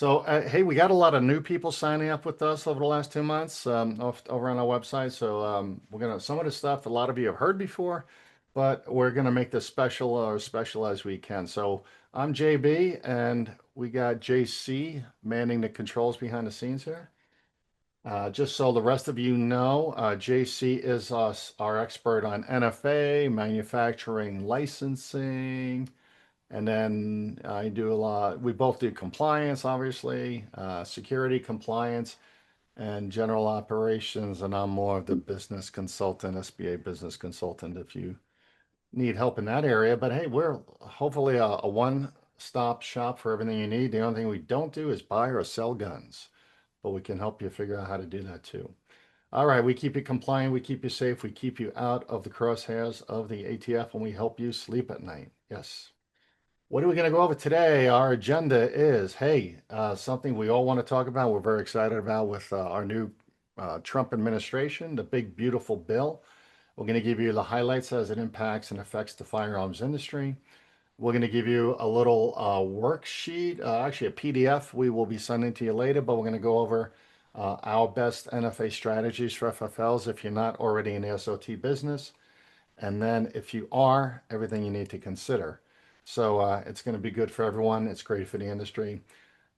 Hey, we got a lot of new people signing up with us over the last 2 months over on our website. We're gonna some of the stuff a lot of you have heard before, but we're gonna make this special or special as we can. So I'm JB, and we got JC manning the controls behind the scenes here. Just so the rest of you know, JC is our expert on NFA, manufacturing licensing. And then I do a lot, we both do compliance, obviously, security compliance and general operations. And I'm more of the business consultant, SBA business consultant, if you need help in that area. But hey, we're hopefully a one-stop shop for everything you need. The only thing we don't do is buy or sell guns, but we can help you figure out how to do that too. All right, we keep you compliant, we keep you safe, we keep you out of the crosshairs of the ATF, and we help you sleep at night. Yes. What are we going to go over today? Our agenda is, hey, something we all want to talk about. We're very excited about with our new Trump administration, the big, beautiful bill. We're going to give you the highlights as it impacts and affects the firearms industry. We're going to give you a little worksheet, actually a PDF we will be sending to you later, but we're going to go over our best NFA strategies for FFLs if you're not already in the SOT business. And then if you are, everything you need to consider. It's going to be good for everyone. It's great for the industry.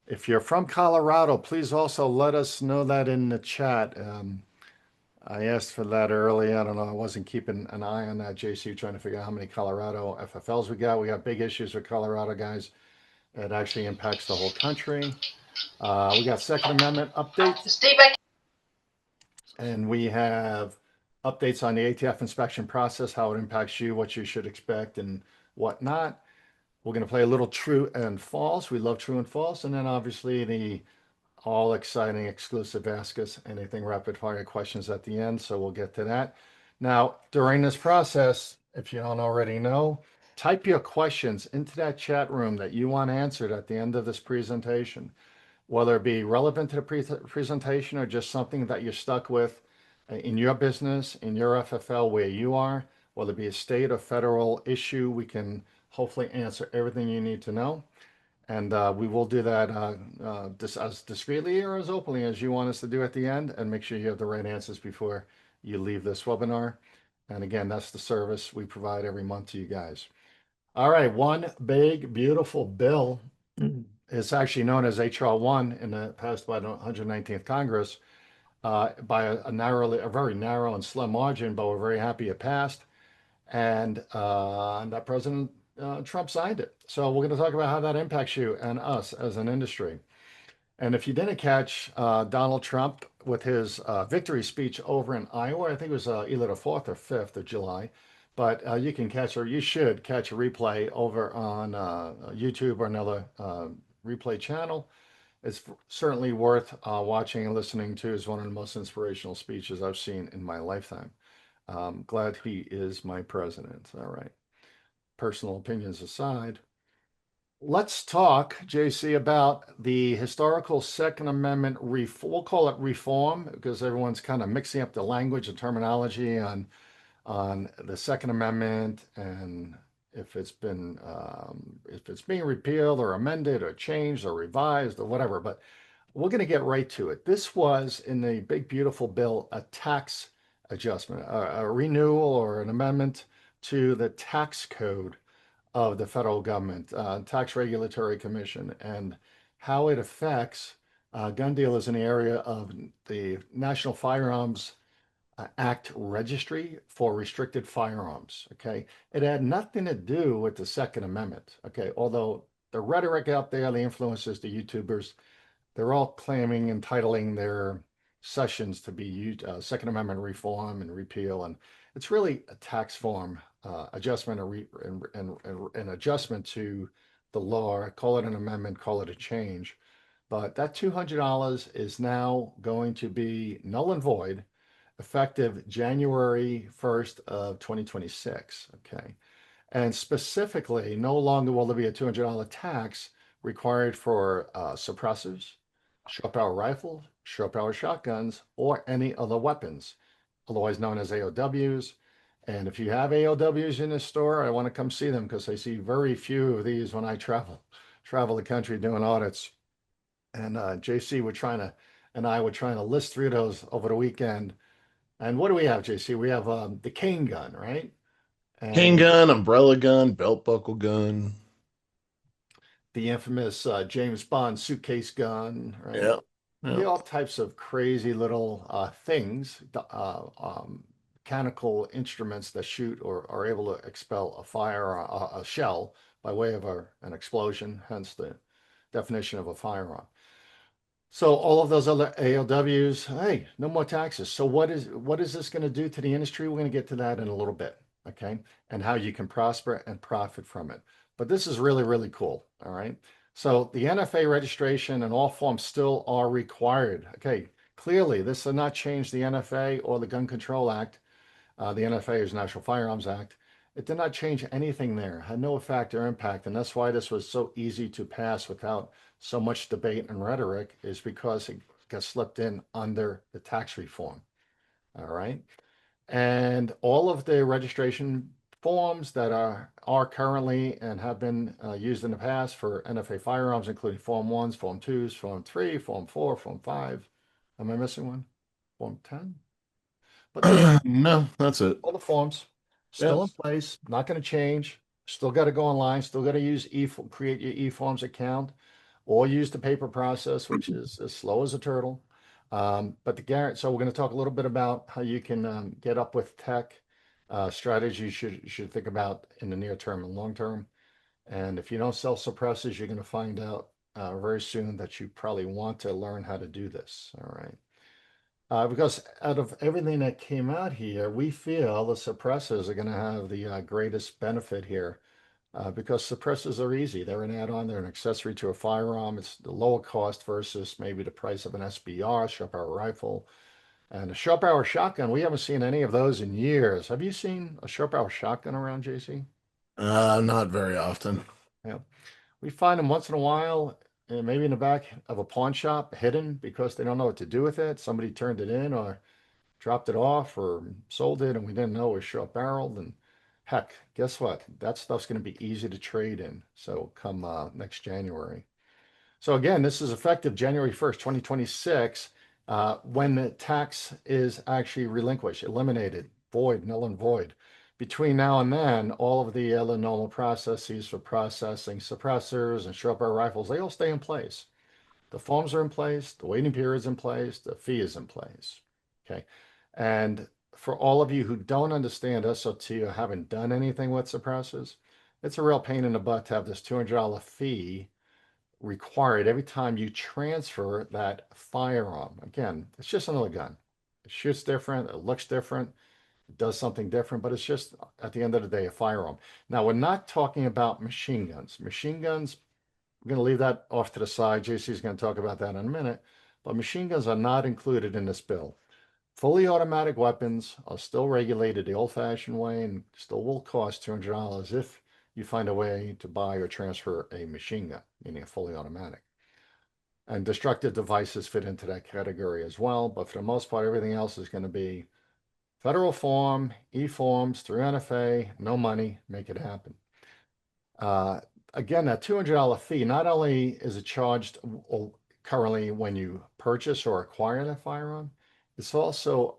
If you're from Colorado, please also let us know that in the chat. I asked for that earlier. I don't know. I wasn't keeping an eye on that, JC, trying to figure out how many Colorado FFLs we got. We got big issues with Colorado, guys. It actually impacts the whole country. We got Second Amendment updates. Steve, And we have updates on the ATF inspection process, how it impacts you, what you should expect, and whatnot. We're going to play a little true and false. We love true and false. And then obviously the all exciting exclusive Ask Us Anything rapid fire questions at the end. So we'll get to that. Now, during this process, if you don't already know, type your questions into that chat room that you want answered at the end of this presentation, whether it be relevant to the presentation or just something that you're stuck with in your business, in your FFL where you are, whether it be a state or federal issue. We can hopefully answer everything you need to know. And we will do that as discreetly or as openly as you want us to do at the end, and make sure you have the right answers before you leave this webinar. And again, that's the service we provide every month to you guys. All right, one big, beautiful bill. It's actually known as HR 1 in the passed by the 119th Congress by a very narrow and slim margin, but we're very happy it passed. And that President Trump signed it. So we're going to talk about how that impacts you and us as an industry. And if you didn't catch Donald Trump with his victory speech over in Iowa, I think it was either the 4th or 5th of July, but you can catch, or you should catch a replay over on YouTube or another replay channel. It's certainly worth watching and listening to. Is one of the most inspirational speeches I've seen in my lifetime. Glad he is my president. All right. Personal opinions aside, let's talk, JC, about the historical Second Amendment reform. We'll call it reform because everyone's kind of mixing up the language and terminology on the Second Amendment, and if it's being repealed or amended or changed or revised or whatever. But we're going to get right to it. This was in the big beautiful bill a tax adjustment, a renewal or an amendment to the tax code of the federal government, Tax Regulatory Commission, and how it affects gun dealers in the area of the National Firearms Act registry for restricted firearms. Okay. It had nothing to do with the Second Amendment. Okay. Although the rhetoric out there, the influencers, the YouTubers, they're all claiming, entitling their sessions to be Second Amendment reform and repeal. And it's really a tax form adjustment and adjustment to the law. Call it an amendment, call it a change. But that $200 is now going to be null and void effective January 1st of 2026. Okay. And specifically, no longer will there be a $200 tax required for suppressors, short power rifles, short power shotguns, or any other weapons, otherwise known as AOWs. And if you have AOWs in the store, I want to come see them because I see very few of these when I travel the country doing audits. And JC and I were trying to list through those over the weekend. And what do we have, JC? We have the cane gun, right? Cane And gun, umbrella gun, belt buckle gun. the infamous James Bond suitcase gun, right? Yeah. Yeah. All types of crazy little things, mechanical instruments that shoot or are able to expel a shell by way of an explosion, hence the definition of a firearm. So all of those other ALWs, hey, no more taxes. So what is this going to do to the industry? We're going to get to that in a little bit, okay? And how you can prosper and profit from it. But this is really, really cool. All right. So the NFA registration and all forms still are required. Okay. Clearly, this does not change the NFA or the Gun Control Act. The NFA is National Firearms Act. It did not change anything there, had no effect or impact. And that's why this was so easy to pass without so much debate and rhetoric, is because it got slipped in under the tax reform. All right. And all of the registration forms that are currently and have been used in the past for NFA firearms, including Form 1s, Form 2s, Form 3, Form 4, Form 5. Am I missing one? Form 10? But there's No, that's it. all the forms Yeah. still in place, not going to change. Still got to go online, still got to create your eForms account or use the paper process, which is as slow as a turtle. But the guarantee, so we're going to talk a little bit about how you can get up with tech strategies you should think about in the near term and long term. And if you don't sell suppressors, you're going to find out very soon that you probably want to learn how to do this. All right. Because out of everything that came out here, we feel the suppressors are going to have the greatest benefit here because suppressors are easy. They're an add-on, they're an accessory to a firearm. It's the lower cost versus maybe the price of an SBR, short barrel rifle. And a short barrel shotgun, we haven't seen any of those in years. Have you seen a short barrel shotgun around, JC? Not very often. Yeah. We find them once in a while, maybe in the back of a pawn shop, hidden because they don't know what to do with it. Somebody turned it in or dropped it off or sold it and we didn't know it was short barreled. And heck, guess what? That stuff's going to be easy to trade in. So come next January. So again, this is effective January 1st, 2026, when the tax is actually relinquished, eliminated, void, null and void. Between now and then, all of the other normal processes for processing suppressors and short barrel rifles, they all stay in place. The forms are in place, the waiting period is in place, the fee is in place. Okay. And for all of you who don't understand SOT or haven't done anything with suppressors, it's a real pain in the butt to have this $200 fee required every time you transfer that firearm. Again, it's just another gun. It shoots different, it looks different, it does something different, but it's just at the end of the day a firearm. Now, we're not talking about machine guns. Machine guns, we're going to leave that off to the side. JC is going to talk about that in a minute. But machine guns are not included in this bill. Fully automatic weapons are still regulated the old-fashioned way and still will cost $200 if you find a way to buy or transfer a machine gun, meaning a fully automatic. And destructive devices fit into that category as well. But for the most part, everything else is going to be federal form, e-forms through NFA, no money, make it happen. Uh, Again, that $200 fee, not only is it charged currently when you purchase or acquire that firearm, it's also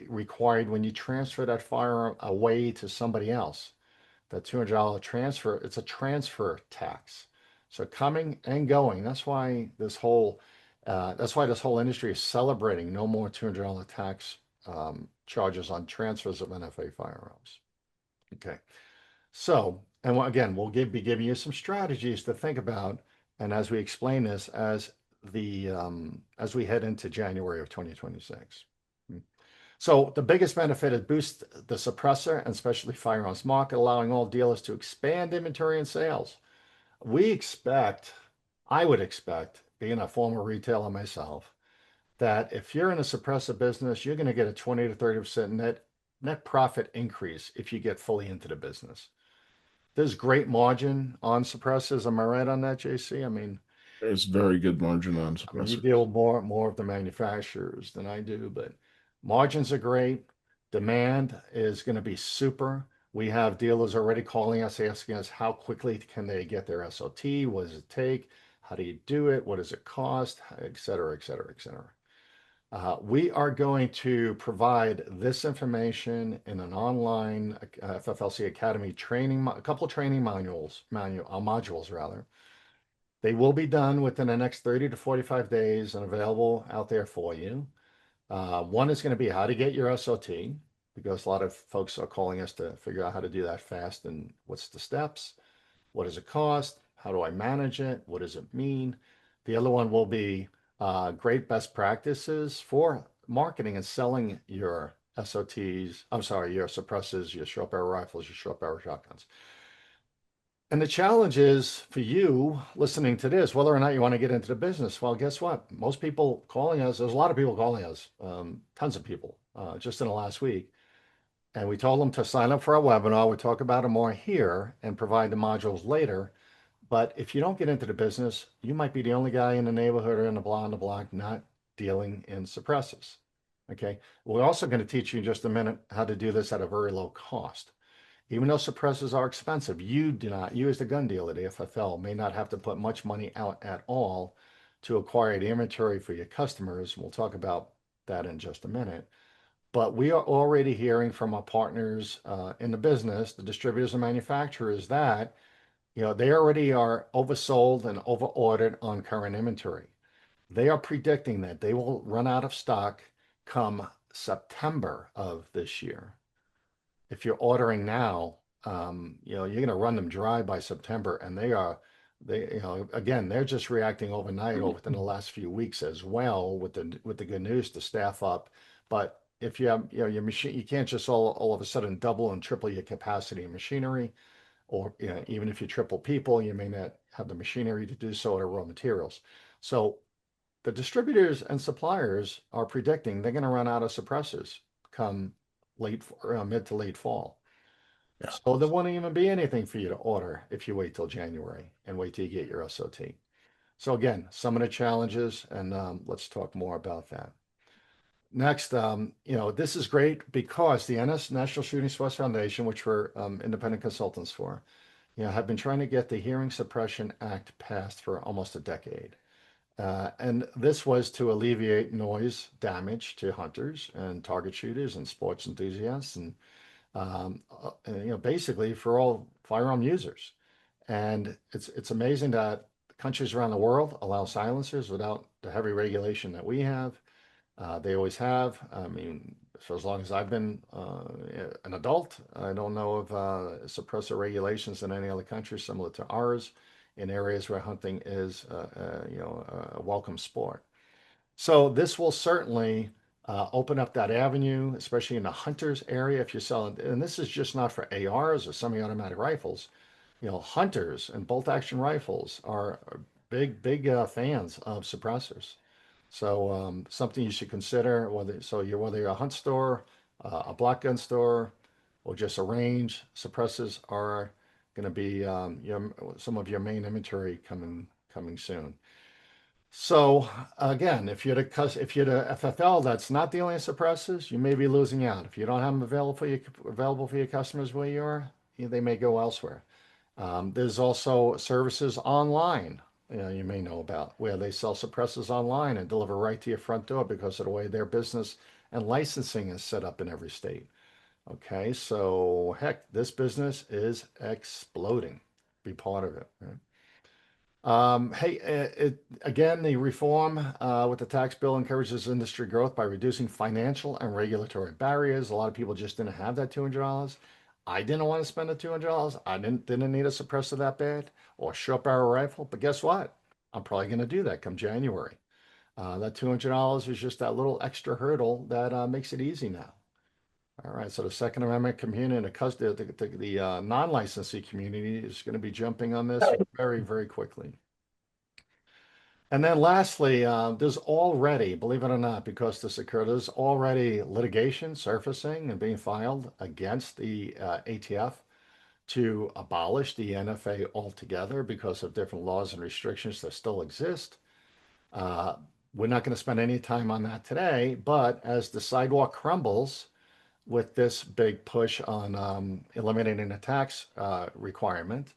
required when you transfer that firearm away to somebody else. That $200 transfer, it's a transfer tax. So coming and going, that's why this whole industry is celebrating no more $200 tax charges on transfers of NFA firearms. Okay. So, and again, be giving you some strategies to think about, and as we explain this as we head into January of 2026. So the biggest benefit is boost the suppressor and specialty firearms market, allowing all dealers to expand inventory and sales. I would expect, being a former retailer myself, that if you're in a suppressor business, you're going to get a 20 to 30% net profit increase if you get fully into the business. There's great margin on suppressors. Am I right on that, JC? There's very good margin on You suppressors. deal with more of the manufacturers than I do, but margins are great. Demand is going to be super. We have dealers already calling us, asking us how quickly can they get their SOT? What does it take? How do you do it? What does it cost? Et cetera, et cetera, et cetera. We are going to provide this information in an online FFLC Academy training, a couple of training modules rather. They will be done within the next 30 to 45 days and available out there for you. One is going to be how to get your SOT, because a lot of folks are calling us to figure out how to do that fast and what's the steps, what does it cost, how do I manage it, what does it mean. The other one will be great best practices for marketing and selling your SOTs, I'm sorry, your suppressors, your short barrel rifles, your short barrel shotguns. And the challenge is for you listening to this, whether or not you want to get into the business. Well, guess what? Most people calling us, there's a lot of people calling us, tons of people, just in the last week. And we told them to sign up for our webinar. We talk about it more here and provide the modules later. But if you don't get into the business, you might be the only guy in the neighborhood or in the block not dealing in suppressors. Okay. We're also going to teach you in just a minute how to do this at a very low cost. Even though suppressors are expensive, you as the gun dealer, the FFL, may not have to put much money out at all to acquire the inventory for your customers. We'll talk about that in just a minute. But we are already hearing from our partners in the business, the distributors and manufacturers, that they already are oversold and overordered on current inventory. They are predicting that they will run out of stock come September of this year. If you're ordering now, you're going to run them dry by September, and again, they're just reacting overnight or within the last few weeks as well with the good news to staff up. But if you have, your machine, you can't just all of a sudden double and triple your capacity and machinery, or even if you triple people, you may not have the machinery to do so or raw materials. So the distributors and suppliers are predicting they're going to run out of suppressors come mid to late fall. Yeah. So there won't even be anything for you to order if you wait till January and wait till you get your SOT. So again, some of the challenges, and let's talk more about that. Next, this is great because the National Shooting Sports Foundation, which we're independent consultants for, have been trying to get the Hearing Suppression Act passed for almost a decade. And this was to alleviate noise damage to hunters and target shooters and sports enthusiasts and basically for all firearm users. And it's amazing that countries around the world allow silencers without the heavy regulation that we have. They always have. I mean, for as long as I've been an adult, I don't know of suppressor regulations in any other country similar to ours in areas where hunting is, a welcome sport. So this will certainly open up that avenue, especially in the hunters area. If you're selling, and this is just not for ARs or semi-automatic rifles. Hunters and bolt-action rifles are big fans of suppressors. So something you should consider, whether you're a hunt store, a block gun store, or just a range, suppressors are going to be some of your main inventory coming soon. So again, if you're the FFL that's not dealing in suppressors, you may be losing out. If you don't have them available for your customers where you are, they may go elsewhere. There's also services online, you may know about, where they sell suppressors online and deliver right to your front door because of the way their business and licensing is set up in every state. Okay, so heck, this business is exploding. Be part of it. Right? Again, the reform with the tax bill encourages industry growth by reducing financial and regulatory barriers. A lot of people just didn't have that $200. I didn't want to spend the $200. I didn't need a suppressor that bad or a short barrel rifle. But guess what? I'm probably going to do that come January. That $200 is just that little extra hurdle that makes it easy now. All right, so the Second Amendment community and the non-licensee community is going to be jumping on this very, very quickly. And then lastly, there's already, believe it or not, because this occurred, there's already litigation surfacing and being filed against the ATF to abolish the NFA altogether because of different laws and restrictions that still exist. We're not going to spend any time on that today, but as the sidewalk crumbles, with this big push on eliminating the tax requirement,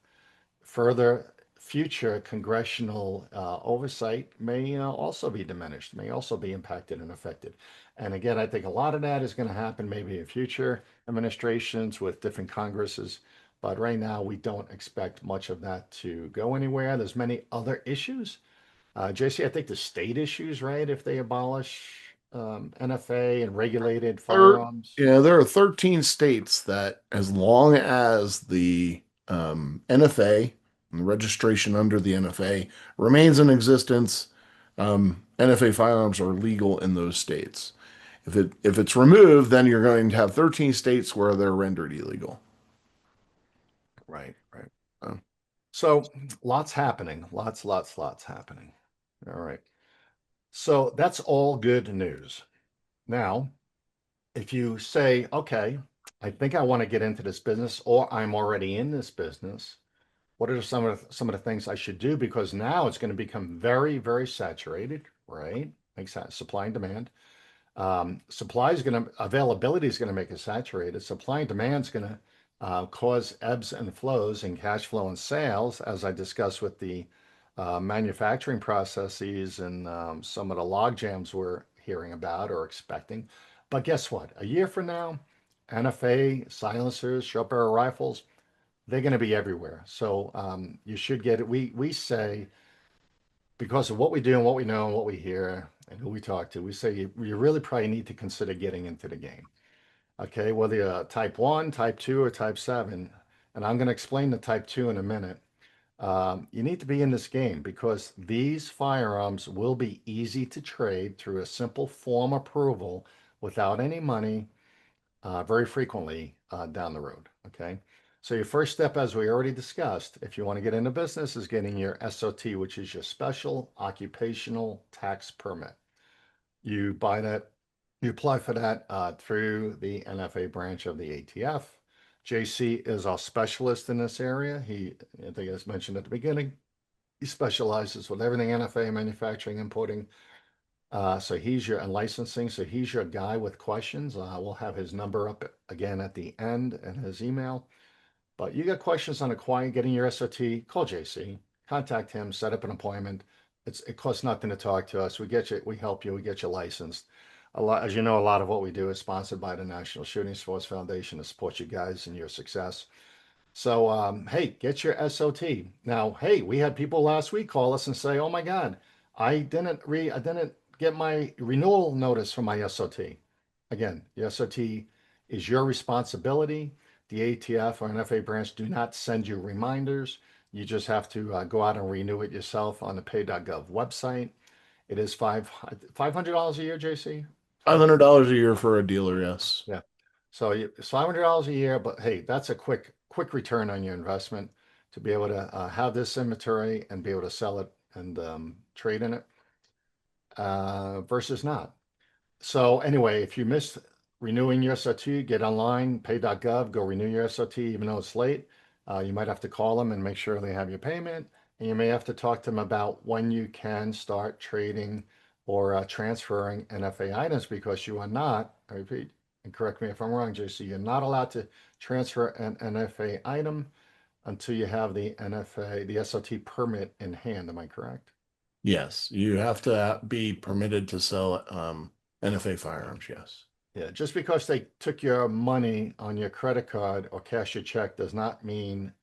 further future congressional oversight may also be diminished, may also be impacted and affected. And again, I think a lot of that is going to happen maybe in future administrations with different Congresses. But right now, we don't expect much of that to go anywhere. There's many other issues. JC, I think the state issues, right? If they abolish NFA and regulated There, firearms. yeah, there are 13 states that, as long as the NFA and the registration under the NFA remains in existence, NFA firearms are legal in those states. If it's removed, then you're going to have 13 states where they're rendered illegal. Right, right. Uh, So lots happening, lots happening. All right. So that's all good news. Now, if you say, okay, I think I want to get into this business, or I'm already in this business, what are some of the things I should do? Because now it's going to become very, very saturated, right? Makes sense. Supply and demand. Supply is going to availability is going to make it saturated. Supply and demand is going to cause ebbs and flows in cash flow and sales, as I discussed with the manufacturing processes and some of the log jams we're hearing about or expecting. But guess what? A year from now, NFA silencers, short barrel rifles, they're going to be everywhere. So you should get it. We say, because of what we do and what we know and what we hear and who we talk to, we say you really probably need to consider getting into the game. Okay, whether you're type 1, type 2, or type 7, and I'm going to explain the type 2 in a minute. You need to be in this game because these firearms will be easy to trade through a simple form approval without any money, very frequently down the road. Okay. So your first step, as we already discussed, if you want to get into business, is getting your SOT, which is your Special Occupational Tax Permit. You buy that, you apply for that through the NFA branch of the ATF. JC is our specialist in this area. I think as mentioned at the beginning, he specializes with everything NFA, manufacturing, importing. So he's your and licensing. So he's your guy with questions. We'll have his number up again at the end and his email. But you got questions on acquiring, getting your SOT, call JC, contact him, set up an appointment. It costs nothing to talk to us. We get you, we help you, we get you licensed. A lot, as you know, a lot of what we do is sponsored by the National Shooting Sports Foundation to support you guys and your success. So, hey, get your SOT. Now, hey, we had people last week call us and say, "Oh my God, I didn't get my renewal notice for my SOT." Again, the SOT is your responsibility. The ATF or NFA branch do not send you reminders. You just have to go out and renew it yourself on the pay.gov website. It is $500 a year, JC. $500 a year for a dealer, yes. Yeah. So it's $500 a year, but hey, that's a quick return on your investment to be able to have this inventory and be able to sell it and trade in it versus not. So anyway, if you missed renewing your SOT, get online, pay.gov, go renew your SOT, even though it's late. You might have to call them and make sure they have your payment. And you may have to talk to them about when you can start trading or transferring NFA items because you are not, I repeat, and correct me if I'm wrong, JC, you're not allowed to transfer an NFA item until you have the NFA, the SOT permit in hand. Am I correct? Yes, you have to be permitted to sell NFA firearms, yes. Yeah, just because they took your money on your credit card or cash your check does not mean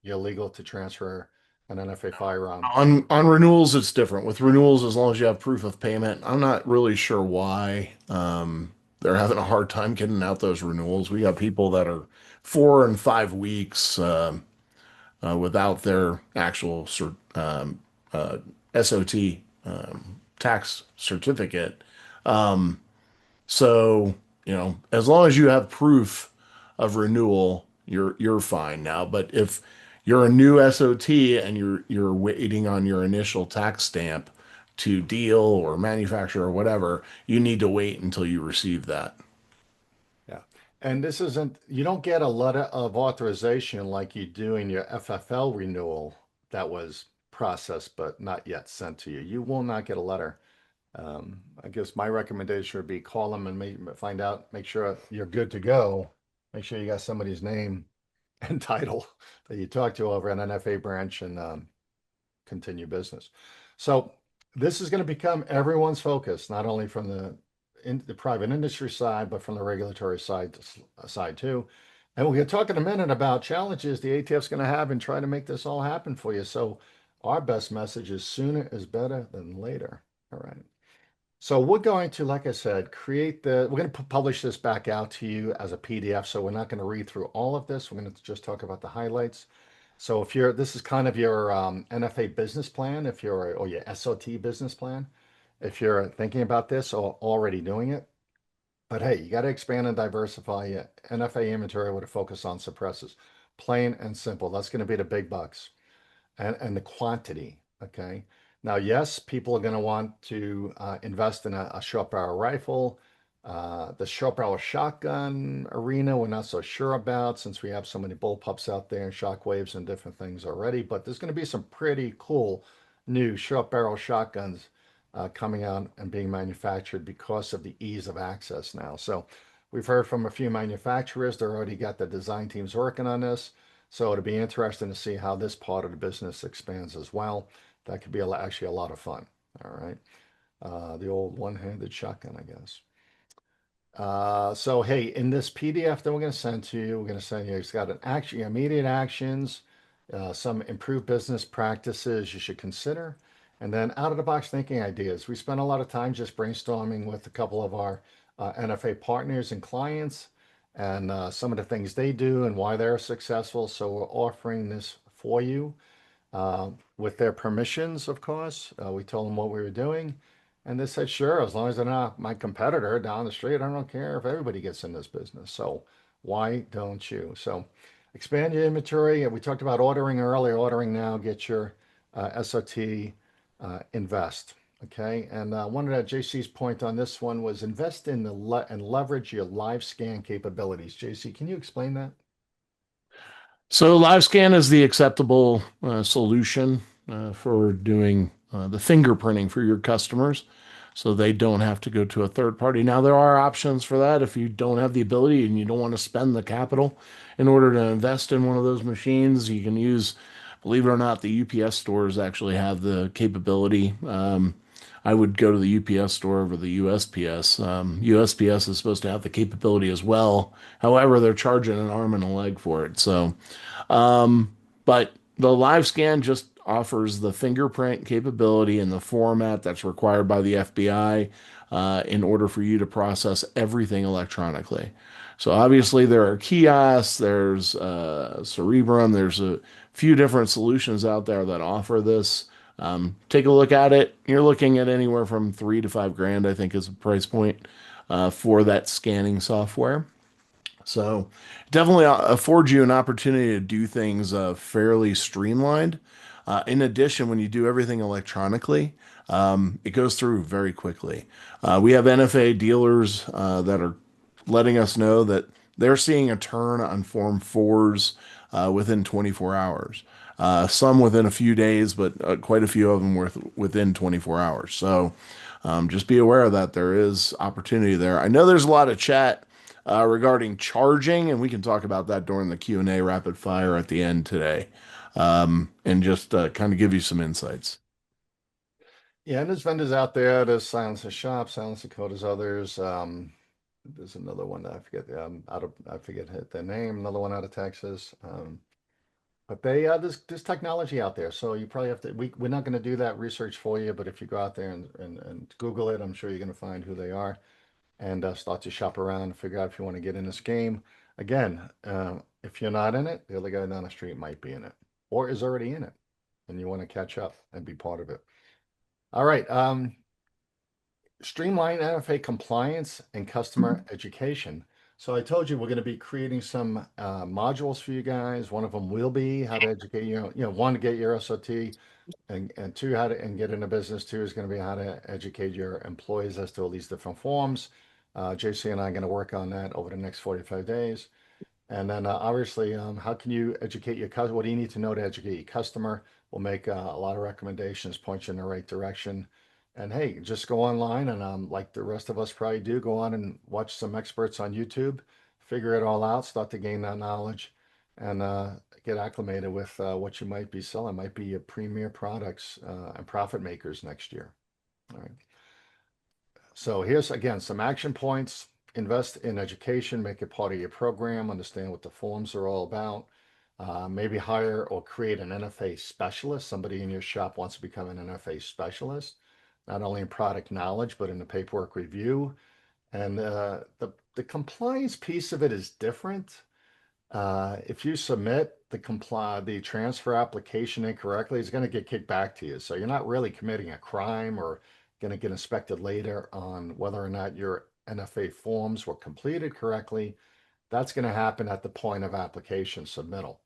you're legal to transfer an NFA firearm. On renewals, it's different. With renewals, as long as you have proof of payment, I'm not really sure why they're having a hard time getting out those renewals. We got people that are 4 and 5 weeks without their actual SOT tax certificate. Um, so, as long as you have proof of renewal, you're fine now. But if you're a new SOT and you're waiting on your initial tax stamp to deal or manufacture or whatever, you need to wait until you receive that. Yeah. And this isn't, you don't get a letter of authorization like you do in your FFL renewal that was processed but not yet sent to you. You will not get a letter. I guess my recommendation would be call them and find out, make sure you're good to go. Make sure you got somebody's name and title that you talk to over at an NFA branch and continue business. So this is going to become everyone's focus, not only from the private industry side, but from the regulatory side too. And we're going to talk in a minute about challenges the ATF's going to have in trying to make this all happen for you. So our best message is sooner is better than later. All right. So we're going to, like I said, we're going to publish this back out to you as a PDF. So we're not going to read through all of this. We're going to just talk about the highlights. So this is kind of your NFA business plan, or your SOT business plan, if you're thinking about this or already doing it. But hey, you got to expand and diversify your NFA inventory with a focus on suppressors. Plain and simple. That's going to be the big bucks and the quantity. Okay. Now, yes, people are going to want to invest in a short barrel rifle. The short barrel shotgun arena, we're not so sure about since we have so many bullpups out there and shockwaves and different things already. But there's going to be some pretty cool new short barrel shotguns coming out and being manufactured because of the ease of access now. So we've heard from a few manufacturers. They're already got the design teams working on this. So it'll be interesting to see how this part of the business expands as well. That could be actually a lot of fun. All right. The old one-handed shotgun, I guess. So hey, in this PDF that we're going to send to you, we're going to send you, it's got an action, immediate actions, some improved business practices you should consider, and then out of the box thinking ideas. We spent a lot of time just brainstorming with a couple of our NFA partners and clients and some of the things they do and why they're successful. So we're offering this for you with their permissions, of course. We told them what we were doing. And they said, sure, as long as they're not my competitor down the street, I don't care if everybody gets in this business. So why don't you? So expand your inventory. We talked about ordering earlier, ordering now, get your SOT, invest. Okay. And one of the JC's point on this one was invest in and leverage your live scan capabilities. JC, can you explain that? So live scan is the acceptable solution for doing the fingerprinting for your customers, so they don't have to go to a third party. Now there are options for that if you don't have the ability and you don't want to spend the capital in order to invest in one of those machines. You can use, believe it or not, the UPS stores actually have the capability. I would go to the UPS store over the USPS. USPS is supposed to have the capability as well. However, they're charging an arm and a leg for it. But the live scan just offers the fingerprint capability in the format that's required by the FBI in order for you to process everything electronically. So obviously there are kiosks, there's Cerebrum, there's a few different solutions out there that offer this. Take a look at it. You're looking at anywhere from 3 to 5 grand, I think, is the price point for that scanning software. So definitely affords you an opportunity to do things fairly streamlined. In addition, when you do everything electronically, it goes through very quickly. We have NFA dealers that are letting us know that they're seeing a turn on Form 4s within 24 hours. Some within a few days, but quite a few of them within 24 hours. So just be aware of that. There is opportunity there. I know there's a lot of chat regarding charging, and we can talk about that during the Q&A rapid fire at the end today, and just kind of give you some insights. Yeah, and there's vendors out there. There's Silencer Shop, Silencer Code, there's others. There's another one that I forget. I forget their name. Another one out of Texas. But there's technology out there, so you probably have to. We're not going to do that research for you, but if you go out there and Google it, I'm sure you're going to find who they are and start to shop around and figure out if you want to get in this game. Again, if you're not in it, the other guy down the street might be in it or is already in it, and you want to catch up and be part of it. All right. Streamline NFA compliance and customer education. So I told you we're going to be creating some modules for you guys. One of them will be how to educate one to get your SOT, and two how to and get into business. Two is going to be how to educate your employees as to all these different forms. JC and I are going to work on that over the next 45 days. And then obviously, how can you educate your customer? What do you need to know to educate your customer? We'll make a lot of recommendations, point you in the right direction. And hey, just go online and like the rest of us probably do, go on and watch some experts on YouTube, figure it all out, start to gain that knowledge. and get acclimated with what you might be selling. Might be your premier products and profit makers next year. All right. So here's again some action points. Invest in education, make it part of your program, understand what the forms are all about. Maybe hire or create an NFA specialist. Somebody in your shop wants to become an NFA specialist, not only in product knowledge, but in the paperwork review. And the compliance piece of it is different. If you submit the transfer application incorrectly, it's going to get kicked back to you. So you're not really committing a crime or going to get inspected later on whether or not your NFA forms were completed correctly. That's going to happen at the point of application submittal.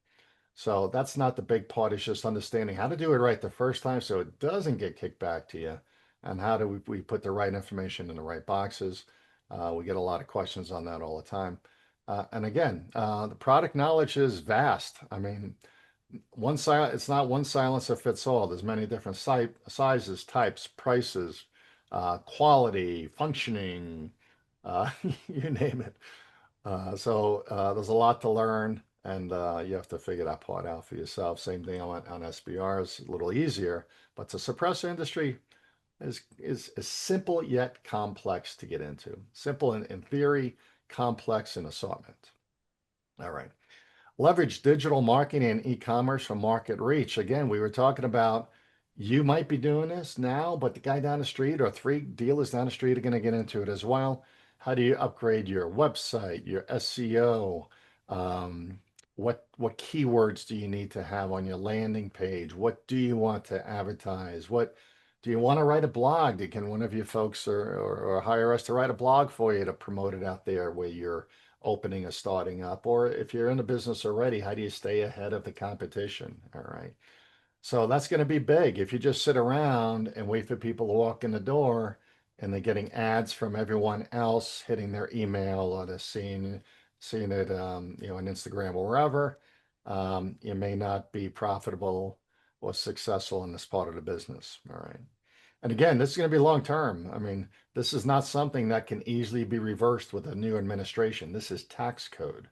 So that's not the big part. It's just understanding how to do it right the first time so it doesn't get kicked back to you. And how do we put the right information in the right boxes? We get a lot of questions on that all the time. And again, the product knowledge is vast. I mean, it's not one silencer fits all. There's many different sizes, types, prices, quality, functioning, you name it. There's a lot to learn, and you have to figure that part out for yourself. Same thing on SBRs, a little easier, but the suppressor industry is simple yet complex to get into. Simple in theory, complex in assortment. All right. Leverage digital marketing and e-commerce for market reach. Again, we were talking about you might be doing this now, but the guy down the street or three dealers down the street are going to get into it as well. How do you upgrade your website, your SEO? What keywords do you need to have on your landing page? What do you want to advertise? What do you want to write a blog? Can one of you folks or hire us to write a blog for you to promote it out there where you're opening or starting up? Or if you're in the business already, how do you stay ahead of the competition? All right. So that's going to be big. If you just sit around and wait for people to walk in the door and they're getting ads from everyone else hitting their email or they're seeing it on Instagram or wherever, you may not be profitable or successful in this part of the business. All right. And again, this is going to be long term. I mean, this is not something that can easily be reversed with a new administration. This is tax code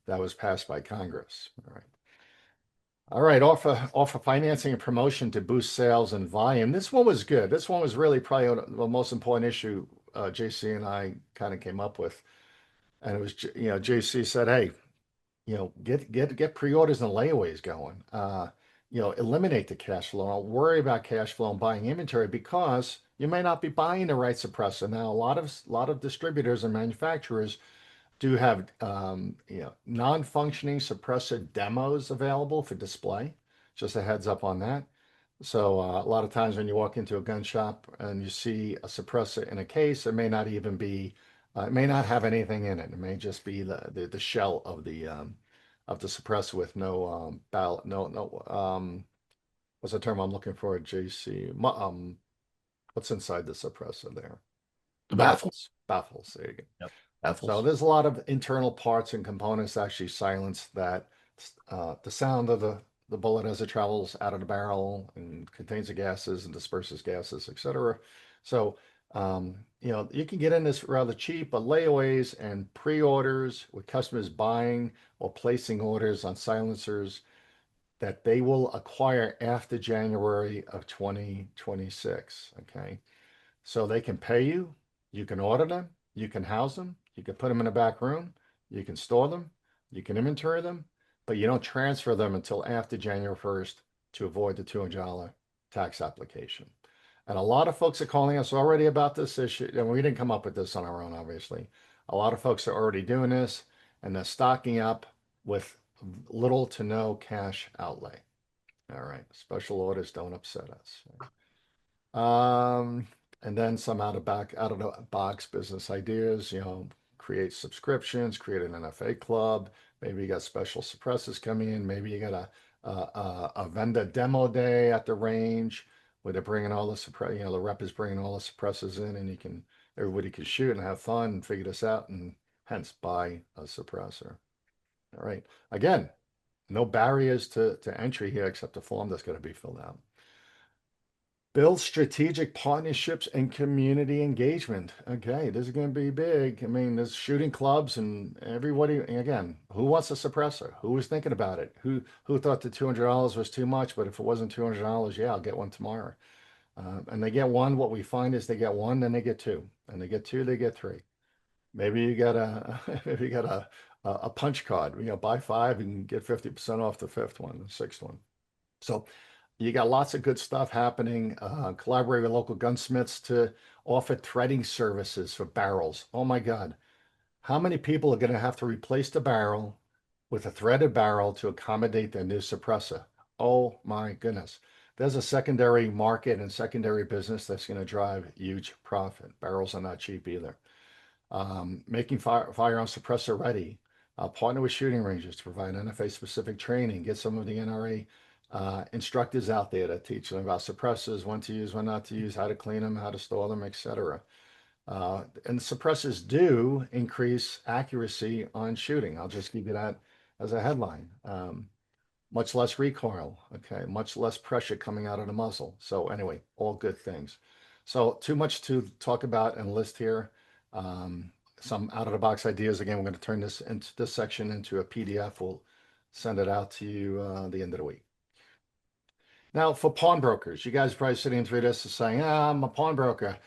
that was passed by Congress. All right. All right, offer financing and promotion to boost sales and volume. This one was good. This one was really probably the most important issue JC and I kind of came up with. And it was, JC said, hey, get pre-orders and layaways going. Eliminate the cash flow. Don't worry about cash flow and buying inventory because you may not be buying the right suppressor. Now, a lot of distributors and manufacturers do have non-functioning suppressor demos available for display. Just a heads up on that. So a lot of times when you walk into a gun shop and you see a suppressor in a case, it may not even be, it may not have anything in it. It may just be the shell of the suppressor with no ballot, what's the term I'm looking for, JC? What's inside the suppressor there? The baffle. Baffles. Baffles. There you go. Yep. So Baffles. there's a lot of internal parts and components that actually silence the sound of the bullet as it travels out of the barrel and contains the gases and disperses gases, etc. So you can get in this rather cheap, but layaways and pre-orders with customers buying or placing orders on silencers that they will acquire after January of 2026. Okay. So they can pay you, you can order them, you can house them, you can put them in a back room, you can store them, you can inventory them, but you don't transfer them until after January 1st to avoid the $200 tax application. And a lot of folks are calling us already about this issue, and we didn't come up with this on our own, obviously. A lot of folks are already doing this, and they're stocking up with little to no cash outlay. All right, special orders don't upset us. Um, and then some out of the box business ideas, create subscriptions, create an NFA club. Maybe you got special suppressors coming in. Maybe you got a vendor demo day at the range where they're bringing all the rep is bringing all the suppressors in, and everybody can shoot and have fun and figure this out, and hence buy a suppressor. All right. Again, no barriers to entry here except a form that's going to be filled out. Build strategic partnerships and community engagement. Okay, this is going to be big. I mean, there's shooting clubs and everybody. Again, who wants a suppressor? Who was thinking about it? Who thought the $200 was too much? But if it wasn't $200, yeah, I'll get one tomorrow. And they get one. What we find is they get one, then they get two, and they get two, they get three. Maybe you got a maybe you got a punch card. Buy five and get 50% off the fifth one, the sixth one. So you got lots of good stuff happening. Collaborate with local gunsmiths to offer threading services for barrels. Oh my God. How many people are going to have to replace the barrel with a threaded barrel to accommodate their new suppressor? Oh my goodness. There's a secondary market and secondary business that's going to drive huge profit. Barrels are not cheap either. Making firearm suppressor ready. Partner with shooting ranges to provide NFA specific training. Get some of the NRA instructors out there that teach them about suppressors, when to use, when not to use, how to clean them, how to store them, etc. And suppressors do increase accuracy on shooting. I'll just give you that as a headline. Much less recoil, okay, much less pressure coming out of the muzzle. So anyway, all good things. So too much to talk about and list here. Some out of the box ideas. Again, we're going to turn this section into a PDF. We'll send it out to you the end of the week. Now, for pawnbrokers, you guys are probably sitting through this and saying, I'm a pawnbroker.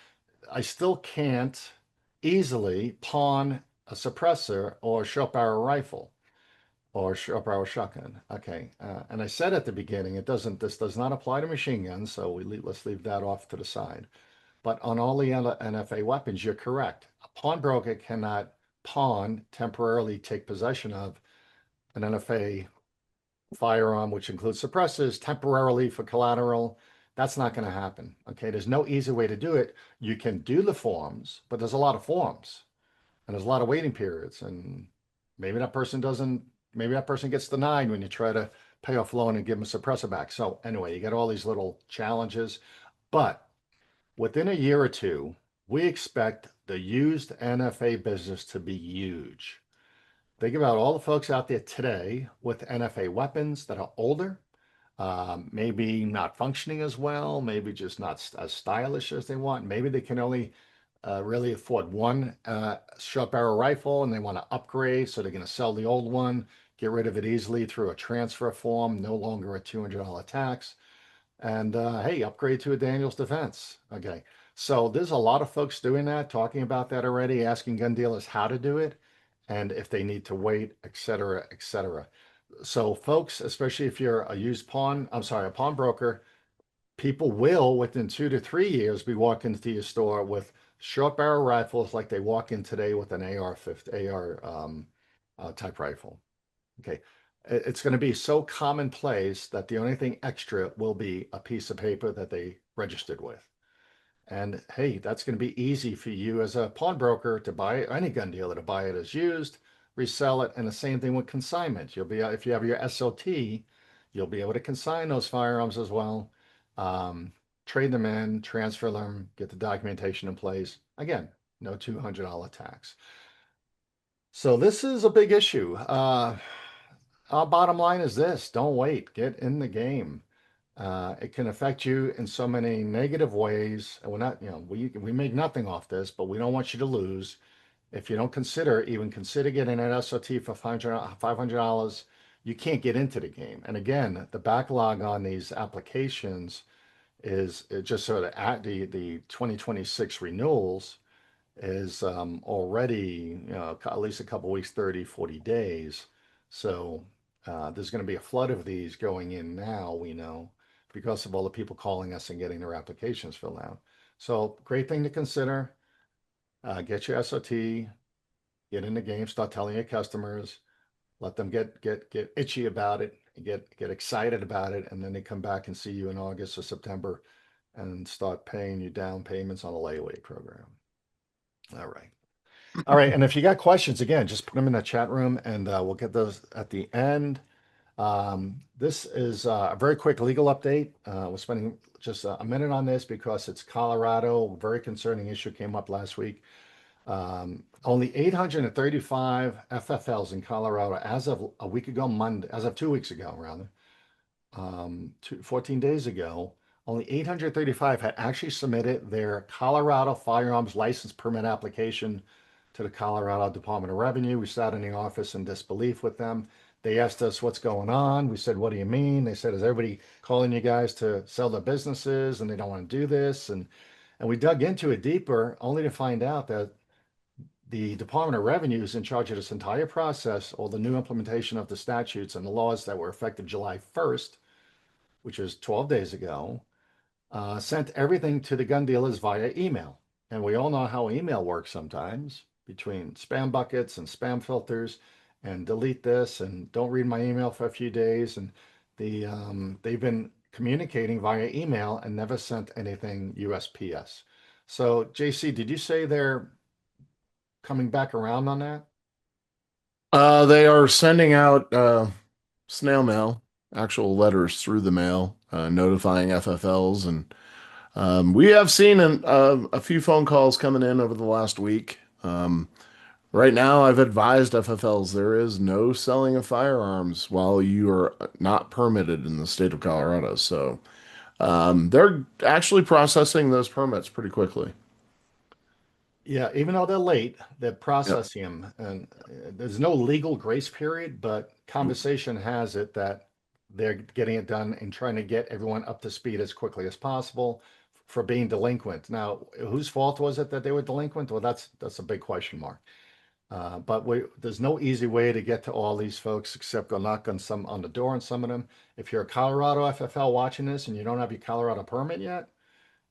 I still can't easily pawn a suppressor or a short barrel rifle or short barrel shotgun. Okay. And I said at the beginning, this does not apply to machine guns. So let's leave that off to the side. But on all the NFA weapons, you're correct. A pawnbroker cannot pawn, temporarily take possession of an NFA firearm, which includes suppressors, temporarily for collateral. That's not going to happen. Okay. There's no easy way to do it. You can do the forms, but there's a lot of forms and there's a lot of waiting periods. And maybe that person doesn't, maybe that person gets denied when you try to pay off loan and give them a suppressor back. So anyway, you get all these little challenges, but within a year or two, we expect the used NFA business to be huge. Think about all the folks out there today with NFA weapons that are older, maybe not functioning as well, maybe just not as stylish as they want. Maybe they can only really afford one short barrel rifle and they want to upgrade, so they're going to sell the old one, get rid of it easily through a transfer form, no longer a $200 tax, and hey, upgrade to a Daniels Defense. Okay, so there's a lot of folks doing that, talking about that already, asking gun dealers how to do it and if they need to wait, et cetera, et cetera. So folks, especially if you're a pawnbroker, people will within 2 to 3 years be walking into your store with short barrel rifles like they walk in today with an AR type rifle. Okay. It's going to be so commonplace that the only thing extra will be a piece of paper that they registered with. And hey, that's going to be easy for you as a pawnbroker to buy it, any gun dealer to buy it as used, resell it, and the same thing with consignment. You'll be, if you have your SOT, you'll be able to consign those firearms as well, um, trade them in, transfer them, get the documentation in place. Again, no $200 tax. So this is a big issue. Our bottom line is this: don't wait, get in the game. It can affect you in so many negative ways. And we're not, we make nothing off this, but we don't want you to lose. If you don't even consider getting an SOT for $500, you can't get into the game. And again, the backlog on these applications is just sort of at the 2026 renewals is already, at least a couple weeks, 30, 40 days. So there's going to be a flood of these going in now, we know, because of all the people calling us and getting their applications filled out. So great thing to consider. Get your SOT, get in the game, start telling your customers, let them get itchy about it, get excited about it, and then they come back and see you in August or September and start paying you down payments on a layaway program. All right. All right. And if you got questions, again, just put them in the chat room and we'll get those at the end. This is a very quick legal update. We're spending just a minute on this because it's Colorado. Very concerning issue came up last week. Only 835 FFLs in Colorado as of a week ago, Monday, as of 2 weeks ago, rather, 14 days ago, only 835 had actually submitted their Colorado firearms license permit application to the Colorado Department of Revenue. We sat in the office in disbelief with them. They asked us what's going on. We said, what do you mean? They said, is everybody calling you guys to sell their businesses and they don't want to do this? And we dug into it deeper, only to find out that the Department of Revenue is in charge of this entire process, or the new implementation of the statutes and the laws that were effective July 1st, which was 12 days ago, sent everything to the gun dealers via email. And we all know how email works sometimes, between spam buckets and spam filters, and delete this and don't read my email for a few days. And they've been communicating via email and never sent anything USPS. So, JC, did you say they're coming back around on that? They are sending out snail mail, actual letters through the mail, notifying FFLs, and we have seen a few phone calls coming in over the last week. Right now, I've advised FFLs there is no selling of firearms while you are not permitted in the state of Colorado. So they're actually processing those permits pretty quickly. Yeah, even though they're late, they're Yep. processing them, and there's no legal grace period, but conversation has it that they're getting it done and trying to get everyone up to speed as quickly as possible for being delinquent. Now, whose fault was it that they were delinquent? Well, that's a big question mark. But there's no easy way to get to all these folks except go knock on some on the door on some of them. If you're a Colorado FFL watching this and you don't have your Colorado permit yet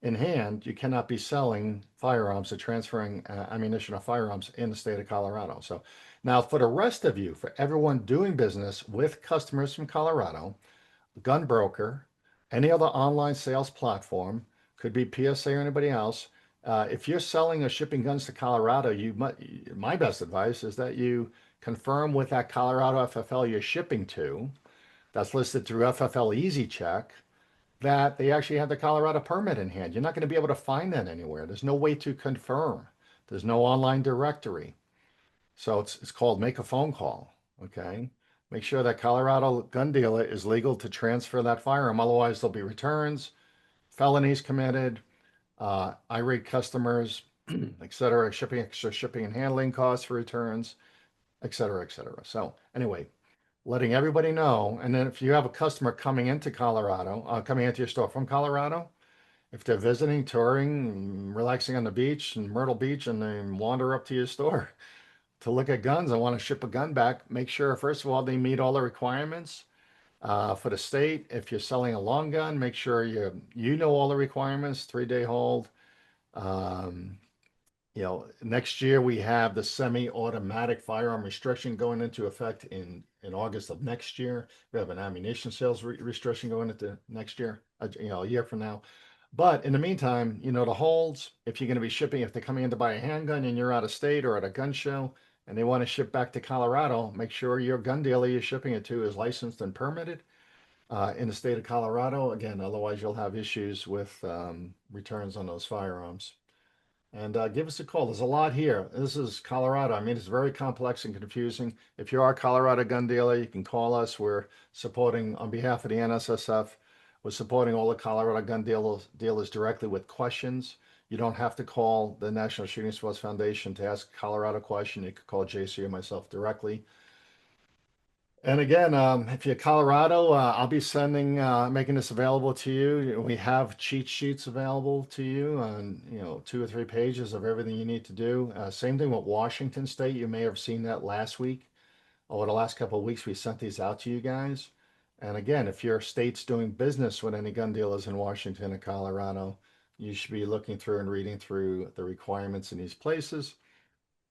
in hand, you cannot be selling firearms or transferring ammunition or firearms in the state of Colorado. So now for the rest of you, for everyone doing business with customers from Colorado, gun broker, any other online sales platform, could be PSA or anybody else. If you're selling or shipping guns to Colorado, my best advice is that you confirm with that Colorado FFL you're shipping to, that's listed through FFL Easy Check, that they actually have the Colorado permit in hand. You're not going to be able to find that anywhere. There's no way to confirm. There's no online directory. So it's called make a phone call. Okay. Make sure that Colorado gun dealer is legal to transfer that firearm. Otherwise, there'll be returns, felonies committed, irate customers, et cetera, extra shipping and handling costs for returns, et cetera, et cetera. So anyway, letting everybody know. And then if you have a customer coming into Colorado, coming into your store from Colorado, if they're visiting, touring, relaxing on the beach in Myrtle Beach, and they wander up to your store to look at guns and want to ship a gun back, make sure, first of all, they meet all the requirements for the state. If you're selling a long gun, make sure you know all the requirements, 3-day hold. Um, next year we have the semi-automatic firearm restriction going into effect in August of next year. We have an ammunition sales restriction going into next year, a year from now. But in the meantime, the holds, if you're going to be shipping, if they're coming in to buy a handgun and you're out of state or at a gun show and they want to ship back to Colorado, make sure your gun dealer you're shipping it to is licensed and permitted in the state of Colorado. Again, otherwise you'll have issues with returns on those firearms. And give us a call. There's a lot here. This is Colorado. I mean, it's very complex and confusing. If you are a Colorado gun dealer, you can call us. We're supporting, on behalf of the NSSF, we're supporting all the Colorado gun dealers directly with questions. You don't have to call the National Shooting Sports Foundation to ask a Colorado question. You could call JC or myself directly. And again, if you're Colorado, I'll be making this available to you. We have cheat sheets available to you on, 2 or 3 pages of everything you need to do. Same thing with Washington State. You may have seen that last week or the last couple of weeks. We sent these out to you guys. And again, if your state's doing business with any gun dealers in Washington or Colorado, you should be looking through and reading through the requirements in these places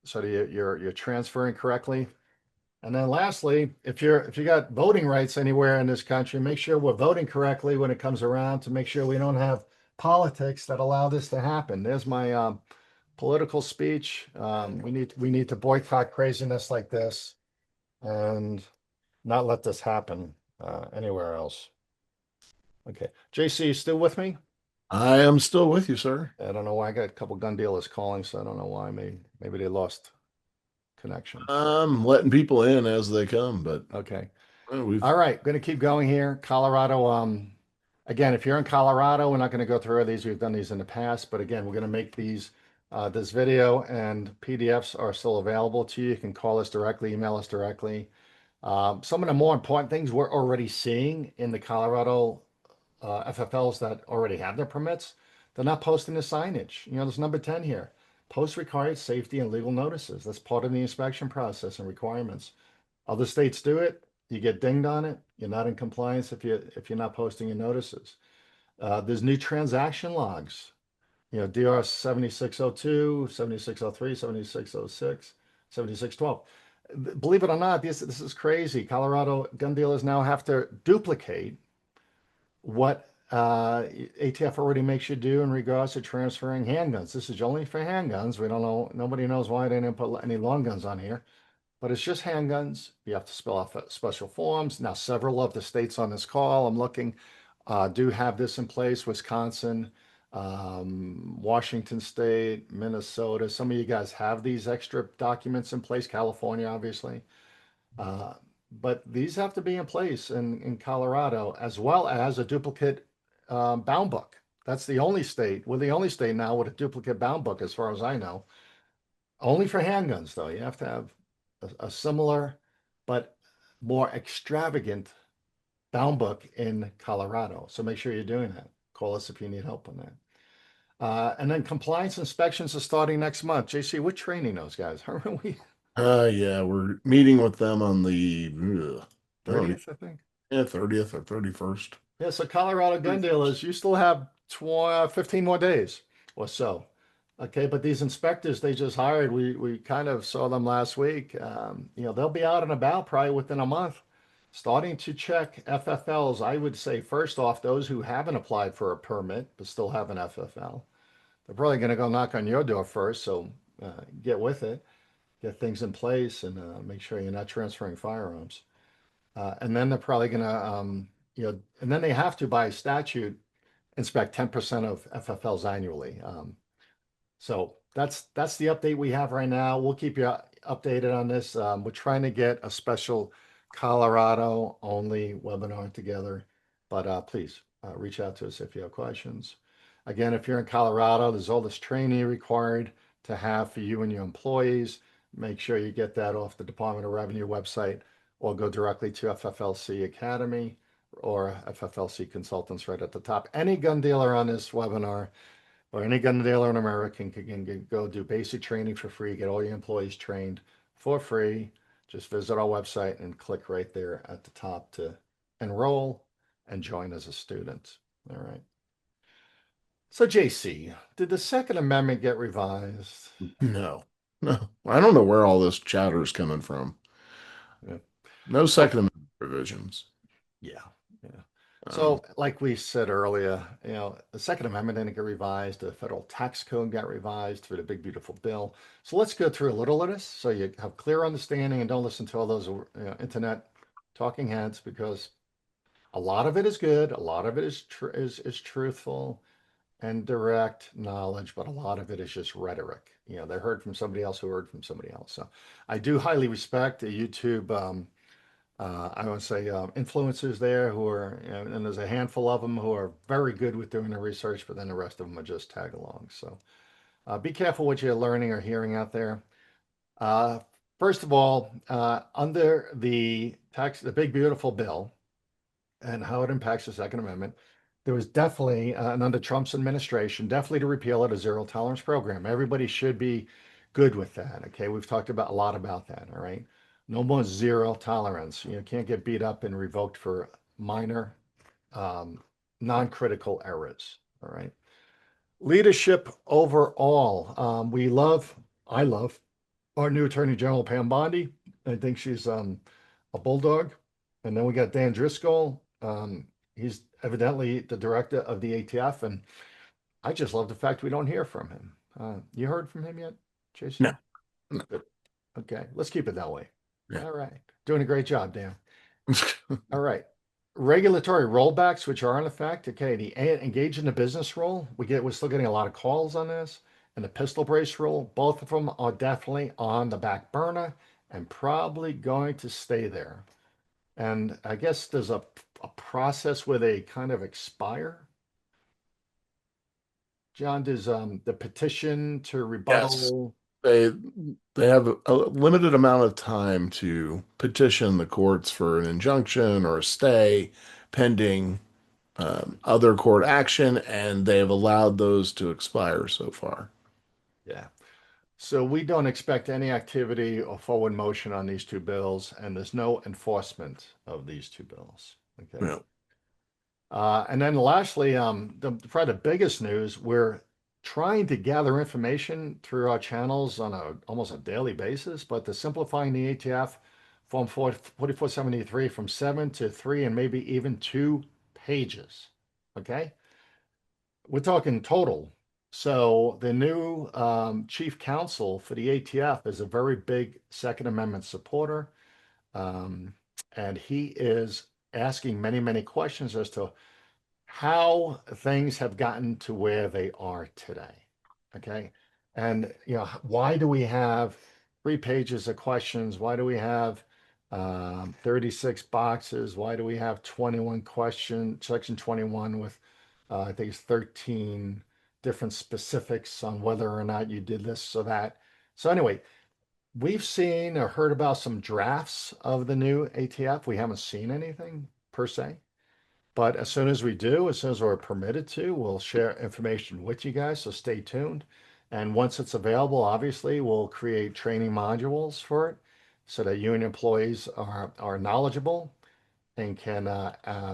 so that you're transferring correctly. And then lastly, if you got voting rights anywhere in this country, make sure we're voting correctly when it comes around to make sure we don't have politics that allow this to happen. There's my political speech. We need to boycott craziness like this and not let this happen anywhere else. Okay, JC, you still with me? I am still with you, sir. I don't know why I got a couple gun dealers calling, so I don't know why. Maybe they lost connection. I'm letting people in as they come, but Okay. we've All right, going to keep going here. Colorado, Again, if you're in Colorado, we're not going to go through these. We've done these in the past, but again, we're going to make these. This video and PDFs are still available to you. You can call us directly, email us directly. Some of the more important things we're already seeing in the Colorado FFLs that already have their permits, they're not posting the signage. You know, there's number 10 here. Post required safety and legal notices. That's part of the inspection process and requirements. Other states do it. You get dinged on it. You're not in compliance if you're not posting your notices. There's new transaction logs. You know, DR 7602, 7603, 7606, 7612. Believe it or not, this is crazy. Colorado gun dealers now have to duplicate what ATF already makes you do in regards to transferring handguns. This is only for handguns. We don't know, nobody knows why they didn't put any long guns on here, but it's just handguns. You have to spell out special forms. Now, several of the states on this call, I'm looking, do have this in place. Wisconsin, Washington State, Minnesota. Some of you guys have these extra documents in place. California, obviously. Uh, but these have to be in place in Colorado, as well as a duplicate bound book. That's the only state. We're the only state now with a duplicate bound book, as far as I know. Only for handguns, though. You have to have a similar but more extravagant bound book in Colorado. So make sure you're doing that. Call us if you need help on that. And then compliance inspections are starting next month. JC, we're training those guys, aren't we? Yeah, we're meeting with them on the I don't 30th, I think. yeah, 30th or 31st. Yeah, so Colorado gun dealers, you still have 15 more days or so. Okay, but these inspectors they just hired, we kind of saw them last week. You know, they'll be out and about probably within a month, starting to check FFLs. I would say first off, those who haven't applied for a permit but still have an FFL, they're probably going to go knock on your door first. So get with it, get things in place, and make sure you're not transferring firearms. And then they're probably going to, you know, and then they have to, by statute, inspect 10% of FFLs annually. So that's the update we have right now. We'll keep you updated on this. We're trying to get a special Colorado only webinar together, but please reach out to us if you have questions. Again, if you're in Colorado, there's all this training required to have for you and your employees. Make sure you get that off the Department of Revenue website or go directly to FFLC Academy or FFLC Consultants right at the top. Any gun dealer on this webinar or any gun dealer in America can go do basic training for free, get all your employees trained for free. Just visit our website and click right there at the top to enroll and join as a student. All right. So, JC, did the Second Amendment get revised? No, no, I don't know where all this chatter is coming from. Yeah. No Oh, Second Amendment provisions. yeah. Yeah. Um, So, like we said earlier, you know, the Second Amendment didn't get revised. The federal tax code got revised through the big, beautiful bill. So let's go through a little of this so you have clear understanding and don't listen to all those internet talking heads because a lot of it is good, a lot of it is truthful and direct knowledge, but a lot of it is just rhetoric. You know, they heard from somebody else who heard from somebody else. So I do highly respect the YouTube I would say influencers there who are, you know, and there's a handful of them who are very good with doing the research, but then the rest of them are just tag along. So be careful what you're learning or hearing out there. Uh, First of all, under the big beautiful bill and how it impacts the Second Amendment, there was definitely, and under Trump's administration, definitely to repeal it a zero tolerance program. Everybody should be good with that. Okay, we've talked about a lot about that. All right, no more zero tolerance. You know, can't get beat up and revoked for minor, um, non-critical errors. All right, leadership overall. I love our new Attorney General Pam Bondi. I think she's a bulldog. And then we got Dan Driscoll. He's evidently the director of the ATF, and I just love the fact we don't hear from him. You heard from him yet, no, JC? Good. Okay, let's keep it that way. yeah. All right, doing a great job, Dan. All right, regulatory rollbacks, which are in effect. Okay, the engage in the business rule. We're still getting a lot of calls on this, and the pistol brace rule. Both of them are definitely on the back burner and probably going to stay there. And I guess there's a a process where they kind of expire? John, does the petition to Yes. rebuttal? They they have a limited amount of time to petition the courts for an injunction or a stay pending other court action, and they have allowed those to expire so far. Yeah. So we don't expect any activity or forward motion on these two bills, and there's no enforcement of these two bills. Okay. Yeah. And then lastly, probably the biggest news, we're trying to gather information through our channels on almost a daily basis, but they're simplifying the ATF Form 4473 from 7 to 3 and maybe even 2 pages. Okay. We're talking total. So the new chief counsel for the ATF is a very big Second Amendment supporter. Um, and he is asking many, many questions as to how things have gotten to where they are today. Okay. And, why do we have 3 pages of questions? Why do we have 36 boxes? Why do we have 21 section 21 with, I think it's 13 different specifics on whether or not you did this or that. So anyway, we've seen or heard about some drafts of the new ATF. We haven't seen anything per se. But as soon as we do, as soon as we're permitted to, we'll share information with you guys. So stay tuned. And once it's available, obviously, we'll create training modules for it so that union employees are knowledgeable and can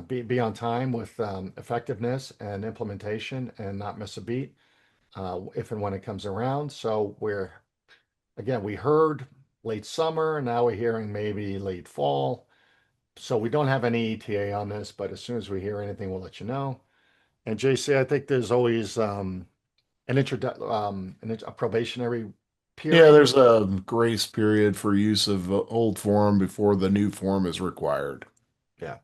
be on time with effectiveness and implementation and not miss a beat if and when it comes around. So again, we heard late summer. Now we're hearing maybe late fall. So we don't have any ETA on this, but as soon as we hear anything, we'll let you know. And JC, I think there's always a probationary Yeah, period. there's a grace period for use of the old form before the new form is required. Yeah.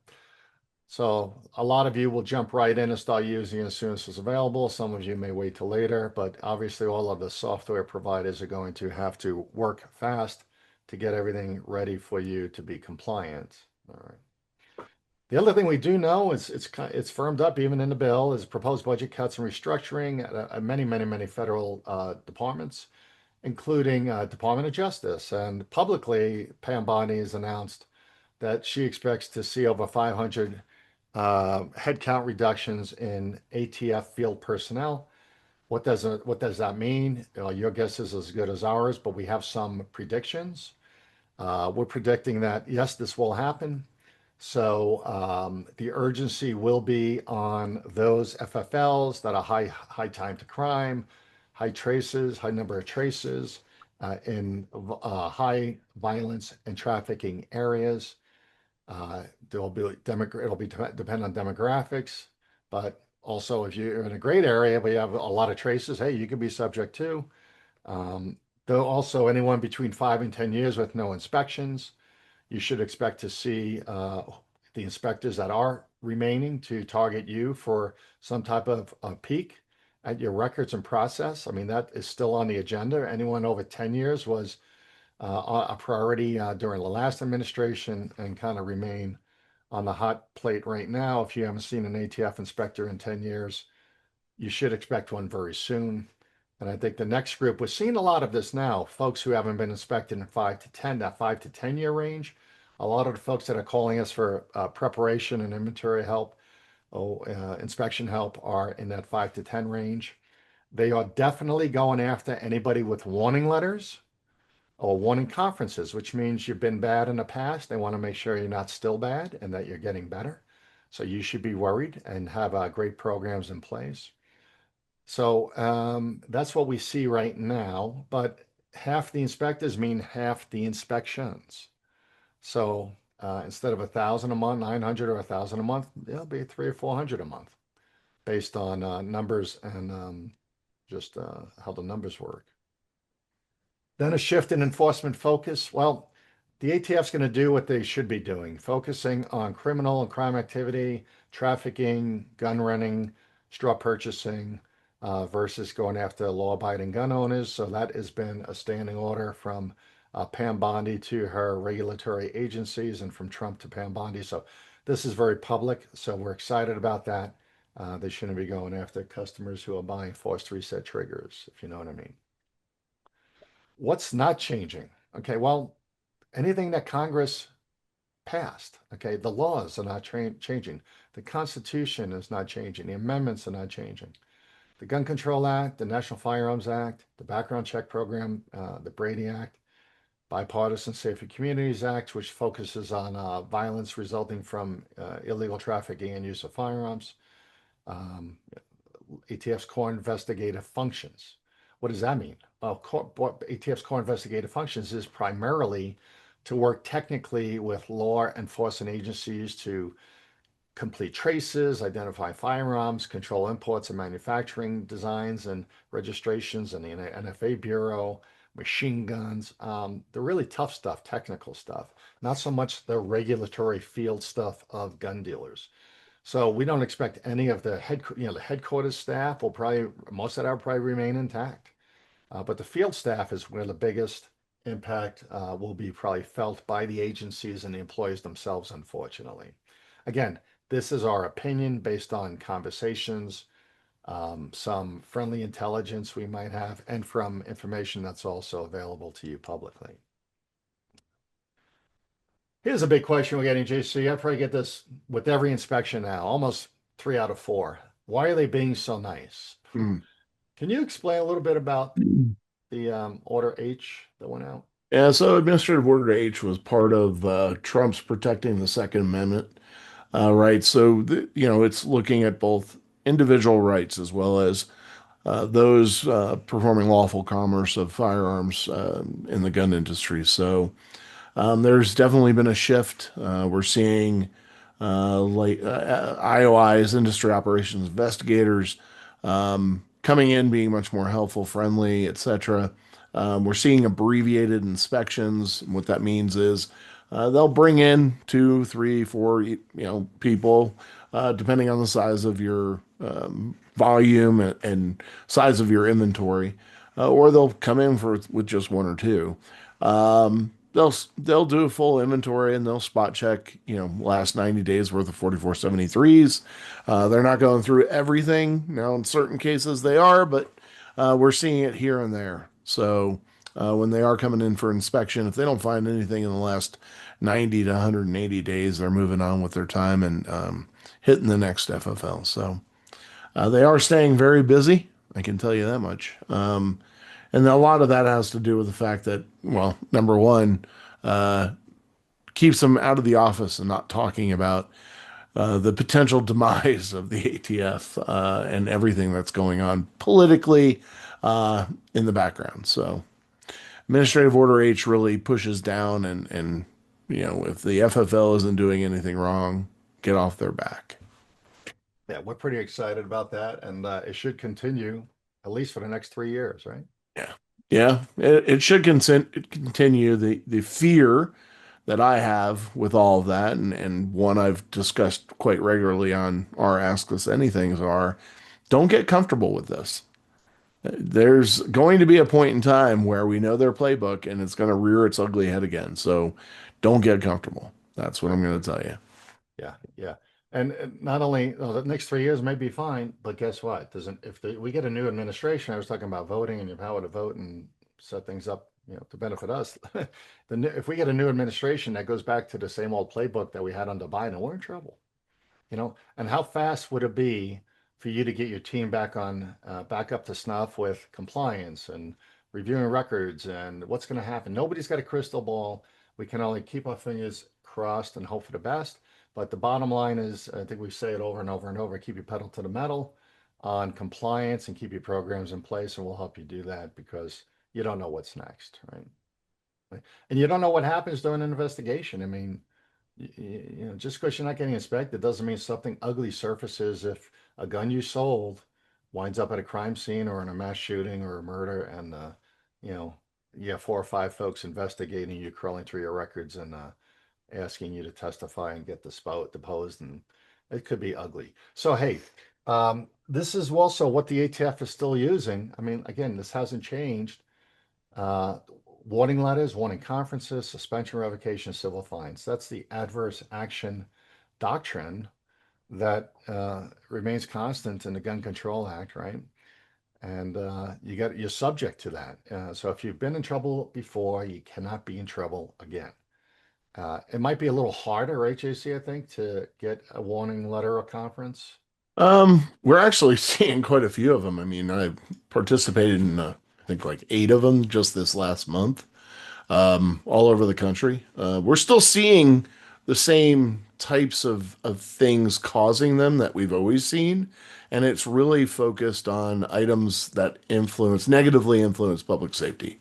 So a lot of you will jump right in and start using it as soon as it's available. Some of you may wait till later, but obviously all of the software providers are going to have to work fast to get everything ready for you to be compliant. All right. The other thing we do know is it's firmed up even in the bill is proposed budget cuts and restructuring at many, many, many federal departments, including Department of Justice. And publicly, Pam Bondi has announced that she expects to see over 500 headcount reductions in ATF field personnel. What does that mean? Your guess is as good as ours, but we have some predictions. We're predicting that yes, this will happen. So the urgency will be on those FFLs that are high time to crime, high number of traces in high violence and trafficking areas. There'll be it'll be depend on demographics, but also if you're in a great area but you have a lot of traces, hey, you could be subject to. Though also anyone between 5 and 10 years with no inspections, you should expect to see the inspectors that are remaining to target you for some type of peek at your records and process. I mean, that is still on the agenda. Anyone over 10 years was a priority during the last administration and kind of remain on the hot plate right now. If you haven't seen an ATF inspector in 10 years, you should expect one very soon. And I think the next group, we're seeing a lot of this now, folks who haven't been inspected in 5 to 10, that 5 to 10 year range. A lot of the folks that are calling us for preparation and inventory help, inspection help are in that 5 to 10 range. They are definitely going after anybody with warning letters or warning conferences, which means you've been bad in the past. They want to make sure you're not still bad and that you're getting better. So you should be worried and have great programs in place. So that's what we see right now, but half the inspectors mean half the inspections. So instead of 1,000 a month, 900 or 1,000 a month, it'll be 300 or 400 a month based on numbers and just how the numbers work. Then a shift in enforcement focus. Well, the ATF's going to do what they should be doing, focusing on criminal and crime activity, trafficking, gun running, straw purchasing, versus going after law-abiding gun owners. So that has been a standing order from Pam Bondi to her regulatory agencies and from Trump to Pam Bondi. So this is very public, so we're excited about that. They shouldn't be going after customers who are buying forced reset triggers, if you know what I mean. What's not changing? Okay, well, anything that Congress passed, okay, the laws are not changing. The Constitution is not changing. The amendments are not changing. The Gun Control Act, the National Firearms Act, the Background Check Program, the Brady Act, Bipartisan Safer Communities Act, which focuses on violence resulting from illegal trafficking and use of firearms. Um, ATF's core investigative functions. What does that mean? Well, what ATF's core investigative functions is primarily to work technically with law enforcement agencies to complete traces, identify firearms, control imports and manufacturing designs and registrations in the NFA Bureau, machine guns, the really tough stuff, technical stuff, not so much the regulatory field stuff of gun dealers. So we don't expect any of the the headquarters staff will probably, most of that will probably remain intact. But the field staff is where the biggest impact will be probably felt by the agencies and the employees themselves, unfortunately. Again, this is our opinion based on conversations, some friendly intelligence we might have, and from information that's also available to you publicly. Here's a big question we're getting, JC. I probably get this with every inspection now, almost 3 out of 4. Why are they being so nice? Hmm. Can you explain a little bit about the Order H that went out? Yeah, so Administrative Order H was part of Trump's protecting the Second Amendment, right? So, it's looking at both individual rights as well as those performing lawful commerce of firearms in the gun industry. So, there's definitely been a shift. We're seeing IOIs, industry operations investigators, coming in, being much more helpful, friendly, etc. We're seeing abbreviated inspections. What that means is they'll bring in 2, 3, 4, people, depending on the size of your volume and size of your inventory, or they'll come in with just 1 or 2. They'll do a full inventory and they'll spot check, last 90 days worth of 4473s. They're not going through everything. Now, in certain cases they are, but we're seeing it here and there. So when they are coming in for inspection, if they don't find anything in the last 90 to 180 days, they're moving on with their time and hitting the next FFL. So they are staying very busy. I can tell you that much. And a lot of that has to do with the fact that, well, number one, uh, keeps them out of the office and not talking about the potential demise of the ATF and everything that's going on politically in the background. So, Administrative Order H really pushes down, and if the FFL isn't doing anything wrong, get off their back. Yeah, we're pretty excited about that, and it should continue at least for the next 3 years, right? Yeah. Yeah, it should continue. The fear that I have with all of that, and one I've discussed quite regularly on our Ask Us Anythings, are don't get comfortable with this. There's going to be a point in time where we know their playbook and it's going to rear its ugly head again. So don't get comfortable. That's what I'm going to tell you. Yeah, yeah. And not only the next 3 years may be fine, but guess what? Doesn't if we get a new administration, I was talking about voting and your power to vote and set things up, to benefit us. If we get a new administration that goes back to the same old playbook that we had under Biden, we're in trouble. And how fast would it be for you to get your team back up to snuff with compliance and reviewing records and what's going to happen? Nobody's got a crystal ball. We can only keep our fingers crossed and hope for the best. But the bottom line is, I think we say it over and over and over, keep your pedal to the metal on compliance and keep your programs in place, and we'll help you do that because you don't know what's next, right? And you don't know what happens during an investigation. I mean, just because you're not getting inspected doesn't mean something ugly surfaces if a gun you sold winds up at a crime scene or in a mass shooting or a murder, and you know, you have 4 or 5 folks investigating you, crawling through your records and asking you to testify and get deposed, and it could be ugly. So hey, this is also what the ATF is still using. I mean, again, this hasn't changed. Uh, Warning letters, warning conferences, suspension, revocation, civil fines. That's the adverse action doctrine that remains constant in the Gun Control Act, right? And you're subject to that. So if you've been in trouble before, you cannot be in trouble again. It might be a little harder, right, JC, I think, to get a warning letter or conference. We're actually seeing quite a few of them. I mean, I participated in, I think like 8 of them just this last month, all over the country. We're still seeing the same types of things causing them that we've always seen, and it's really focused on items that negatively influence public safety.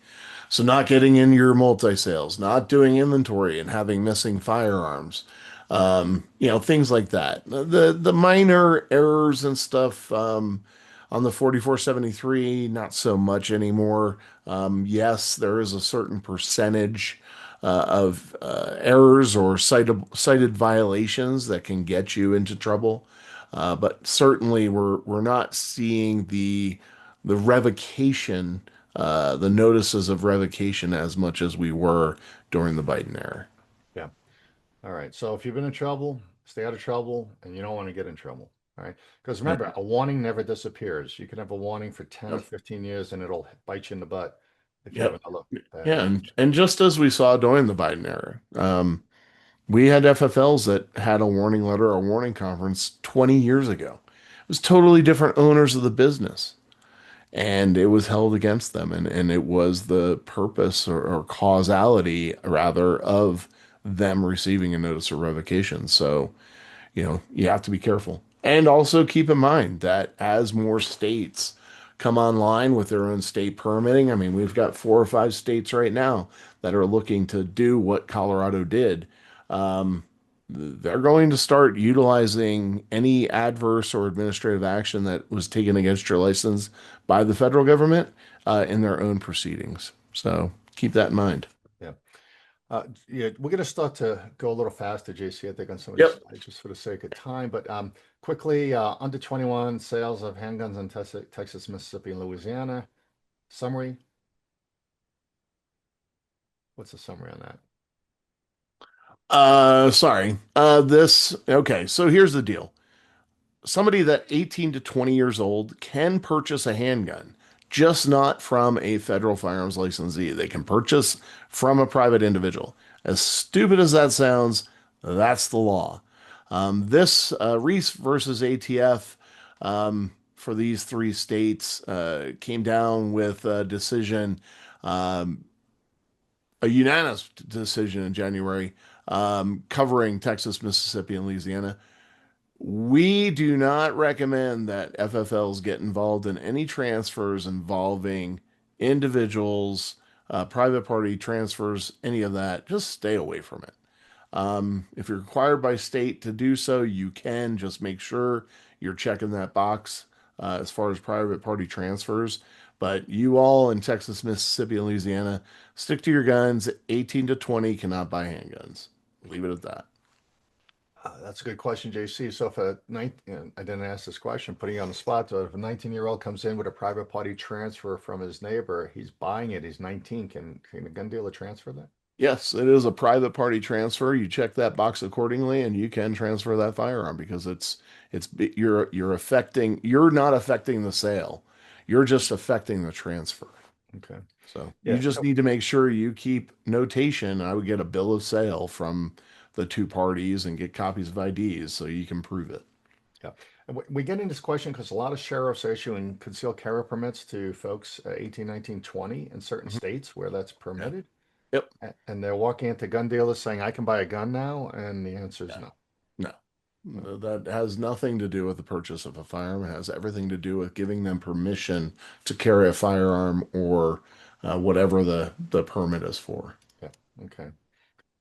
So not getting in your multi-sales, not doing inventory and having missing firearms, things like that. The minor errors and stuff on the 4473, not so much anymore. Yes, there is a certain percentage of errors or cited violations that can get you into trouble. But certainly we're not seeing the revocation, the notices of revocation as much as we were during the Biden era. Yeah. All right. So if you've been in trouble, stay out of trouble, and you don't want to get in trouble. All right. Because Yeah. remember, a warning never disappears. You can have a warning for 10 or Yep. 15 years and it'll bite you in the butt if you have Yep. another bad Yeah, act. and just as we saw during the Biden era, we had FFLs that had a warning letter or warning conference 20 years ago. It was totally different owners of the business, and it was held against them, and it was the purpose or causality rather of them receiving a notice of revocation. So, you have to be careful. And also keep in mind that as more states come online with their own state permitting, I mean, we've got 4 or 5 states right now that are looking to do what Colorado did. Um, they're going to start utilizing any adverse or administrative action that was taken against your license by the federal government in their own proceedings. So keep that in mind. Yeah. Yeah, we're going to start to go a little faster, JC, I think, on some of these Yep. slides, just for the sake of time. But quickly, under 21 sales of handguns in Texas, Mississippi, and Louisiana. Summary. What's the summary on that? Sorry. Okay, so here's the deal. Somebody that 18 to 20 years old can purchase a handgun, just not from a federal firearms licensee. They can purchase from a private individual. As stupid as that sounds, that's the law. This Reese versus ATF for these 3 states came down with a decision, um, a unanimous decision in January, covering Texas, Mississippi, and Louisiana. We do not recommend that FFLs get involved in any transfers involving individuals, private party transfers, any of that. Just stay away from it. If you're required by state to do so, you can just make sure you're checking that box as far as private party transfers. But you all in Texas, Mississippi, and Louisiana, stick to your guns. 18 to 20 cannot buy handguns. Leave it at that. That's a good question, JC. So if I didn't ask this question, putting you on the spot, though, if a 19-year-old comes in with a private party transfer from his neighbor, he's buying it, he's 19, can the gun dealer transfer that? Yes, it is a private party transfer. You check that box accordingly, and you can transfer that firearm because you're not affecting the sale. You're just affecting the transfer. Okay. So you Yeah. just need to make sure you keep notation. I would get a bill of sale from the 2 parties and get copies of IDs so you can prove it. Yeah. And we get into this question because a lot of sheriffs are issuing concealed carry permits to folks 18, 19, 20 in certain Mhm. states where that's Yeah. permitted. Yep. And they're walking into gun dealers saying, I can buy a gun now. And the answer is Yeah. no. No. No. That has nothing to do with the purchase of a firearm. It has everything to do with giving them permission to carry a firearm or whatever the permit is for. Yeah. Okay.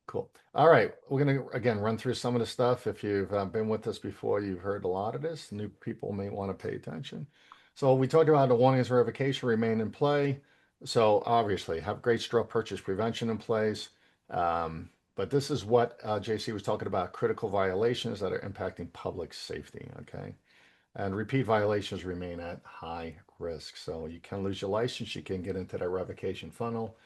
Cool. All right. We're going to, again, run through some of the stuff. If you've been with us before, you've heard a lot of this. New people may want to pay attention. So we talked about the warnings revocation remain in play. So obviously, have great straw purchase prevention in place. But this is what JC was talking about, critical violations that are impacting public safety. Okay. And repeat violations remain at high risk. So you can lose your license. You can get into that revocation funnel.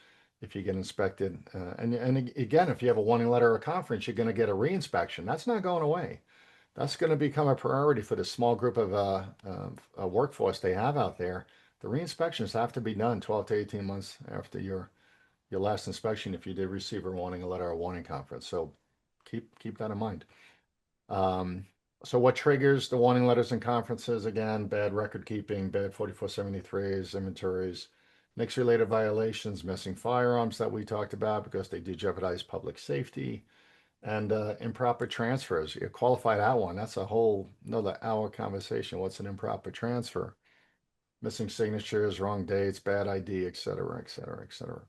if you get inspected. And again, if you have a warning letter or a conference, you're going to get a reinspection. That's not going away. That's going to become a priority for the small group of workforce they have out there. The re-inspections have to be done 12 to 18 months after your last inspection if you did receive a warning letter or a warning conference. So keep that in mind. Um, so what triggers the warning letters and conferences? Again, bad record keeping, bad 4473s, inventories, NICS related violations, missing firearms that we talked about because they do jeopardize public safety, and improper transfers. You qualify that one. That's a whole another hour conversation. What's an improper transfer? Missing signatures, wrong dates, bad ID, et cetera, et cetera, et cetera.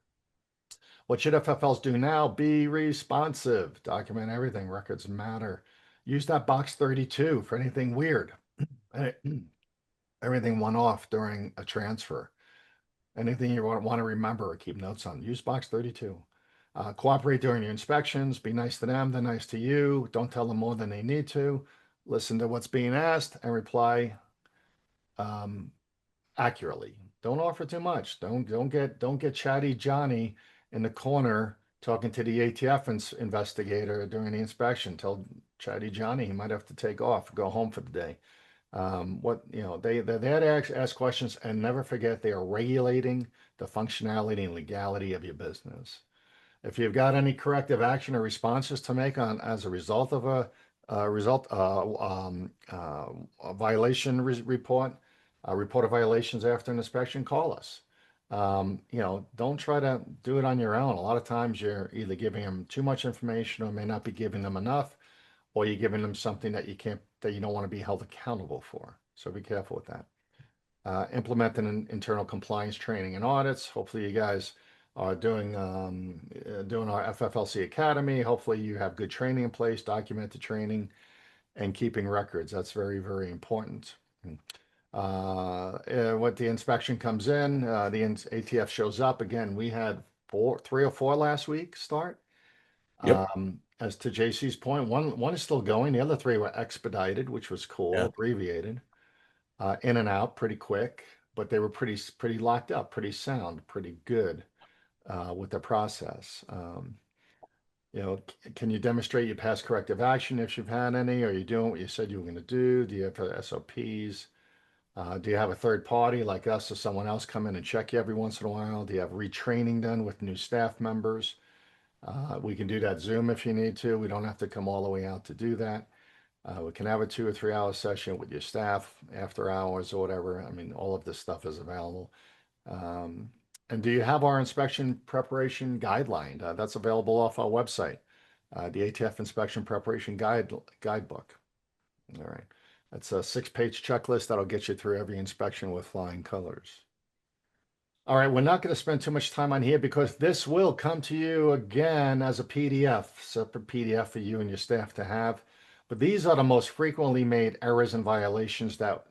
What should FFLs do now? Be responsive. Document everything. Records matter. Use that box 32 for anything weird. Everything went off during a transfer. Anything you want to remember or keep notes on. Use box 32. Cooperate during your inspections. Be nice to them. They're nice to you. Don't tell them more than they need to. Listen to what's being asked and reply um, accurately. Don't offer too much. Don't get chatty Johnny in the corner talking to the ATF investigator during the inspection. Tell chatty Johnny he might have to take off, go home for the day. They're there to ask questions, and never forget they are regulating the functionality and legality of your business. If you've got any corrective action or responses to make on as a result of a violation report, a report of violations after an inspection, call us. Don't try to do it on your own. A lot of times you're either giving them too much information or may not be giving them enough, or you're giving them something that you don't want to be held accountable for. So be careful with that. Implement an internal compliance training and audits. Hopefully you guys are doing our FFLC Academy. Hopefully you have good training in place, documented training, and keeping records. That's very, very important. What the inspection comes in, the ATF shows up. Again, we had three or four last week start. Yep. As to JC's point, one is still going. The other three were expedited, which was cool, Yeah. abbreviated, in and out pretty quick, but they were pretty locked up, pretty sound, pretty good with the process. Can you demonstrate your past corrective action if you've had any? Are you doing what you said you were going to do? Do you have SOPs? Do you have a third party like us or someone else come in and check you every once in a while? Do you have retraining done with new staff members? We can do that Zoom if you need to. We don't have to come all the way out to do that. We can have a 2 or 3 hour session with your staff after hours or whatever. I mean, all of this stuff is available. Um, and do you have our inspection preparation guideline? That's available off our website, the ATF Inspection Preparation Guidebook. All right. That's a 6-page checklist that'll get you through every inspection with flying colors. All right, we're not going to spend too much time on here because this will come to you again as a PDF, separate PDF for you and your staff to have. But these are the most frequently made errors and violations that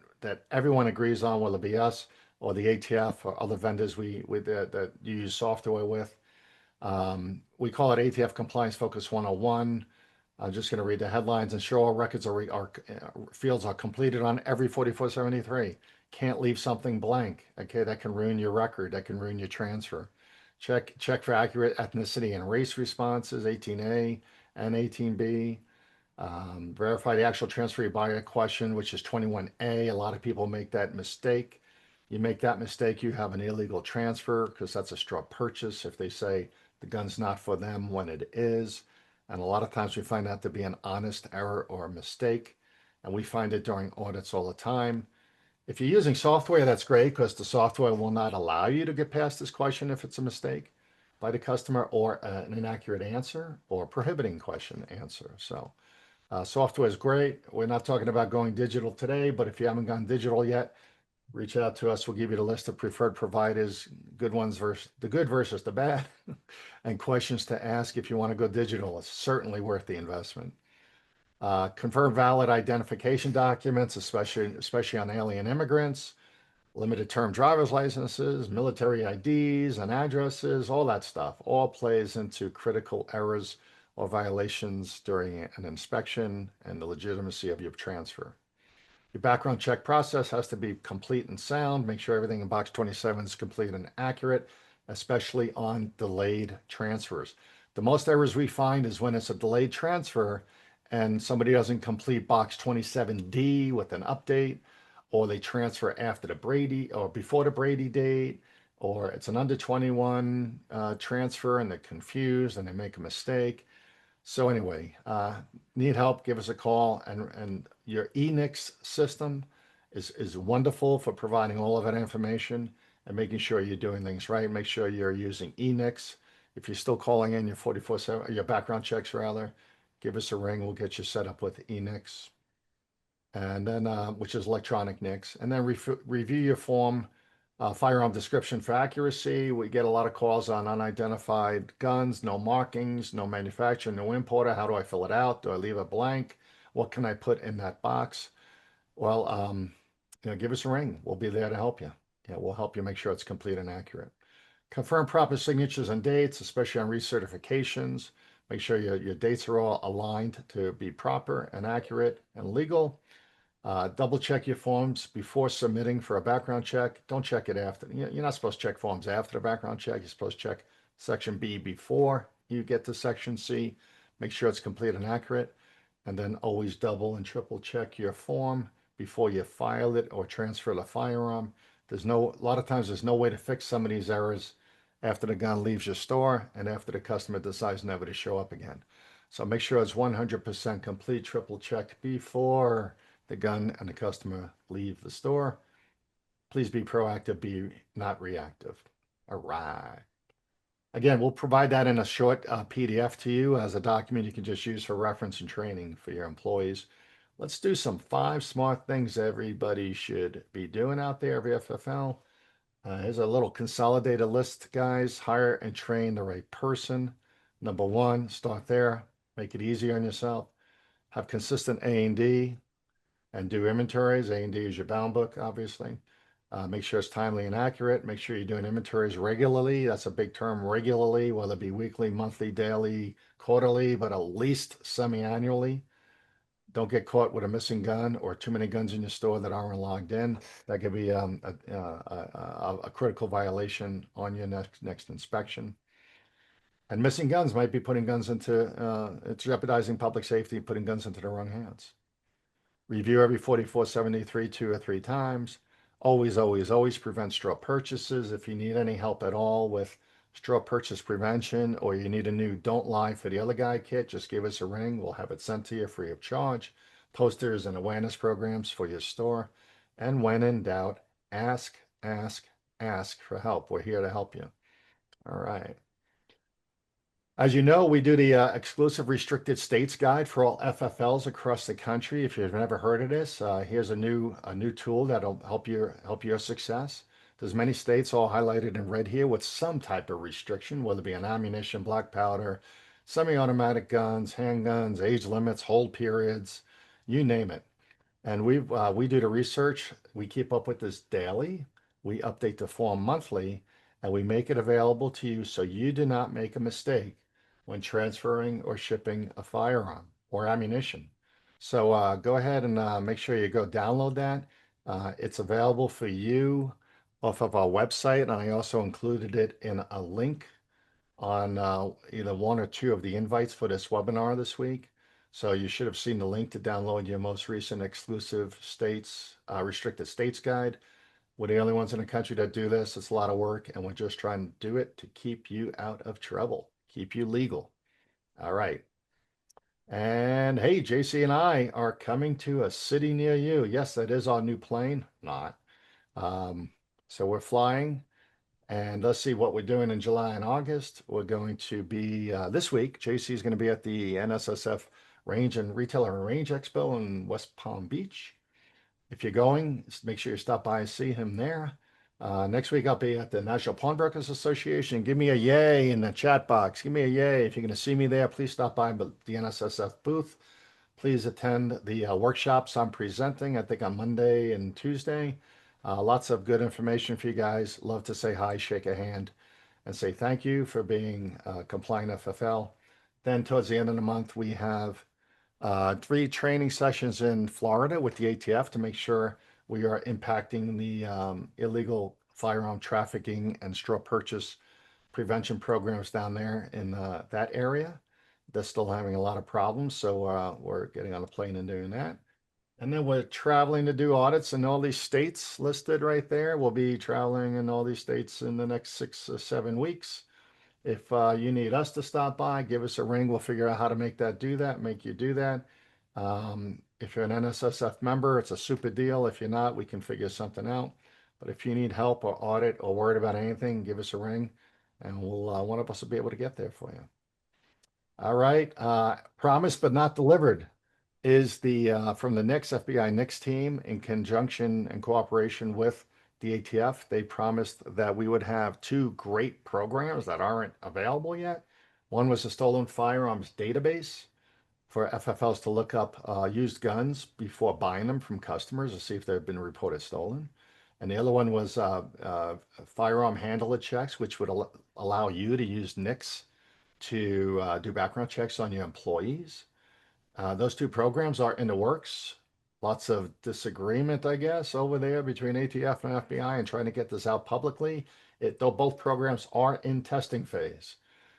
everyone agrees on, whether it be us or the ATF or other vendors that you use software with. We call it ATF Compliance Focus 101. I'm just going to read the headlines. Ensure all records fields are completed on every 4473. Can't leave something blank. Okay, that can ruin your record. That can ruin your transfer. Check for accurate ethnicity and race responses, 18A and 18B. Verify the actual transfer by a question, which is 21A. A lot of people make that mistake. You make that mistake, you have an illegal transfer because that's a straw purchase if they say the gun's not for them when it is. And a lot of times we find that to be an honest error or a mistake. And we find it during audits all the time. If you're using software, that's great because the software will not allow you to get past this question if it's a mistake by the customer or an inaccurate answer or prohibiting question answer. So software is great. We're not talking about going digital today, but if you haven't gone digital yet, reach out to us. We'll give you the list of preferred providers, good ones versus the good versus the bad, and questions to ask if you want to go digital. It's certainly worth the investment. Confirm valid identification documents, especially on alien immigrants, limited term driver's licenses, military IDs, and addresses, all that stuff, all plays into critical errors or violations during an inspection and the legitimacy of your transfer. Your background check process has to be complete and sound. Make sure everything in box 27 is complete and accurate. especially on delayed transfers. The most errors we find is when it's a delayed transfer and somebody doesn't complete box 27D with an update, or they transfer after the Brady or before the Brady date, or it's an under 21 transfer and they're confused and they make a mistake. So anyway, need help, give us a call. And your Enix system is wonderful for providing all of that information and making sure you're doing things right. Make sure you're using Enix. If you're still calling in your 44/7, your background checks rather, give us a ring. We'll get you set up with Enix, and then which is electronic NICS, and then review your form. Firearm description for accuracy. We get a lot of calls on unidentified guns, no markings, no manufacturer, no importer. How do I fill it out? Do I leave it blank? What can I put in that box? Well, give us a ring. We'll be there to help you. Yeah, we'll help you make sure it's complete and accurate. Confirm proper signatures and dates, especially on recertifications. Make sure your dates are all aligned to be proper and accurate and legal. Double check your forms before submitting for a background check. Don't check it after. You're not supposed to check forms after the background check. You're supposed to check section B before you get to section C. Make sure it's complete and accurate. And then always double and triple check your form before you file it or transfer the firearm. A lot of times there's no way to fix some of these errors after the gun leaves your store and after the customer decides never to show up again. So make sure it's 100% complete, triple checked before the gun and the customer leave the store. Please be proactive, be not reactive. All right. Again, we'll provide that in a short PDF to you as a document you can just use for reference and training for your employees. Let's do some 5 smart things everybody should be doing out there, every FFL. Here's a little consolidated list, guys. Hire and train the right person. Number 1, start there. Make it easy on yourself. Have consistent A&D and do inventories. A&D is your bound book, obviously. Make sure it's timely and accurate. Make sure you're doing inventories regularly. That's a big term, regularly, whether it be weekly, monthly, daily, quarterly, but at least semi-annually. Don't get caught with a missing gun or too many guns in your store that aren't logged in. That could be a critical violation on your next inspection. And missing guns might be putting guns into, it's jeopardizing public safety, putting guns into the wrong hands. Review every 4473 2 or 3 times. Always, always, always prevent straw purchases. If you need any help at all with straw purchase prevention, or you need a new Don't Lie for the Other Guy kit, just give us a ring. We'll have it sent to you free of charge. Posters and awareness programs for your store. And when in doubt, ask, ask, ask for help. We're here to help you. All right. As you know, we do the exclusive restricted states guide for all FFLs across the country. If you've never heard of this, here's a new tool that'll help your success. There's many states all highlighted in red here with some type of restriction, whether it be on ammunition, black powder, semi-automatic guns, handguns, age limits, hold periods, you name it. And we do the research. We keep up with this daily. We update the form monthly, and we make it available to you so you do not make a mistake when transferring or shipping a firearm or ammunition. So go ahead and make sure you go download that. It's available for you off of our website, and I also included it in a link on either 1 or 2 of the invites for this webinar this week. So you should have seen the link to download your most recent exclusive states, restricted states guide. We're the only ones in the country that do this. It's a lot of work, and we're just trying to do it to keep you out of trouble, keep you legal. All right. And hey, JC and I are coming to a city near you. Yes, that is our new plane. Not. So we're flying, and let's see what we're doing in July and August. We're going to be this week. JC is going to be at the NSSF Range and Retailer and Range Expo in West Palm Beach. If you're going, make sure you stop by and see him there. Next week, I'll be at the National Pawnbrokers Association. Give me a yay in the chat box. Give me a yay. If you're going to see me there, please stop by the NSSF booth. Please attend the workshops I'm presenting, I think on Monday and Tuesday. Lots of good information for you guys. Love to say hi, shake a hand, and say thank you for being compliant FFL. Then towards the end of the month, we have 3 training sessions in Florida with the ATF to make sure we are impacting the illegal firearm trafficking and straw purchase prevention programs down there in that area. They're still having a lot of problems, so we're getting on a plane and doing that. And then we're traveling to do audits in all these states listed right there. We'll be traveling in all these states in the next 6 or 7 weeks. If you need us to stop by, give us a ring. We'll figure out how to make you do that. If you're an NSSF member, it's a super deal. If you're not, we can figure something out. But if you need help or audit or worried about anything, give us a ring and one of us will be able to get there for you. All right. Promised but not delivered is the from the NICS FBI NICS team in conjunction and cooperation with the ATF. They promised that we would have two great programs that aren't available yet. One was a stolen firearms database for FFLs to look up used guns before buying them from customers to see if they've been reported stolen. And the other one was firearm handler checks, which would allow you to use NICS to do background checks on your employees. Those two programs are in the works. Lots of disagreement, I guess, over there between ATF and FBI and trying to get this out publicly. Though both programs are in testing phase.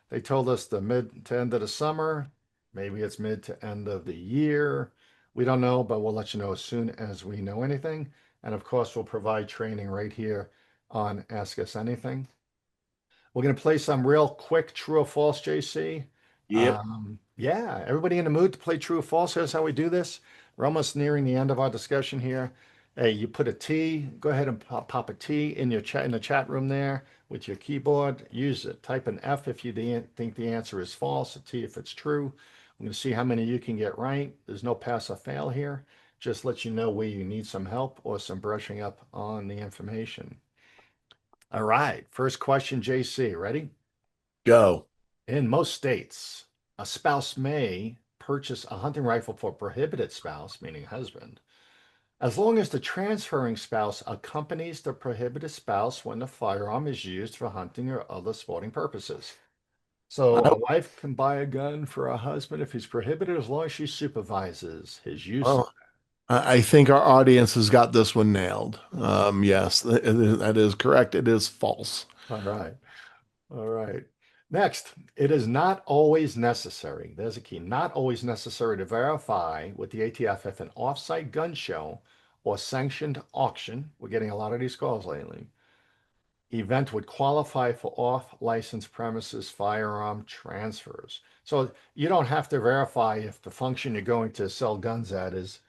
They told us the mid to end of the summer. Maybe it's mid to end of the year. We don't know, but we'll let you know as soon as we know anything. And of course, we'll provide training right here on Ask Us Anything. We're going to play some real quick true or false, JC. Yep. Yeah, everybody in the mood to play true or false? Here's how we do this. We're almost nearing the end of our discussion here. Hey, you put a T, go ahead and pop a T in your chat in the chat room there with your keyboard. Use it. Type an F if you think the answer is false, a T if it's true. I'm going to see how many you can get right. There's no pass or fail here. Just let you know where you need some help or some brushing up on the information. All right, first question, JC. Ready? Go. In most states, a spouse may purchase a hunting rifle for prohibited spouse, meaning husband, as long as the transferring spouse accompanies the prohibited spouse when the firearm is used for hunting or other sporting purposes. So I, a wife can buy a gun for a husband if he's prohibited as long as she supervises his use. well, I think our audience has got this one nailed. Yes, that is correct. It is false. All right. All right. Next, it is not always necessary. There's a key. Not always necessary to verify with the ATF if an off-site gun show or sanctioned auction, we're getting a lot of these calls lately, event would qualify for off-license premises firearm transfers. So you don't have to verify if the function you're going to sell guns at is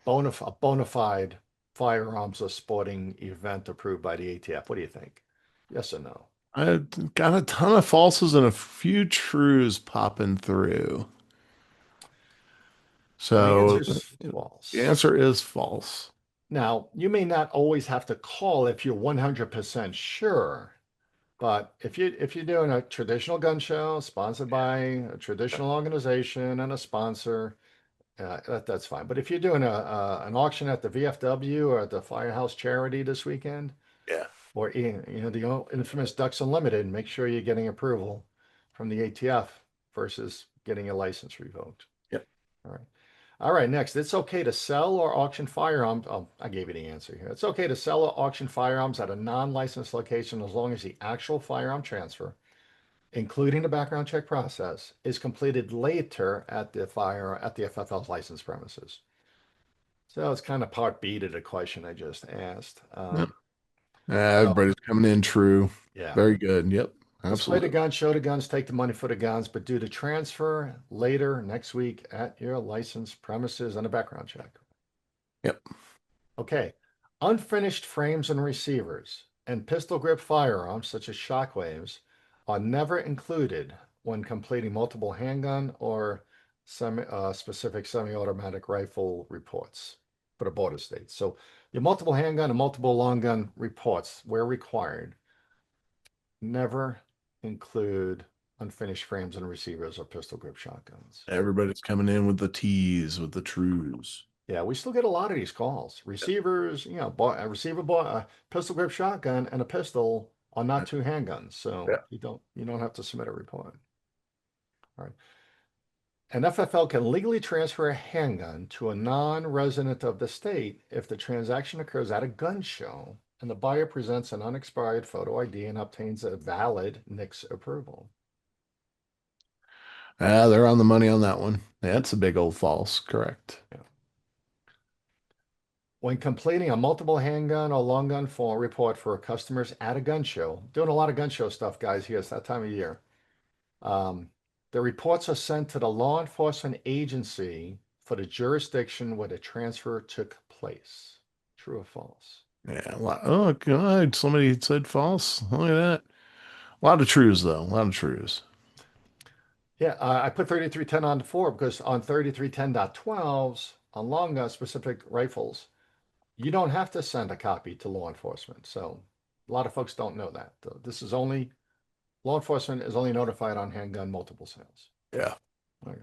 a bona fide firearms or sporting event approved by the ATF. What do you think? Yes or no? I got a ton of falses and a few trues popping through. And the answer So is the false. answer is false. Now, you may not always have to call if you're 100% sure, but if you're doing a traditional gun show sponsored by a traditional organization and a sponsor, that's fine. But if you're doing an auction at the VFW or at the Firehouse Charity this weekend, Yeah. or the infamous Ducks Unlimited, make sure you're getting approval from the ATF versus getting a license revoked. Yep. All right. All right, next, it's okay to sell or auction firearms. Oh, I gave you the answer here. It's okay to sell or auction firearms at a non-licensed location as long as the actual firearm transfer, including the background check process, is completed later at the FFL's licensed premises. So it's kind of part B to the question I just asked. Yep. So Everybody's coming in true. yeah, Very good. Yep. display the Absolutely. guns, show the guns, take the money for the guns, but do the transfer later next week at your licensed premises and a background check. Yep. Okay. Unfinished frames and receivers and pistol grip firearms, such as shockwaves, are never included when completing multiple handgun or specific semi-automatic rifle reports for the border states. So your multiple handgun and multiple long gun reports, where required, never include unfinished frames and receivers or pistol grip shotguns. Everybody's coming in with the T's, with the trues. Yeah, we still get a lot of these calls. Receivers, bought a receiver bought a pistol grip shotgun and a pistol are not two handguns, so Yeah. you don't have to submit a report. All right. An FFL can legally transfer a handgun to a non-resident of the state if the transaction occurs at a gun show and the buyer presents an unexpired photo ID and obtains a valid NICS approval. They're on the money on that one. That's a big old false. Correct. Yeah. When completing a multiple handgun or long gun form report for customers at a gun show, doing a lot of gun show stuff, guys, here, it's that time of year. The reports are sent to the law enforcement agency for the jurisdiction where the transfer took place. True or false? Yeah. Oh, God. Somebody said false. Look at that. A lot of truths, though. A lot of truths. Yeah, I put 3310 on the 4 because on 3310.12s, on long gun specific rifles, you don't have to send a copy to law enforcement. So a lot of folks don't know that. This is only, law enforcement is only notified on handgun multiple sales. Yeah. Okay.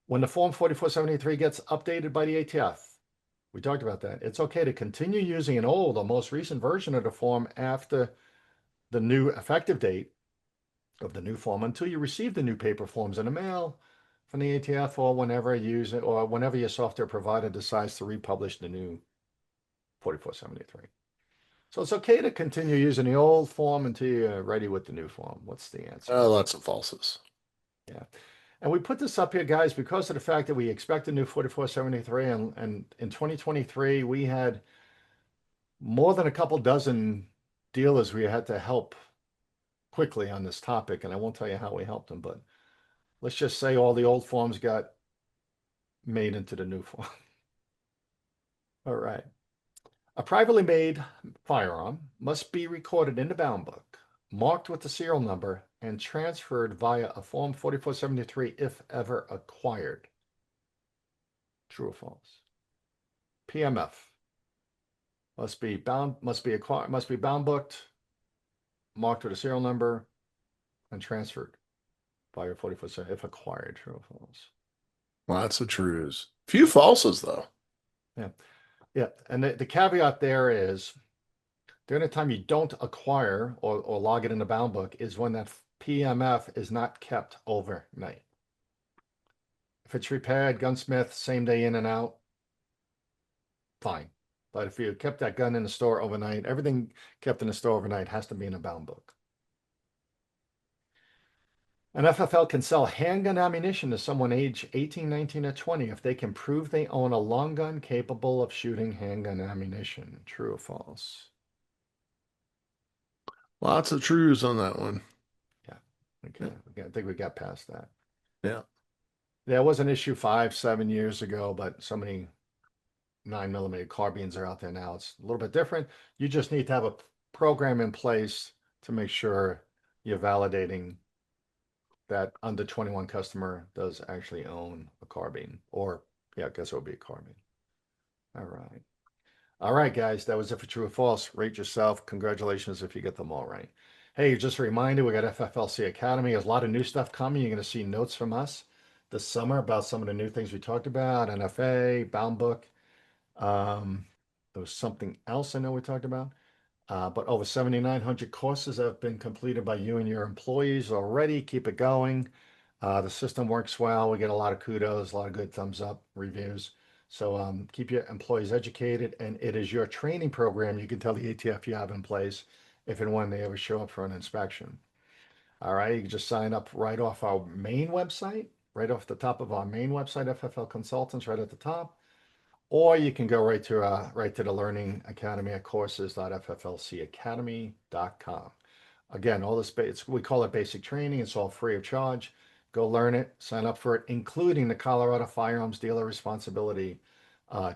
When the Form 4473 gets updated by the ATF, we talked about that. It's okay to continue using an old or most recent version of the form after the new effective date of the new form until you receive the new paper forms in the mail from the ATF or whenever you use it or whenever your software provider decides to republish the new 4473. So it's okay to continue using the old form until you're ready with the new form. What's the answer? Lots of falses. Yeah. And we put this up here, guys, because of the fact that we expect a new 4473 and in 2023, we had more than a couple dozen dealers we had to help quickly on this topic. And I won't tell you how we helped them, but let's just say all the old forms got made into the new form. All right. A privately made firearm must be recorded in the bound book, marked with the serial number, and transferred via a Form 4473 if ever acquired. True or false? PMF must be bound booked, marked with a serial number, and transferred via 4473 if acquired. True or false? Lots of truths. Few falses, though. Yeah. Yeah. And the caveat there is the only time you don't acquire or log it in the bound book is when that PMF is not kept overnight. If it's repaired, gunsmith, same day in and out, fine. But if you kept that gun in the store overnight, everything kept in the store overnight has to be in a bound book. An FFL can sell handgun ammunition to someone age 18, 19, or 20 if they can prove they own a long gun capable of shooting handgun ammunition. True or false? Lots of truths on that one. Yeah. Okay. I think we got past that. Yeah. There was an issue 5, 7 years ago, but so many 9mm carbines are out there now. It's a little bit different. You just need to have a program in place to make sure you're validating that under 21 customer does actually own a carbine, or yeah, I guess it would be a carbine. All right. All right, guys, that was it for true or false. Rate yourself. Congratulations if you get them all right. Hey, just a reminder, we got FFLC Academy. There's a lot of new stuff coming. You're going to see notes from us this summer about some of the new things we talked about, NFA, bound book. There was something else I know we talked about. But over 7,900 courses have been completed by you and your employees already. Keep it going. The system works well. We get a lot of kudos, a lot of good thumbs up reviews. So keep your employees educated, and it is your training program. You can tell the ATF you have in place if and when they ever show up for an inspection. All right, you can just sign up right off our main website, right off the top of our main website, FFL Consultants, right at the top. Or you can go right to the Learning Academy at courses.fflcacademy.com. Again, all this we call it basic training. It's all free of charge. Go learn it, sign up for it, including the Colorado Firearms Dealer Responsibility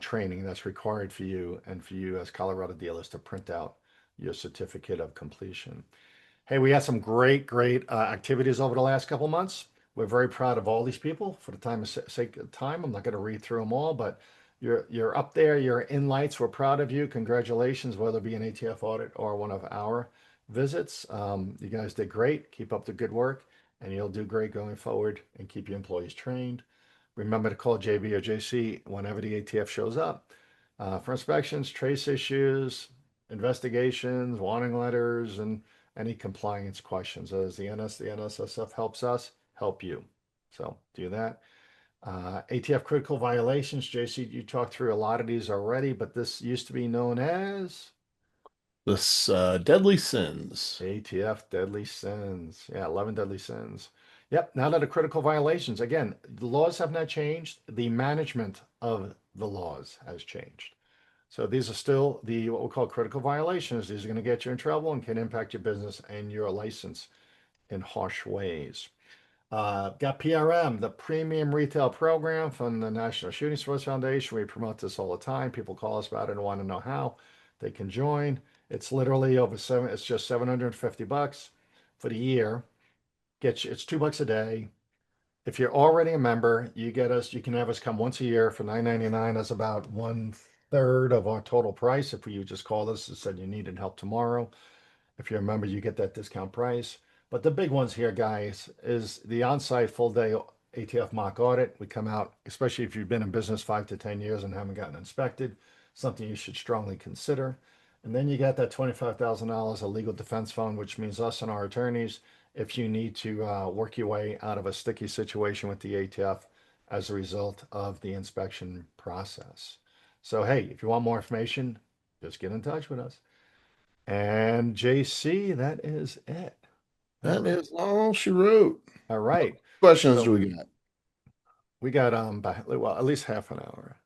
training that's required for you and for you as Colorado dealers to print out your certificate of completion. Hey, we had some great activities over the last couple months. We're very proud of all these people. For the sake of time, I'm not going to read through them all, but you're up there. You're in lights. We're proud of you. Congratulations, whether it be an ATF audit or one of our visits. You guys did great. Keep up the good work, and you'll do great going forward and keep your employees trained. Remember to call JB or JC whenever the ATF shows up for inspections, trace issues, investigations, warning letters, and any compliance questions. As the NSSF helps us, help you. So do that. ATF Critical Violations, JC, you talked through a lot of these already, but this used to be known as This deadly sins. ATF deadly sins. Yeah, 11 deadly sins. Yep. Now that the critical violations, again, the laws have not changed. The management of the laws has changed. So these are still the what we call critical violations. These are going to get you in trouble and can impact your business and your license in harsh ways. Got PRM, the Premium Retail Program from the National Shooting Sports Foundation. We promote this all the time. People call us about it and want to know how they can join. It's literally over seven. It's just $750 for the year. Get you. It's $2 a day. If you're already a member, you get us. You can have us come once a year for $9.99. That's about 1/3 of our total price. If you just called us and said you needed help tomorrow, if you're a member, you get that discount price. But the big ones here, guys, is the on-site full day ATF mock audit. We come out, especially if you've been in business 5 to 10 years and haven't gotten inspected, something you should strongly consider. And then you got that $25,000 a legal defense fund, which means us and our attorneys, if you need to work your way out of a sticky situation with the ATF as a result of the inspection process. So, hey, if you want more information, just get in touch with us. And JC, that is it. All That right. is all she wrote. All right. Questions do So we got? we got well, at least half an hour.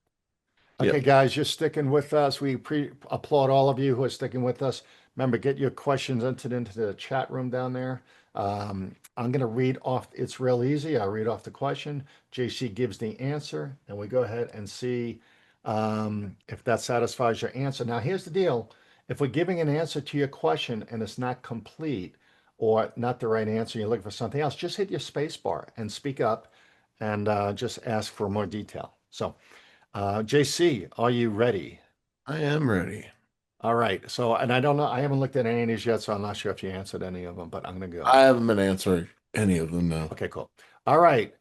Okay, Yep. guys, you're sticking with us. We pre applaud all of you who are sticking with us. Remember, get your questions entered into the chat room down there. I'm going to read off, it's real easy. I'll read off the question. JC gives the answer, and we go ahead and see if that satisfies your answer. Now, here's the deal. If we're giving an answer to your question and it's not complete or not the right answer, you're looking for something else, just hit your space bar and speak up and just ask for more detail. So, JC, are you ready? I am ready. All right. So, and I don't know, I haven't looked at any of these yet, so I'm not sure if you answered any of them, but I'm going to I go. haven't been answering any of them now. Okay, cool. All right.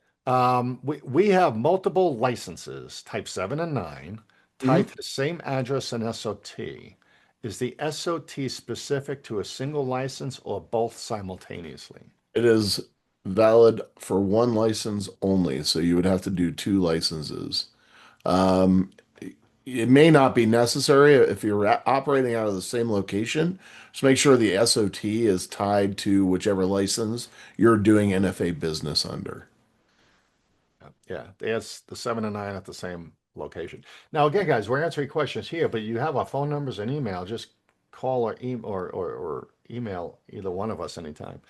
We have multiple licenses, type 7 and 9, tied Mhm. to the same address and SOT. Is the SOT specific to a single license or both simultaneously? It is valid for one license only, so you would have to do two licenses. Um, it may not be necessary if you're operating out of the same location. Just make sure the SOT is tied to whichever license you're doing NFA business under. Yeah, there's the 7 and 9 at the same location. Now, again, guys, we're answering questions here, but you have our phone numbers and email. Just call or email either one of us anytime.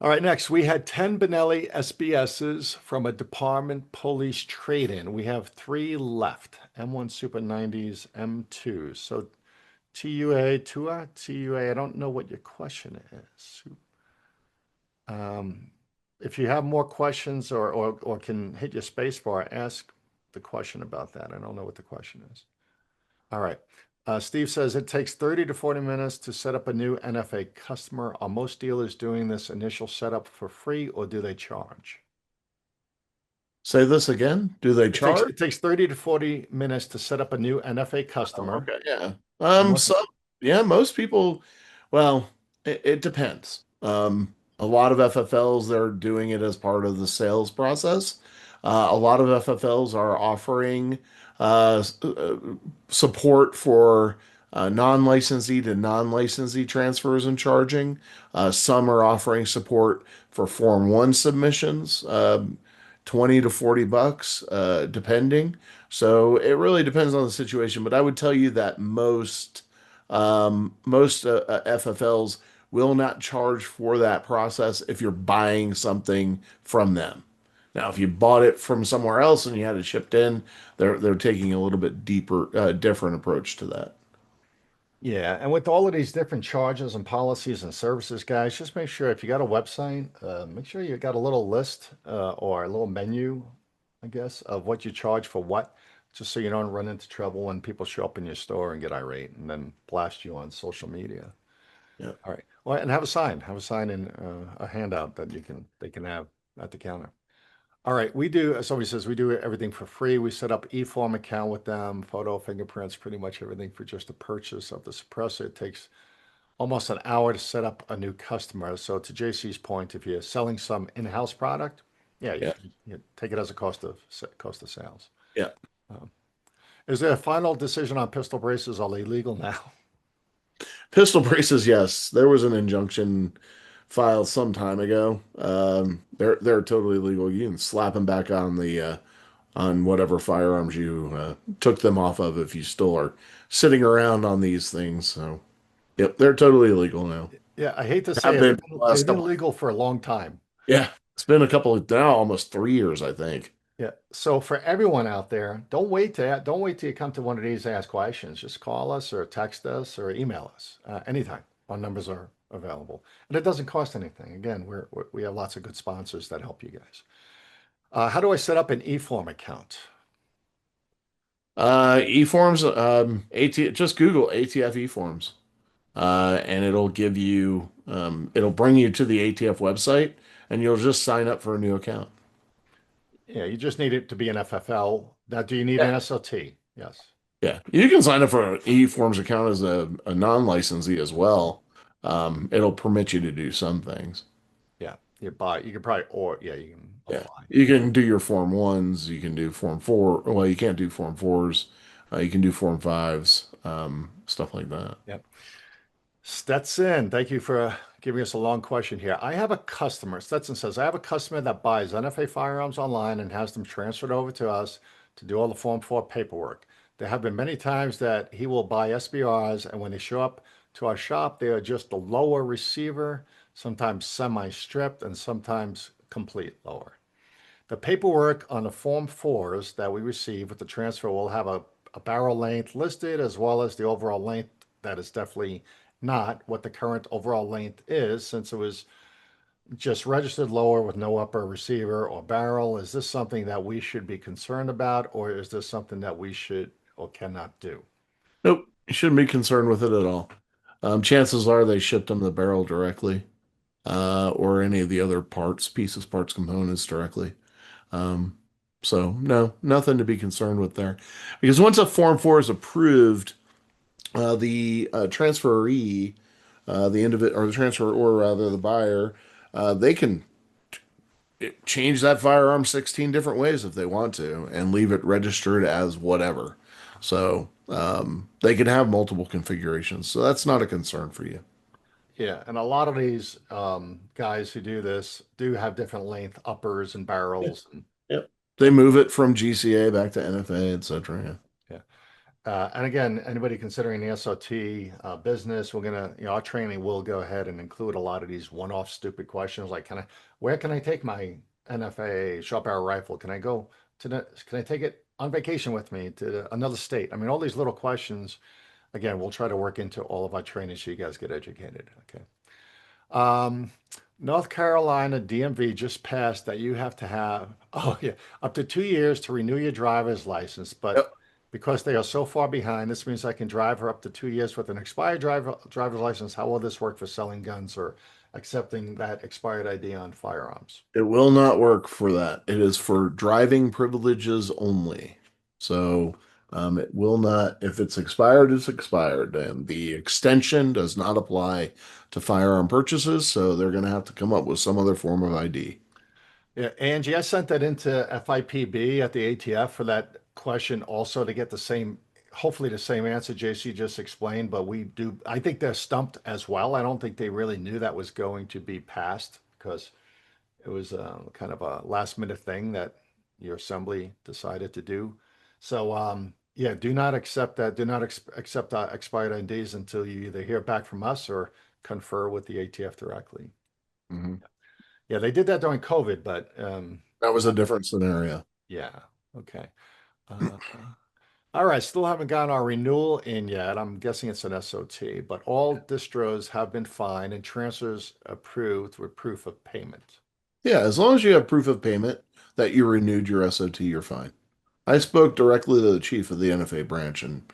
All right, next, we had 10 Benelli SBSs from a department police trade-in. We have three left, M1 Super 90s, M2. So TUA, I don't know what your question is. Um, if you have more questions or can hit your space bar, ask the question about that. I don't know what the question is. All right. Steve says it takes 30 to 40 minutes to set up a new NFA customer. Are most dealers doing this initial setup for free or do they charge? Say this again. Do they It takes charge? it takes 30 to 40 minutes to set up a new NFA Oh, customer. okay, yeah. Are most Yeah, most people, well, it depends. A lot of FFLs, they're doing it as part of the sales process. A lot of FFLs are offering support for non-licensee to non-licensee transfers and charging. Some are offering support for Form 1 submissions, 20 to 40 bucks, depending. So it really depends on the situation, but I would tell you that most FFLs will not charge for that process if you're buying something from them. Now, if you bought it from somewhere else and you had it shipped in, they're taking a little bit deeper, different approach to that. Yeah, and with all of these different charges and policies and services, guys, just make sure if you got a website, make sure you got a little list or a little menu, I guess, of what you charge for what, just so you don't run into trouble when people show up in your store and get irate and then blast you on social media. Yeah. All right. Well, and have a sign in a handout that they can have at the counter. All right, we do, as somebody says, we do everything for free. We set up e-form account with them, photo, fingerprints, pretty much everything for just the purchase of the suppressor. It takes almost an hour to set up a new customer. So to JC's point, if you're selling some in-house product, yeah, Yeah. you take it as a cost of sales. Yeah. Um, is there a final decision on pistol braces? Are they legal now? Pistol braces, yes. There was an injunction filed some time ago. They're totally legal. You can slap them back on the on whatever firearms you took them off of if you still are sitting around on these things. So, yep, they're totally legal now. Yeah, I hate to say Have it, been for the last they've been couple. illegal for a long time. Yeah, it's been a couple of now almost 3 years, I think. Yeah. So for everyone out there, don't wait till you come to one of these to ask questions. Just call us or text us or email us anytime. Our numbers are available, and it doesn't cost anything. Again, we have lots of good sponsors that help you guys. How do I set up an eForm account? E-forms, AT, just Google ATF e-forms, and it'll give you, it'll bring you to the ATF website, and you'll just sign up for a new account. Yeah, you just need it to be an FFL. Now, do you need an Yeah. SOT? Yes. Yeah, you can sign up for an e-forms account as a non-licensee as well. It'll permit you to do some things. Yeah. You can probably, or yeah, you can Yeah, apply. you can do your Form 1s, you can do Form 4. Well, you can't do Form 4s. You can do Form 5s, stuff like that. Yep. Stetson, thank you for giving us a long question here. I have a customer, Stetson says, I have a customer that buys NFA firearms online and has them transferred over to us to do all the Form 4 paperwork. There have been many times that he will buy SBRs, and when they show up to our shop, they are just a lower receiver, sometimes semi-stripped, and sometimes complete lower. The paperwork on the Form 4s that we receive with the transfer will have a barrel length listed as well as the overall length that is definitely not what the current overall length is since it was just registered lower with no upper receiver or barrel. Is this something that we should be concerned about, or is this something that we should or cannot do? Nope, you shouldn't be concerned with it at all. Chances are they shipped them the barrel directly, or any of the other parts, pieces, parts, components directly. Um, so no, nothing to be concerned with there. Because once a Form 4 is approved, the transferee, the individual or the transfer, or rather the buyer, they can change that firearm 16 different ways if they want to and leave it registered as whatever. So they can have multiple configurations. So that's not a concern for you. Yeah, and a lot of these guys who do this do have different length uppers and Yeah. barrels. And Yep. They move it from GCA back to NFA, etc. Yeah. yeah. And again, anybody considering the SOT business, we're gonna, our training will go ahead and include a lot of these one-off stupid questions like, where can I take my NFA short barrel rifle? Can I take it on vacation with me to another state? I mean, all these little questions, again, we'll try to work into all of our training so you guys get educated. Okay. Um, North Carolina DMV just passed that you have to have, oh yeah, up to 2 years to renew your driver's license. But Yep. because they are so far behind, this means I can drive for up to 2 years with an expired driver's license. How will this work for selling guns or accepting that expired ID on firearms? It will not work for that. It is for driving privileges only. So it will not, if it's expired, it's expired. And the extension does not apply to firearm purchases. So they're going to have to come up with some other form of ID. Yeah, Angie, I sent that into FIPB at the ATF for that question also to get the same, hopefully the same answer JC just explained, but I think they're stumped as well. I don't think they really knew that was going to be passed because it was kind of a last minute thing that your assembly decided to do. So, yeah, do not accept that. Do not accept expired IDs until you either hear back from us or confer with the ATF directly. Mhm. Yeah, they did that during COVID, but That was a different scenario. yeah. Okay. Uh, all right. Still haven't gotten our renewal in yet. I'm guessing it's an SOT, but all distros have been fined and transfers approved with proof of payment. Yeah, as long as you have proof of payment that you renewed your SOT, you're fine. I spoke directly to the chief of the NFA branch, and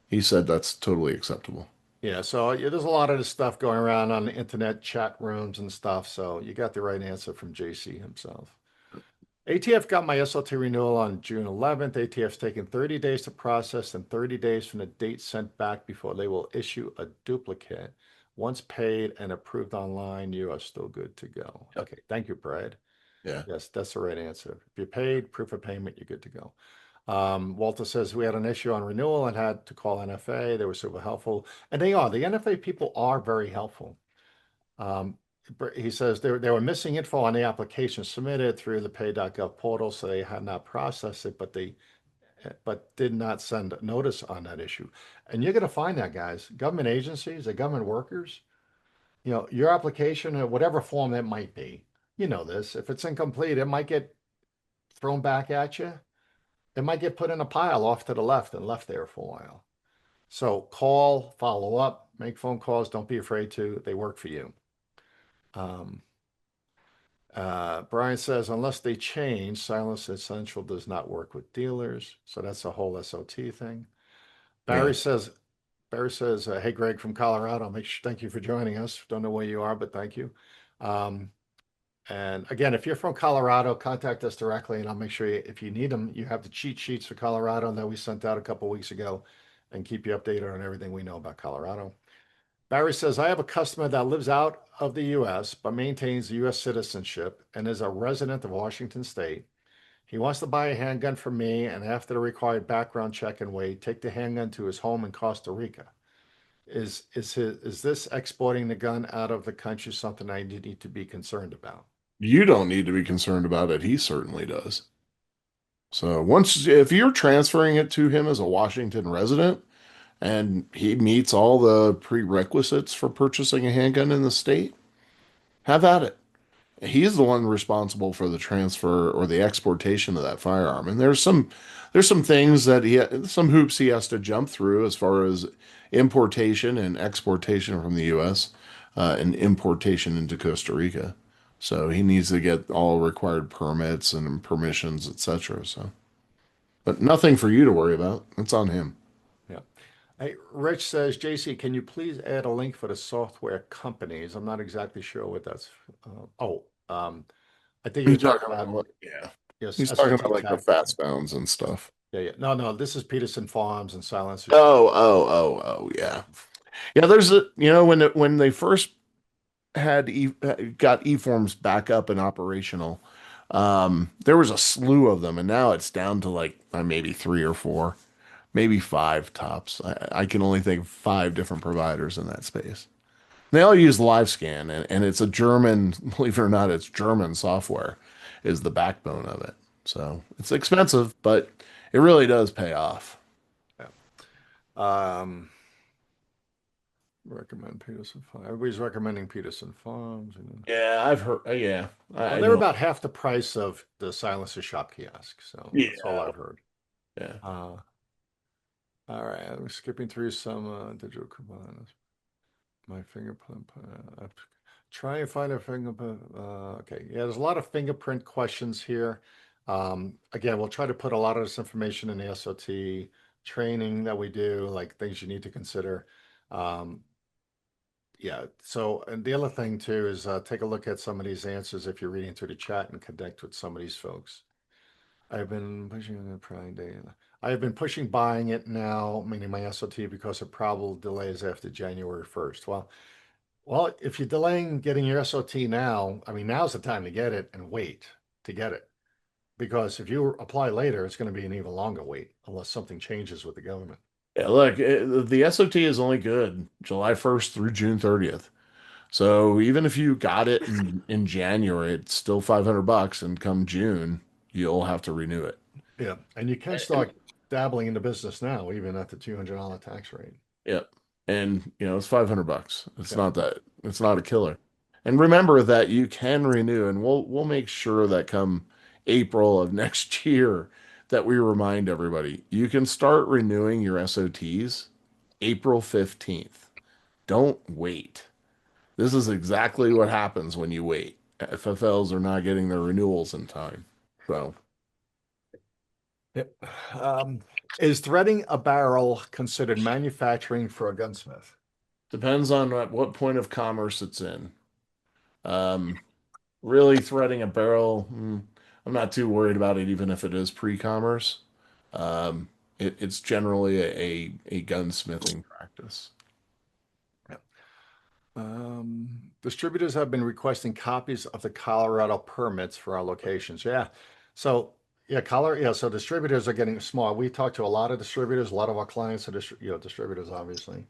he said that's totally acceptable. Yeah. So yeah, there's a lot of this stuff going around on the internet chat rooms and stuff. So you got the right answer from JC himself. ATF got my SLT renewal on June 11th. ATF's taken 30 days to process and 30 days from the date sent back before they will issue a duplicate. Once paid and approved online, you are still good to go. Yep. Okay, thank you, Brad. Yeah. Yes, that's the right answer. If you paid, proof of payment, you're good to go. Walter says we had an issue on renewal and had to call NFA. They were super helpful, and they are. The NFA people are very helpful. Um, he says they were missing info on the application submitted through the pay.gov portal, so they had not processed it, but did not send a notice on that issue. And you're going to find that, guys. Government agencies, the government workers, your application, or whatever form it might be, you know this. If it's incomplete, it might get thrown back at you. It might get put in a pile off to the left and left there for a while. So call, follow up, make phone calls. Don't be afraid to. They work for you. Um, Brian says, unless they change, Silence Essential does not work with dealers. So that's a whole SOT thing. Yeah. Barry says, hey, Greg from Colorado, thank you for joining us. Don't know where you are, but thank you. And again, if you're from Colorado, contact us directly, and I'll make sure if you need them, you have the cheat sheets for Colorado that we sent out a couple weeks ago, and keep you updated on everything we know about Colorado. Barry says, I have a customer that lives out of the U.S. but maintains U.S. citizenship and is a resident of Washington State. He wants to buy a handgun from me, and after the required background check and wait, take the handgun to his home in Costa Rica. Is this exporting the gun out of the country something I need to be concerned about? You don't need to be concerned about it. He certainly does. So if you're transferring it to him as a Washington resident and he meets all the prerequisites for purchasing a handgun in the state, have at it. He's the one responsible for the transfer or the exportation of that firearm. And there's some things that some hoops he has to jump through as far as importation and exportation from the U.S. And importation into Costa Rica. So he needs to get all required permits and permissions, etc. So, but nothing for you to worry about. It's on him. Yeah. Hey, Rich says, JC, can you please add a link for the software companies? I'm not exactly sure what that's. I think you're He's talking talking about, about, yeah. yes, He's talking SOT about like the tech. fast bounds and stuff. Yeah, yeah. No, this is Peterson Farms and Silencer Shop. Oh, yeah. Yeah, there's when they first got e-forms back up and operational, there was a slew of them, and now it's down to like maybe three or four, maybe five tops. I can only think of five different providers in that space. They all use LiveScan, and it's a German, believe it or not, it's German software is the backbone of it. So it's expensive, but it really does pay off. Yeah. Um, recommend Peterson Farms. Everybody's recommending Peterson Farms. Yeah, I've heard. Yeah, Well, I they're know. about half the price of the Silencer Shop kiosk. So that's all Yeah, I've heard. yeah. Uh, all right. I'm skipping through some digital coupons. My fingerprint. Try and find a fingerprint. Okay. Yeah, there's a lot of fingerprint questions here. Again, we'll try to put a lot of this information in the SOT training that we do, like things you need to consider. Um, yeah. So, and the other thing too is take a look at some of these answers if you're reading through the chat and connect with some of these folks. I've been pushing the Prime Day. I have been pushing buying it now, meaning my SOT, because of probable delays after January 1st. Well, if you're delaying getting your SOT now, I mean, now's the time to get it and wait to get it. Because if you apply later, it's going to be an even longer wait unless something changes with the government. Yeah, look, the SOT is only good July 1st through June 30th. So even if you got it in January, it's still $500, and come June, you'll have to renew it. Yeah. And you can And, start dabbling in the business now, even at the $200 tax rate. yeah, and it's $500. Yeah. It's not a killer. And remember that you can renew, and we'll make sure that come April of next year that we remind everybody you can start renewing your SOTs April 15th. Don't wait. This is exactly what happens when you wait. FFLs are not getting their renewals in time. So, Yep. Is threading a barrel considered manufacturing for a gunsmith? depends on what point of commerce it's in. Um, really threading a barrel, I'm not too worried about it, even if it is pre-commerce. It's generally a gunsmithing practice. Yep. Distributors have been requesting copies of the Colorado permits for our locations. Yeah. So Yeah, color. Yeah, so distributors are getting smart. We talk to a lot of distributors. A lot of our clients are distributors, obviously.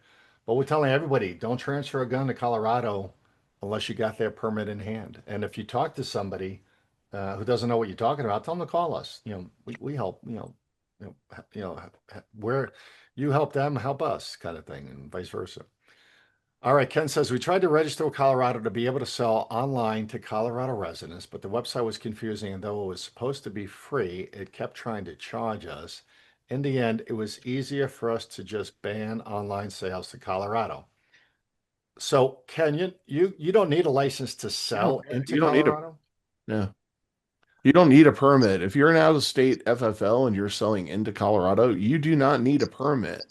But we're telling everybody, don't transfer a gun to Colorado unless you got their permit in hand. And if you talk to somebody who doesn't know what you're talking about, tell them to call us. We help. Where you help them, help us, kind of thing, and vice versa. All right, Ken says we tried to register with Colorado to be able to sell online to Colorado residents, but the website was confusing, and though it was supposed to be free, it kept trying to charge us. In the end, it was easier for us to just ban online sales to Colorado. So, Ken, you don't need a license to sell into You don't need a Colorado? yeah. You don't need a permit. If you're an out-of-state FFL and you're selling into Colorado, you do not need a permit.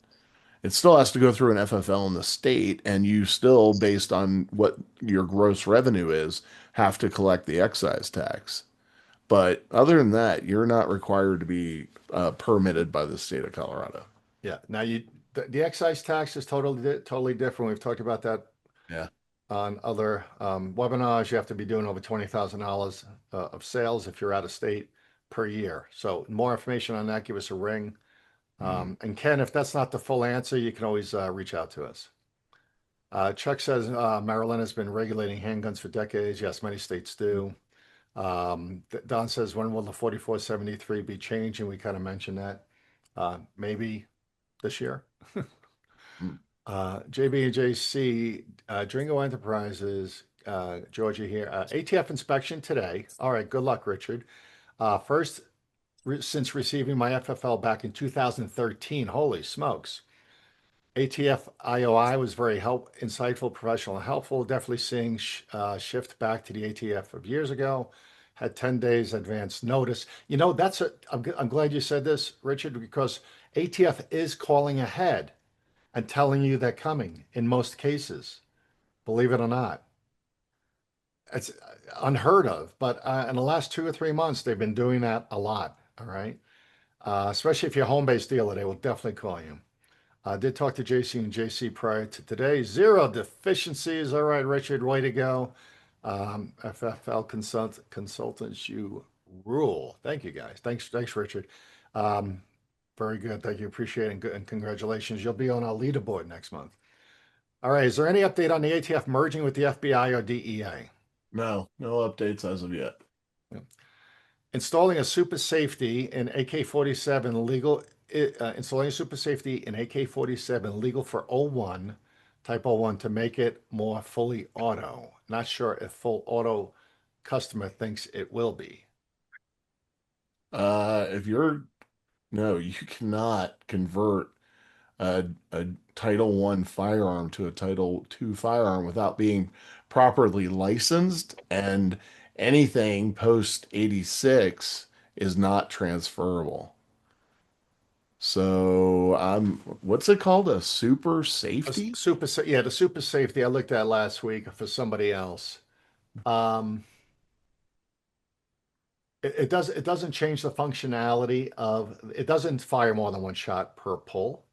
It still has to go through an FFL in the state, and you still, based on what your gross revenue is, have to collect the excise tax. But other than that, you're not required to be permitted by the state of Colorado. Yeah. Now the excise tax is totally different. We've talked about that Yeah. on other webinars. You have to be doing over $20,000 of sales if you're out of state per year. So more information on that, give us a ring. Mm. And Ken, if that's not the full answer, you can always reach out to us. Chuck says Maryland has been regulating handguns for decades. Yes, many states do. Don says, when will the 4473 be changed? And we kind of mentioned that. Maybe this year. Mm. JB and JC, Dringo Enterprises, Georgia here. ATF inspection today. All right, good luck, Richard. First, since receiving my FFL back in 2013. Holy smokes. ATF IOI was very insightful, professional, and helpful. Definitely seeing shift back to the ATF of years ago. Had 10 days advance notice. I'm glad you said this, Richard, because ATF is calling ahead and telling you they're coming in most cases, believe it or not. It's unheard of, but in the last 2 or 3 months, they've been doing that a lot. All right. Especially if you're a home-based dealer, they will definitely call you. I did talk to JC and JC prior to today. Zero deficiencies. All right, Richard, way to go. FFL Consultants, you rule. Thank you, guys. Thanks, Richard. Um, very good. Thank you. Appreciate it. And congratulations. You'll be on our leaderboard next month. All right. Is there any update on the ATF merging with the FBI or DEA? No, no updates as of yet. Yeah. Installing a super safety in AK-47 legal. Installing a super safety in AK-47 legal for O1, type O1, to make it more fully auto. Not sure if full auto customer thinks it will be. If you're no, you cannot convert a Title One firearm to a Title Two firearm without being properly licensed, and anything post 86 is not transferable. So what's it called? A super safety? Yeah, the super safety I looked at last week for somebody else. Um, it doesn't change the functionality of it. Doesn't fire more than one shot per pull.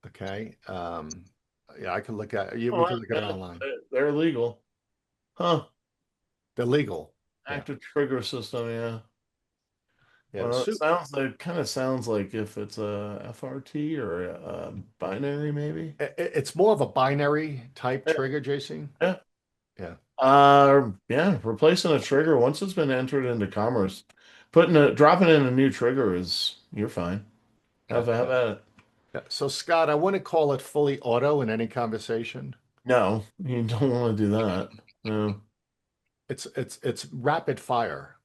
Okay. Yeah, I could look at you. We Oh, could look at it yeah, online. they're legal. Huh. They're legal. Yeah. Active trigger system, yeah. Yeah. The Well, it suit. sounds like kind of sounds like if it's a FRT or a binary, maybe. It's more of a binary type Yeah. trigger, JC. Yeah. Yeah. Yeah, replacing a trigger once it's been entered into commerce, dropping in a new trigger is you're fine. Yeah. Have at it. Yeah. So Scott, I wouldn't call it fully auto in any conversation. No, you don't want to do that. No. It's rapid fire.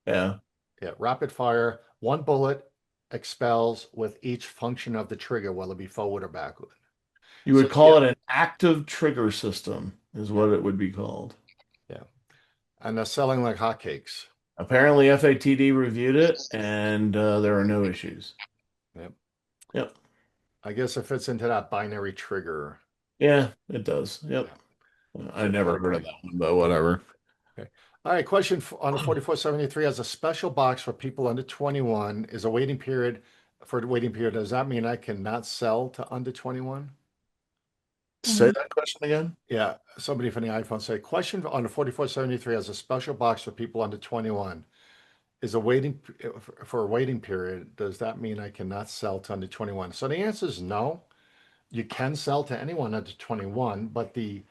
Yeah. Yeah. Rapid fire. One bullet expels with each function of the trigger, whether it be forward or backward. You So would yeah. call it an active trigger system, is Yeah. what it would be called. Yeah. And they're selling like hotcakes. Apparently, FATD reviewed it, and there are no issues. Yep. Yep. I guess it fits into that binary trigger. Yeah, it does. Yeah. Yep. I Fit never heard of perfectly. that one, but whatever. Okay. All right. Question on the 4473 has a special box for people under 21. Is a waiting period for the waiting period. Does that mean I cannot sell to under 21? Say that question again. Yeah. Somebody from the iPhone say question on the 4473 has a special box for people under 21. is a waiting for a waiting period. Does that mean I cannot sell to under 21? So the answer is no. You can sell to anyone under 21, but the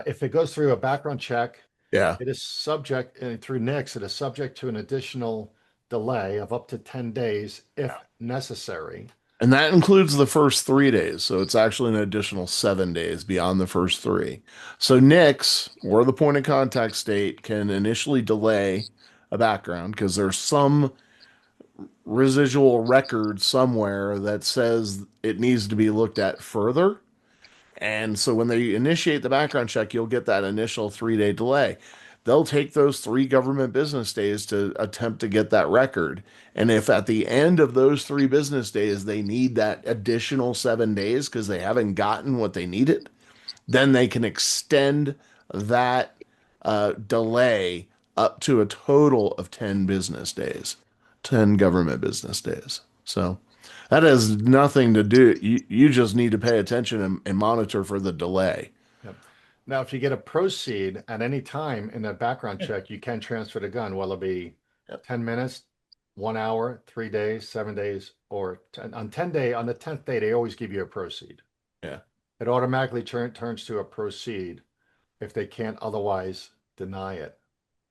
if it goes through a background check, Yeah. it is subject through NICS, it is subject to an additional delay of up to 10 days if necessary. And that includes the first 3 days. So it's actually an additional 7 days beyond the first three. So NICS, or the point of contact state, can initially delay a background because there's some residual record somewhere that says it needs to be looked at further. And so when they initiate the background check, you'll get that initial 3 day delay. They'll take those 3 government business days to attempt to get that record. And if at the end of those 3 business days they need that additional 7 days because they haven't gotten what they needed, then they can extend that delay up to a total of 10 business days, 10 government business days. So that has nothing to do. You just need to pay attention and monitor for the delay. Yep. Now, if you get a proceed at any time in that background check, you can transfer the gun, whether it be Yep. 10 minutes, 1 hour, 3 days, 7 days, or on 10 day, on the 10th day, they always give you a proceed. Yeah. It automatically turns to a proceed if they can't otherwise deny it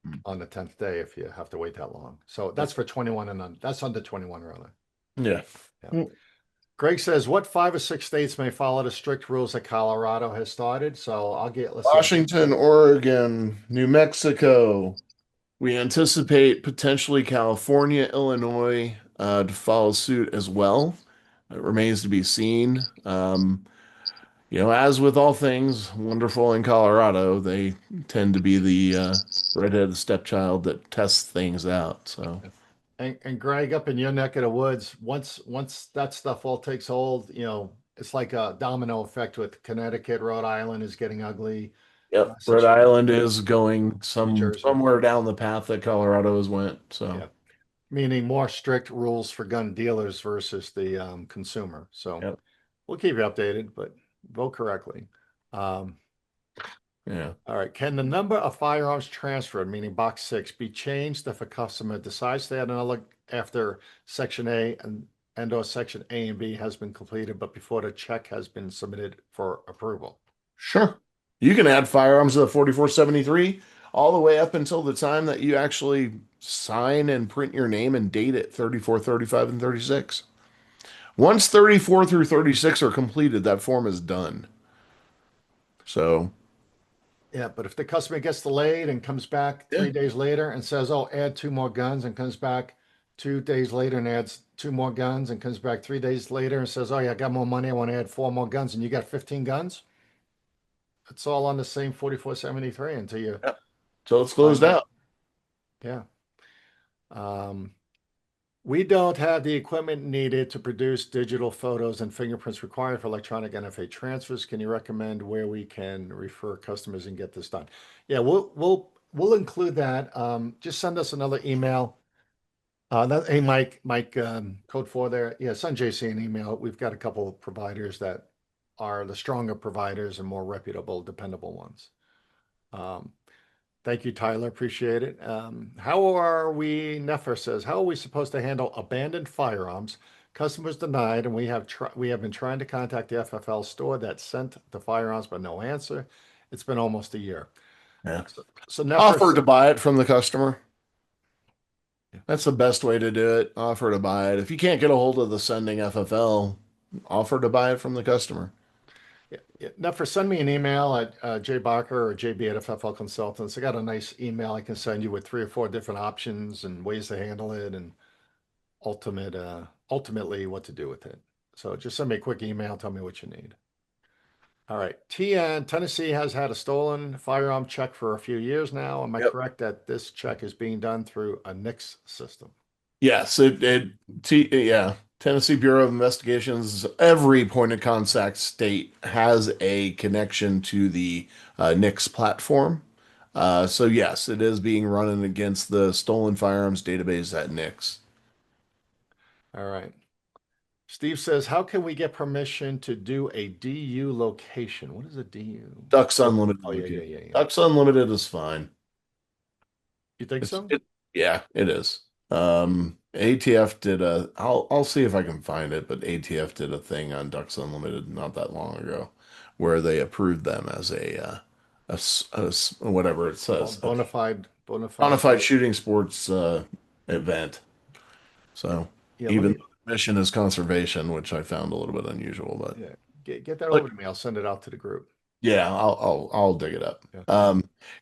Mm. on the 10th day if you have to wait that long. So that's for 21 and that's under 21 rather. Yeah. Yeah. Mm. Greg says, what 5 or 6 states may follow the strict rules that Colorado has started? So let's see. Washington, Oregon, New Mexico. We anticipate potentially California, Illinois to follow suit as well. It remains to be seen. As with all things wonderful in Colorado, they tend to be the redheaded stepchild that tests things out. So, And Greg, up in your neck of the woods, once that stuff all takes hold, it's like a domino effect with Connecticut, Rhode Island is getting ugly, yep, Rhode Massachusetts, Island is going New Jersey. somewhere down the path that Colorado has went. So, Yeah. Meaning more strict rules for gun dealers versus the consumer. So yep, we'll keep you updated, but vote correctly. Um, yeah. all right. Can the number of firearms transferred, meaning box 6, be changed if a customer decides to add another after Section A and or Section A and B has been completed, but before the check has been submitted for approval? Sure. You can add firearms to the 4473 all the way up until the time that you actually sign and print your name and date it 34, 35, and 36. Once 34 through 36 are completed, that form is done. So, Yeah, but if the customer gets delayed and comes back yeah, 3 days later and says, "Oh, add 2 more guns," and comes back 2 days later and adds 2 more guns, and comes back 3 days later and says, "Oh yeah, I got more money. I want to add 4 more guns," and you got 15 guns, it's all on the same 4473 until you yeah. So it's find closed out. out. Yeah. Um, we don't have the equipment needed to produce digital photos and fingerprints required for electronic NFA transfers. Can you recommend where we can refer customers and get this done? Yeah, we'll include that. Just send us another email. Hey, Mike, code 4 there. Yeah, send JC an email. We've got a couple of providers that are the stronger providers and more reputable, dependable ones. Um, Thank you, Tyler. Appreciate it. Nefer says, how are we supposed to handle abandoned firearms? Customers denied, and we have been trying to contact the FFL store that sent the firearms, but no answer. It's been almost a year. Yeah. So Nefer, Offer to buy it from the customer. That's the best way to do it. Offer to buy it. If you can't get a hold of the sending FFL, offer to buy it from the customer. Nefer, send me an email at jbarker or jb at FFL Consultants. I got a nice email I can send you with 3 or 4 different options and ways to handle it and ultimately what to do with it. So just send me a quick email, tell me what you need. All right. Tennessee has had a stolen firearm check for a few years now. Am I Yep. correct that this check is being done through a NICS system? Yes, yeah. Tennessee Bureau of Investigations, every point of contact state has a connection to the NICS platform. So yes, it is being run against the stolen firearms database at NICS. All right. Steve says, how can we get permission to do a DU location? What is a DU? Ducks Oh, Unlimited oh yeah, yeah, location. yeah, yeah. Ducks Unlimited is fine. You think It's so? it, yeah, it is. ATF did I'll see if I can find it, but ATF did a thing on Ducks Unlimited not that long ago where they approved them as whatever it says, a Bona bona fide. fide shooting sports event. So Yeah, let even me, though the mission is conservation, which I found a little bit unusual, but yeah, get that over like to me. I'll send it out to the group. yeah, I'll dig it up. Yeah.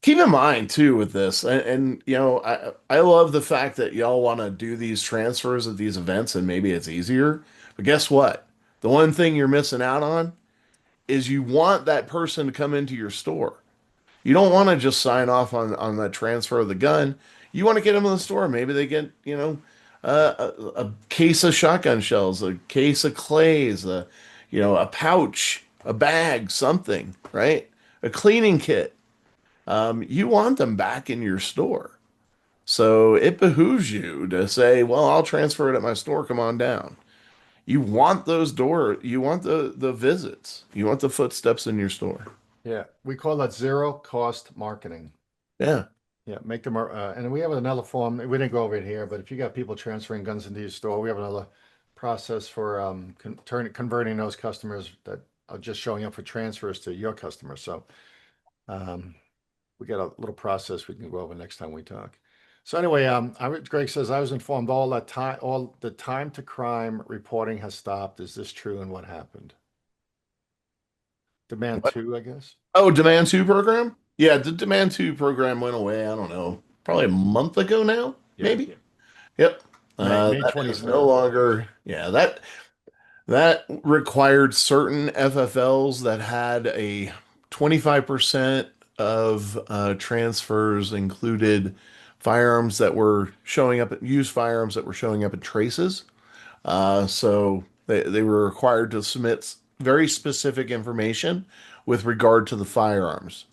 Keep in mind too with this, and you know, I love the fact that y'all want to do these transfers at these events, and maybe it's easier. But guess what? The one thing you're missing out on is you want that person to come into your store. You don't want to just sign off on that transfer of the gun. You want to get them in the store. Maybe they get, you know, a case of shotgun shells, a case of clays, you know, a pouch, a bag, something, right? A cleaning kit. You want them back in your store. So it behooves you to say, well, I'll transfer it at my store. Come on down. You want the visits. You want the footsteps in your store. Yeah, we call that zero cost marketing. Yeah. Yeah, make them, and we have another form. We didn't go over it here, but if you got people transferring guns into your store, we have another process for converting those customers that are just showing up for transfers to your customers. So um, we got a little process we can go over next time we talk. So anyway, Greg says I was informed all the time to crime reporting has stopped. Is this true? And what happened? Demand two, I guess. Oh, Demand 2 program? Yeah, the Demand 2 program went away, I don't know, probably a month ago now, Yeah, maybe. Yep. May That is no 23rd. longer, yeah, that required certain FFLs that had a 25% of transfers included firearms that were showing up used firearms that were showing up at traces. So they were required to submit very specific information with regard to the firearms.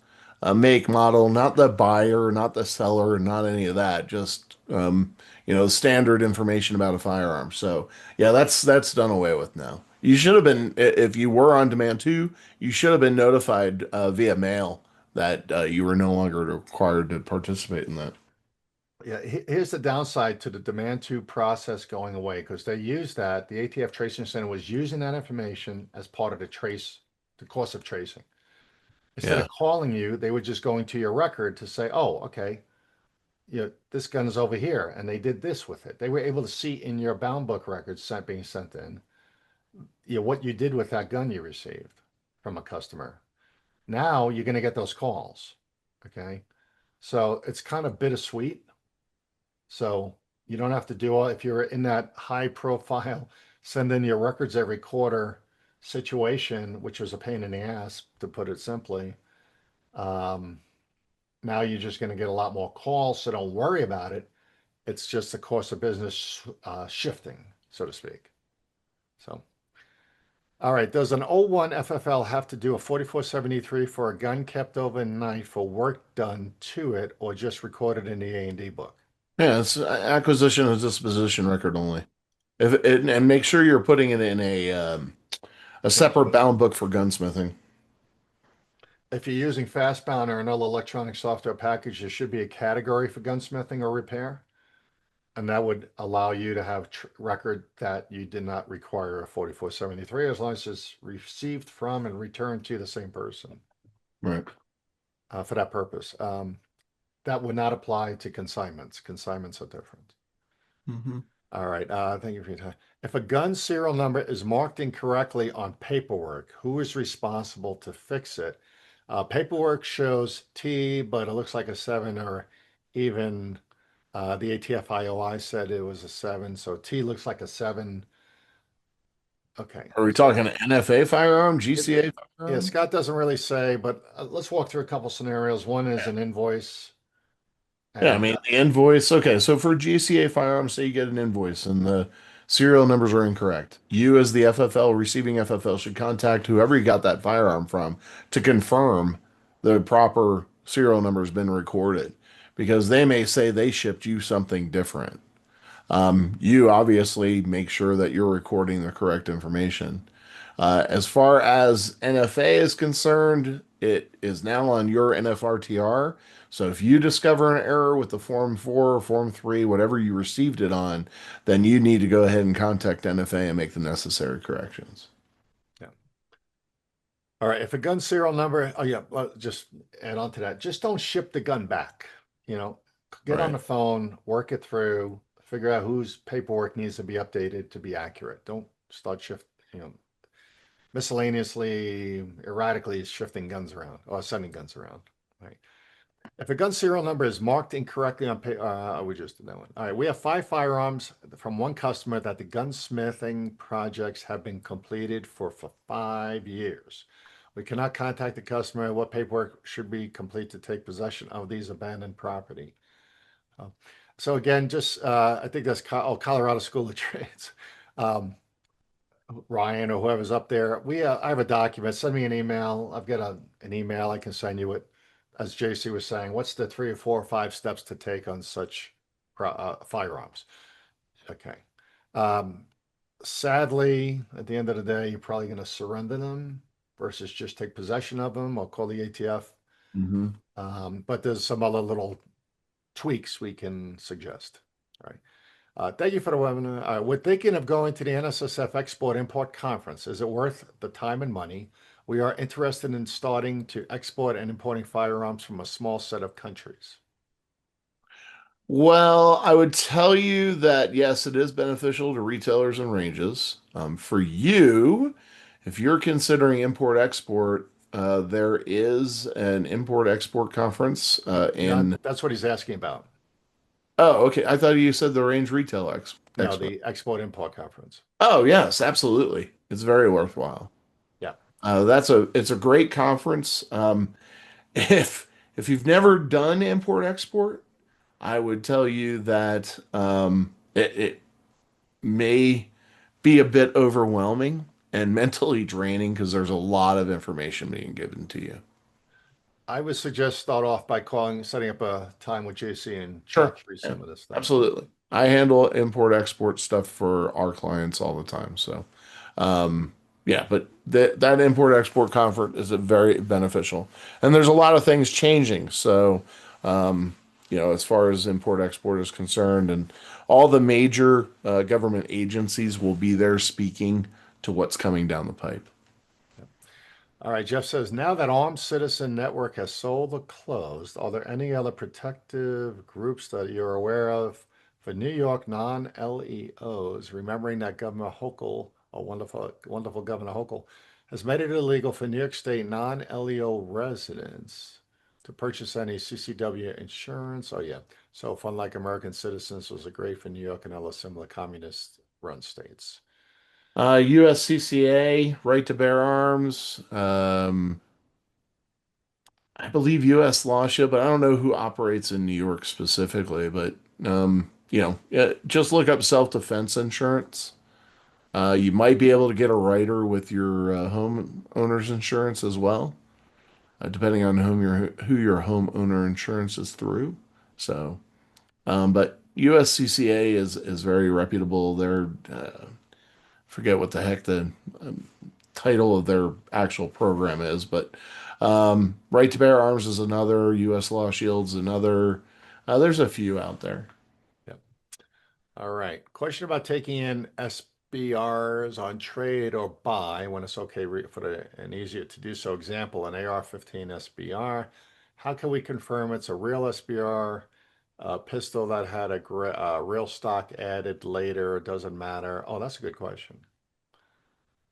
Make, model, not the buyer, not the seller, not any of that, just you know, standard information about a firearm. So yeah, that's done away with now. You should have been, if you were on Demand 2, you should have been notified via mail that you were no longer required to participate in that. Yeah, here's the downside to the demand to process going away because they use that. The ATF Tracing Center was using that information as part of the course of tracing. Instead of Yeah. calling you, they were just going to your record to say, oh, okay, this gun is over here, and they did this with it. They were able to see in your bound book records being sent in, what you did with that gun you received from a customer. Now you're going to get those calls. Okay. So it's kind of bittersweet. So you don't have to do all, if you're in that high profile, send in your records every quarter situation, which was a pain in the ass, to put it simply. Um, Now you're just going to get a lot more calls. So don't worry about it. It's just the course of business shifting, so to speak. So, all right. Does an '01 FFL have to do a 4473 for a gun kept overnight for work done to it or just recorded in the A&D book? Yeah, it's acquisition and disposition record only. If it, and make sure you're putting it in a separate bound book for gunsmithing. If you're using Fastbound or another electronic software package, there should be a category for gunsmithing or repair, and that would allow you to have record that you did not require a 4473 as long as it's received from and returned to the same person Right. for that purpose. That would not apply to consignments. Consignments are different. Hmm. All right. Thank you for your time. If a gun serial number is marked incorrectly on paperwork, who is responsible to fix it? Paperwork shows T, but it looks like a seven, or even the ATF IOI said it was a seven, so T looks like a seven. Okay. Are we talking NFA firearm, It, GCA yeah, firearm? Scott doesn't really say, but let's walk through a couple scenarios. One is an invoice, Yeah, I and mean the invoice. Okay, so for GCA firearms, say you get an invoice and the serial numbers are incorrect. You, as the FFL receiving FFL, should contact whoever you got that firearm from to confirm the proper serial number has been recorded, because they may say they shipped you something different. You obviously make sure that you're recording the correct information. As far as NFA is concerned, it is now on your NFRTR. So if you discover an error with the Form 4 or Form 3, whatever you received it on, then you need to go ahead and contact NFA and make the necessary corrections. Yeah. All right. If a gun serial number, oh yeah, well, just add on to that. Just don't ship the gun back. You know, get on Right. the phone, work it through, figure out whose paperwork needs to be updated to be accurate. Don't start you know, miscellaneously, erratically shifting guns around or sending guns around. Right. If a gun serial number is marked incorrectly on paper, we just did that one. All right, we have 5 firearms from one customer that the gunsmithing projects have been completed for 5 years. We cannot contact the customer. What paperwork should be complete to take possession of these abandoned property? Uh, so again, just I think that's Colorado School of Trades. Um, Ryan or whoever's up there, I have a document. Send me an email. I've got an email I can send you it. As JC was saying, what's the 3 or 4 or 5 steps to take on such firearms? Okay. Um, Sadly, at the end of the day, you're probably going to surrender them versus just take possession of them or call the ATF. Hmm. But there's some other little tweaks we can suggest. All right. Thank you for the webinar. We're thinking of going to the NSSF Export Import Conference. Is it worth the time and money? We are interested in starting to export and importing firearms from a small set of countries. Well, I would tell you that yes, it is beneficial to retailers and ranges. For you, if you're considering import-export, there is an import-export conference No, in. that's what he's asking about. Oh, okay. I thought you said the range retail No, expo. the Export Import Conference. Oh, yes, absolutely. It's very worthwhile. Yeah, It's a great conference. If you've never done import-export, I would tell you that it may be a bit overwhelming and mentally draining because there's a lot of information being given to you. I would suggest start off by setting up a time with JC and Sure. chat through Yeah, some of this stuff. absolutely. I handle import export stuff for our clients all the time. So, um, yeah, but that import export conference is a very beneficial, and there's a lot of things changing. So, as far as import export is concerned, and all the major government agencies will be there speaking to what's coming down the pipe. All right, Jeff says, now that Armed Citizen Network has sold or closed, are there any other protective groups that you're aware of for New York non-LEOs? Remembering that Governor Hochul, a wonderful Governor Hochul, has made it illegal for New York State non-LEO residents to purchase any CCW insurance. Oh, yeah. So Fund Like American Citizens was a great for New York and other similar communist-run states. USCCA, right to bear arms. I believe U.S. Law Ship, but I don't know who operates in New York specifically. But yeah, just look up self-defense insurance. You might be able to get a rider with your home owner's insurance as well, depending on who your homeowner insurance is through. So, but USCCA is very reputable. They're forget what the heck the title of their actual program is, but Right to Bear Arms is another, U.S. Law Shield's another. There's a few out there. Yep. All right. Question about taking in SBRs on trade or buy when it's okay and easier to do so. Example, an AR-15 SBR. How can we confirm it's a real SBR pistol that had real stock added later? Doesn't matter. Oh, that's a good question.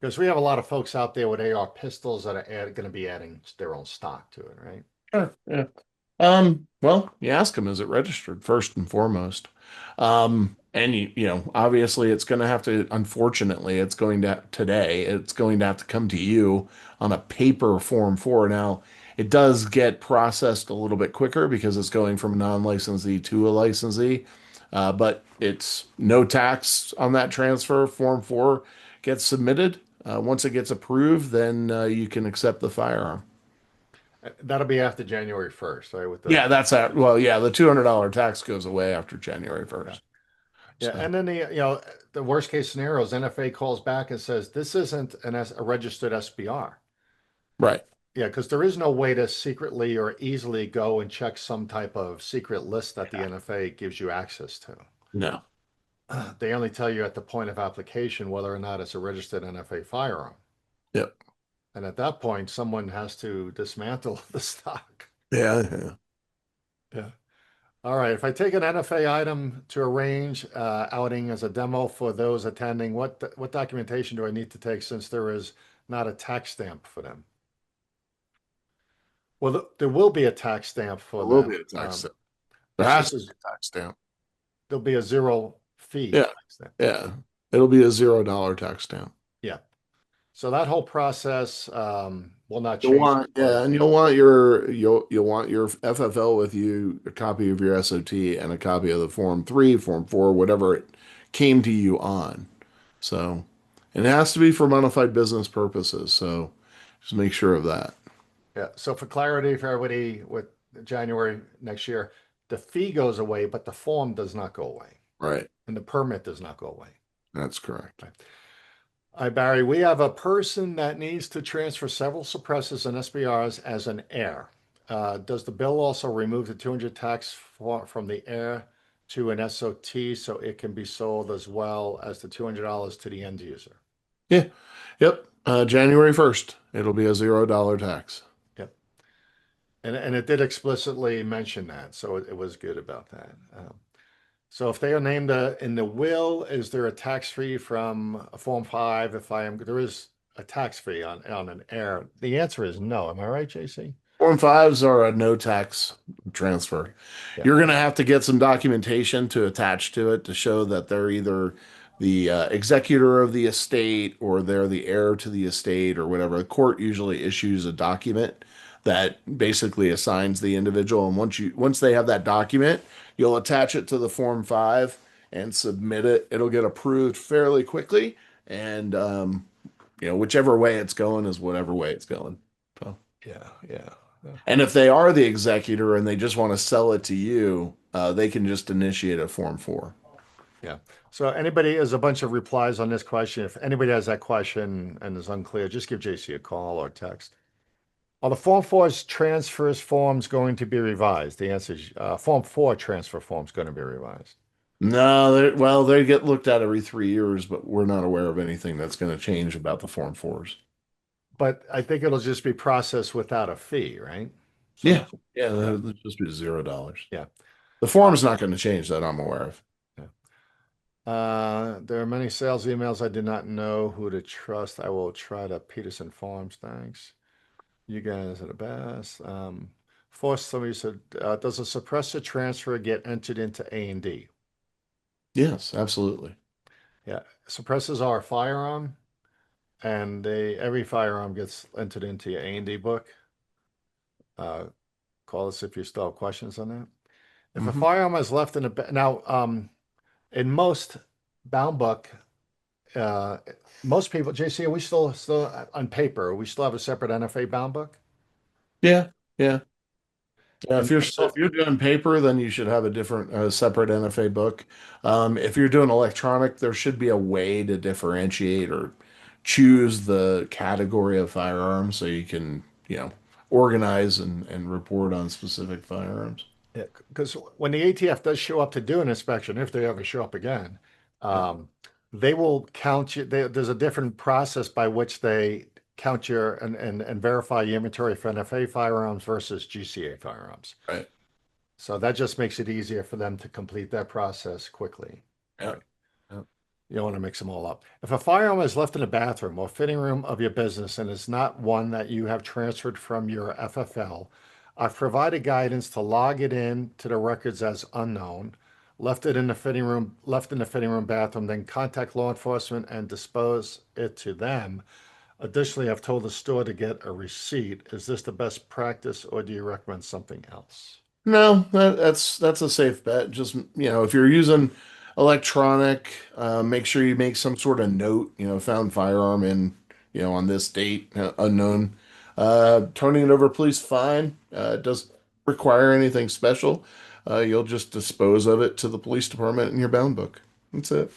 Because we have a lot of folks out there with AR pistols that are going to be adding their own stock to it, right? Sure. Yeah. Well, you ask them, is it registered first and foremost? And obviously it's going to have to, unfortunately, it's going to have to come to you on a paper form 4. Now, it does get processed a little bit quicker because it's going from a non-licensee to a licensee. But it's no tax on that transfer. Form 4 gets submitted. Once it gets approved, then you can accept the firearm. That'll be after January 1st, right? Yeah, that's that. Well, yeah, the $200 tax goes away after January Yeah. 1st. Yeah, So and then the worst case scenario is NFA calls back and says this isn't a registered SBR. right. Yeah, because there is no way to secretly or easily go and check some type of secret list that the NFA gives you access to. No. They only tell you at the point of application whether or not it's a registered NFA firearm. Yep. And at that point, someone has to dismantle the stock. Yeah. Yeah. Yeah. All right. If I take an NFA item to arrange outing as a demo for those attending, what documentation do I need to take since there is not a tax stamp for them? Well, there will be a tax stamp There for will be them. a tax stamp. There It's has just to be a tax stamp. there'll be a zero fee Yeah. tax stamp. Yeah. It'll be a $0 tax stamp. Yeah. So that whole process will not You'll change want, for yeah, and you'll want your FFL with you, a copy of your SOT and a copy of the Form 3, Form 4, whatever it came to you on. So, and it has to be for bona fide business purposes. So just make sure of that. Yeah. So for clarity for everybody with January next year, the fee goes away, but the form does not go away, Right. and the permit does not go away. That's correct. Right. Hi, Barry. We have a person that needs to transfer several suppressors and SBRs as an heir. Does the bill also remove the 200 tax from the heir to an SOT so it can be sold as well as the $200 to the end user? Yeah. Yep. January 1st, it'll be a $0 tax. Yep. And it did explicitly mention that, so it was good about that. So if they are named in the will, is there a tax fee from a Form 5 if there is a tax fee on an heir? The answer is no. Am I right, JC? Form fives are a no tax transfer. Yeah. You're going to have to get some documentation to attach to it to show that they're either the executor of the estate or they're the heir to the estate or whatever. The court usually issues a document that basically assigns the individual, and once they have that document, you'll attach it to the Form 5 and submit it. It'll get approved fairly quickly, and whichever way it's going is whatever way it's going. So. Yeah, yeah. Yeah. And if they are the executor and they just want to sell it to you, they can just initiate a Form 4. Yeah. So anybody has a bunch of replies on this question. If anybody has that question and is unclear, just give JC a call or text. Are the Form 4's transfers forms going to be revised? The answer is Form 4 transfer forms going to be revised. No, well, they get looked at every 3 years, but we're not aware of anything that's going to change about the Form 4s. But I think it'll just be processed without a fee, right? Yeah, yeah, Yeah. that'll just be $0. Yeah. The form's not going to change that I'm aware of. Yeah. There are many sales emails I did not know who to trust. I will try to Peterson Farms. Thanks. You guys are the best. First, somebody said, does a suppressor transfer get entered into A&D? Yes, absolutely. Yeah. Suppressors are a firearm, and every firearm gets entered into your A&D book. Call us if you still have questions on that. If a Mhm. firearm is left in now, in most bound book, uh, most people, JC, are we still on paper? We still have a separate NFA bound book? Yeah, yeah. Yeah, And if so, you're doing paper, then you should have a different, separate NFA book. If you're doing electronic, there should be a way to differentiate or choose the category of firearms so you can, organize and report on specific firearms. yeah, because when the ATF does show up to do an inspection, if they ever show up again, Yeah, um, they will count you. There's a different process by which they count your and verify your inventory for NFA firearms versus GCA firearms. right. So that just makes it easier for them to complete that process quickly. Yeah. Right. Yeah. You don't want to mix them all up. If a firearm is left in a bathroom or fitting room of your business and is not one that you have transferred from your FFL, I've provided guidance to log it in to the records as unknown, left in the fitting room bathroom, then contact law enforcement and dispose it to them. Additionally, I've told the store to get a receipt. Is this the best practice or do you recommend something else? No, that's a safe bet. Just, if you're using electronic, make sure you make some sort of note, found firearm in, on this date, unknown. Turning it over, please, fine. It doesn't require anything special. You'll just dispose of it to the police department in your bound book. That's it.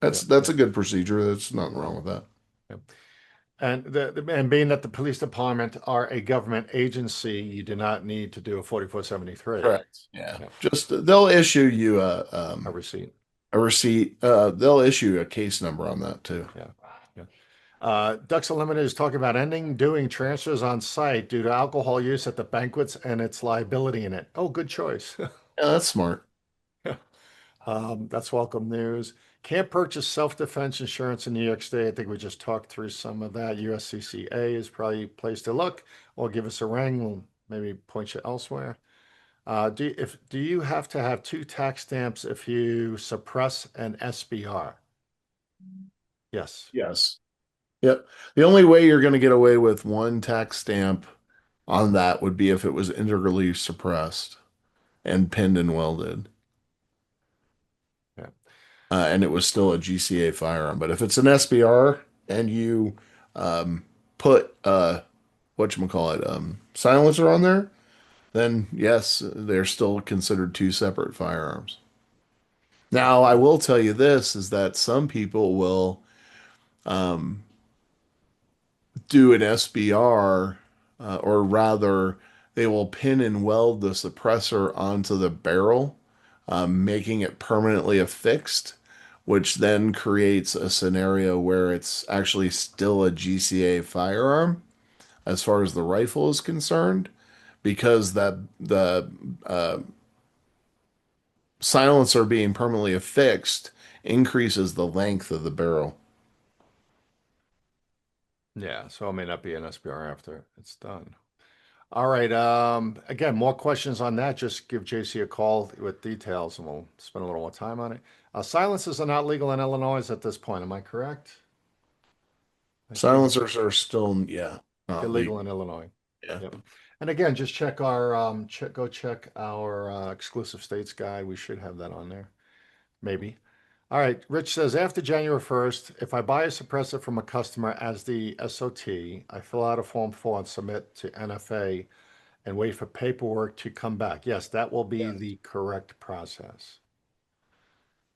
Yeah, That's yeah, a good procedure. There's nothing wrong with that. yeah. And and being that the police department are a government agency, you do not need to do a 4473. Correct. Yeah. Yeah, Just they'll issue you a receipt. a receipt. They'll issue a case number on that too. Yeah, yeah. Ducks Unlimited is talking about ending doing transfers on site due to alcohol use at the banquets and its liability in it. Oh, good choice. Yeah, that's smart. That's welcome news. Can't purchase self-defense insurance in New York State. I think we just talked through some of that. USCCA is probably a place to look, or give us a ring. We'll maybe point you elsewhere. Do you have to have two tax stamps if you suppress an SBR? Yes. Yes. Yep. The only way you're going to get away with one tax stamp on that would be if it was integrally suppressed and pinned and welded, Yeah. and it was still a GCA firearm. But if it's an SBR and you um, put whatchamacallit, silencer on there, then yes, they're still considered two separate firearms. Now, I will tell you this is that some people will um, do an SBR, or rather, they will pin and weld the suppressor onto the barrel, making it permanently affixed, which then creates a scenario where it's actually still a GCA firearm as far as the rifle is concerned, because that the silencer being permanently affixed increases the length of the barrel. Yeah. So it may not be an SBR after it's done. All right. Again, more questions on that. Just give JC a call with details and we'll spend a little more time on it. Silences are not legal in Illinois at this point. Am I correct? I think Silencers are still, yeah, not illegal legal. in Illinois. Yeah. Yep. And again, just check our go check our exclusive states guide. We should have that on there. Maybe. All right. Rich says after January 1st, if I buy a suppressor from a customer as the SOT, I fill out a form 4 and submit to NFA and wait for paperwork to come back. Yes, that will be Yeah. the correct process.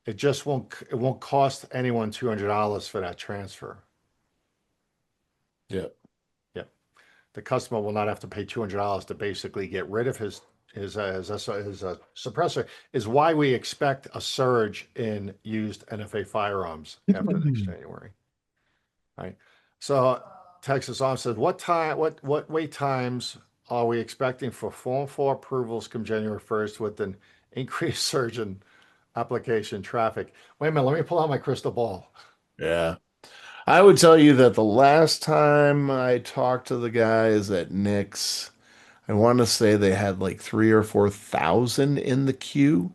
It won't cost anyone $200 for that transfer. Yeah. Yeah. The customer will not have to pay $200 to basically get rid of his suppressor, is why we expect a surge in used NFA firearms after next January. Right. So Texas Arm says, what wait times are we expecting for Form 4 approvals come January 1st with an increased surge in application traffic? Wait a minute, let me pull out my crystal ball. Yeah. I would tell you that the last time I talked to the guys at Nick's, I want to say they had like 3 or 4 thousand in the queue,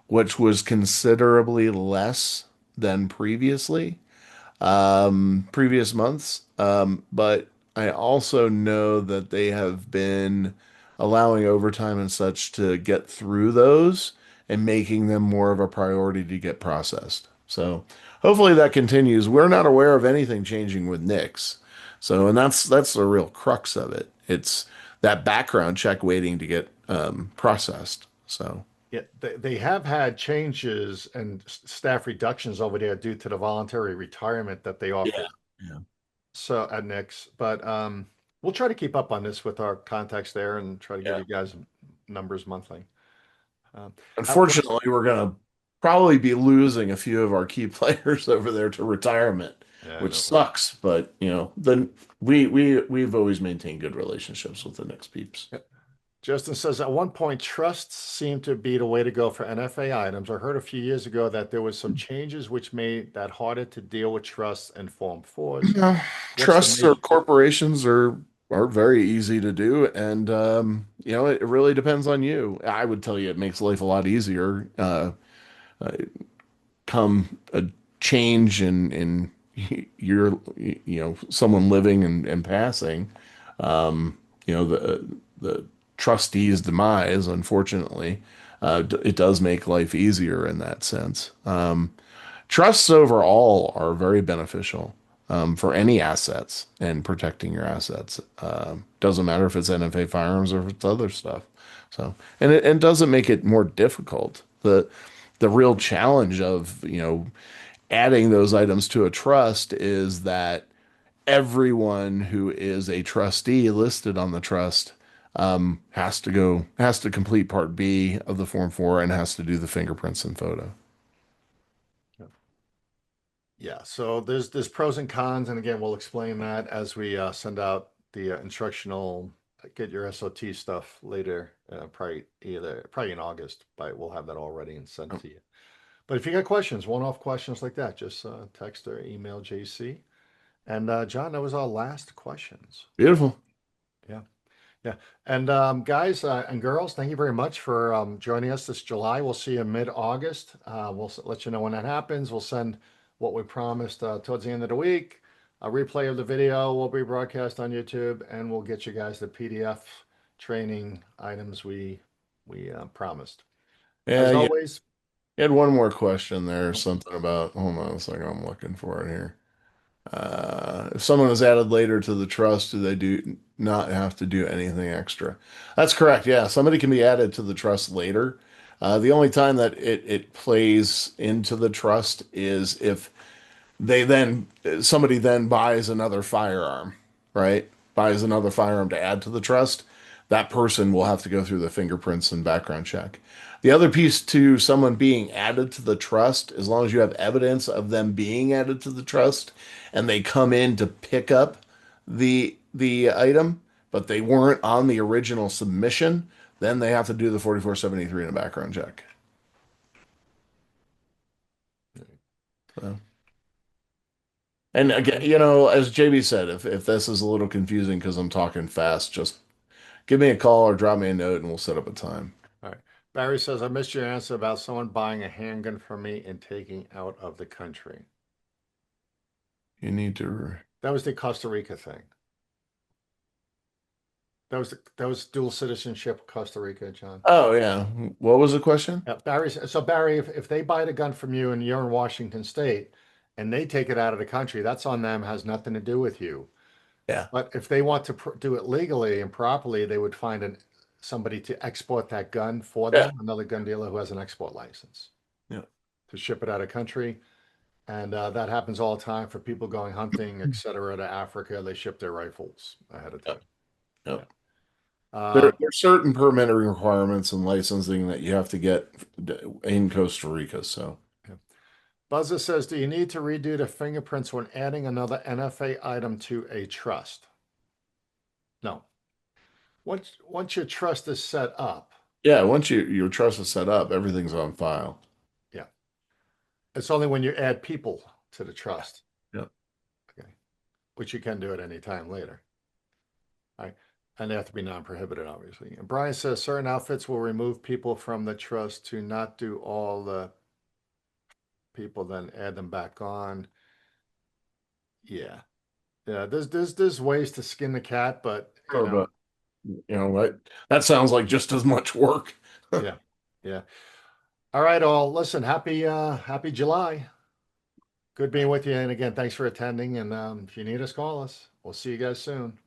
which was considerably less than previous months. But I also know that they have been allowing overtime and such to get through those and making them more of a priority to get processed. So hopefully that continues. We're not aware of anything changing with Nix. So, and that's the real crux of it. It's that background check waiting to get processed. So, Yeah, they have had changes and staff reductions over there due to the voluntary retirement that they yeah. offered. Yeah. So at Nick's, but we'll try to keep up on this with our contacts there and try to give Yeah. you guys numbers monthly. Um, what's Unfortunately, we're gonna probably be losing a few of our key players over there to retirement, Yeah, which no. sucks. But then we've always maintained good relationships with the Knicks peeps. Yeah. Justin says at one point, trusts seemed to be the way to go for NFA items. I heard a few years ago that there was some changes which made that harder to deal with trusts and Form 4s. No, What's the trusts or major? corporations are very easy to do, and it really depends on you. I would tell you it makes life a lot easier. Uh, Come a change in your someone living and passing, the trustee's demise, unfortunately, it does make life easier in that sense. Trusts overall are very beneficial for any assets and protecting your assets. Doesn't matter if it's NFA firearms or if it's other stuff. So, and it doesn't make it more difficult. the real challenge of, adding those items to a trust is that everyone who is a trustee listed on the trust has to complete Part B of the Form 4 and has to do the fingerprints and photo. Yeah, so there's pros and cons, and again, we'll explain that as we send out the instructional, get your SOT stuff later, probably in August, but we'll have that all ready and sent to you. But if you got questions, one-off questions like that, just text or email JC. And John, that was our last questions. Beautiful. Yeah. Yeah. And guys and girls, thank you very much for joining us this July. We'll see you mid-August. Let you know when that happens. We'll send what we promised towards the end of the week. A replay of the video will be broadcast on YouTube, and we'll get you guys the PDF training items we promised. As Yeah, yeah. always, You had one more question there, something about, hold on a second, I'm looking for it here. If someone is added later to the trust, do they do not have to do anything extra? That's correct. Yeah, somebody can be added to the trust later. The only time that it plays into the trust is if somebody then buys another firearm, right? Buys another firearm to add to the trust. That person will have to go through the fingerprints and background check. The other piece to someone being added to the trust, as long as you have evidence of them being added to the trust and they come in to pick up the item, but they weren't on the original submission, then they have to do the 4473 in a background check. So. And again, as JB said, if this is a little confusing because I'm talking fast, just give me a call or drop me a note and we'll set up a time. all right. Barry says, I missed your answer about someone buying a handgun from me and taking out of the country. You need to. That was the Costa Rica thing. That was dual citizenship Costa Rica, John. Oh yeah. What was the question? Yeah, Barry, if they buy the gun from you and you're in Washington State and they take it out of the country, that's on them, has nothing to do with you. Yeah. But if they want to do it legally and properly, they would find somebody to export that gun for Yeah. them, another gun dealer who has an export license Yeah. to ship it out of country. And that happens all the time for people going hunting, et cetera, to Africa. They ship their rifles ahead of Yep. time. Yep. Uh, There's certain permitting requirements and licensing that you have to get in Costa Rica. So yeah. Buzzer says, do you need to redo the fingerprints when adding another NFA item to a trust? No. Once your trust is set up, yeah, once your trust is set up, everything's on file. yeah. It's only when you add people to the trust. Yeah. Okay. Which you can do at any time later. All right. And they have to be non-prohibited, obviously. And Brian says certain outfits will remove people from the trust to not do all the people, then add them back on. Yeah. Yeah. There's ways to skin the cat, but Sure, but that sounds like just as much work. yeah. Yeah. All right, all. Listen, happy July. Good being with you. And again, thanks for attending. And if you need us, call us. We'll see you guys soon.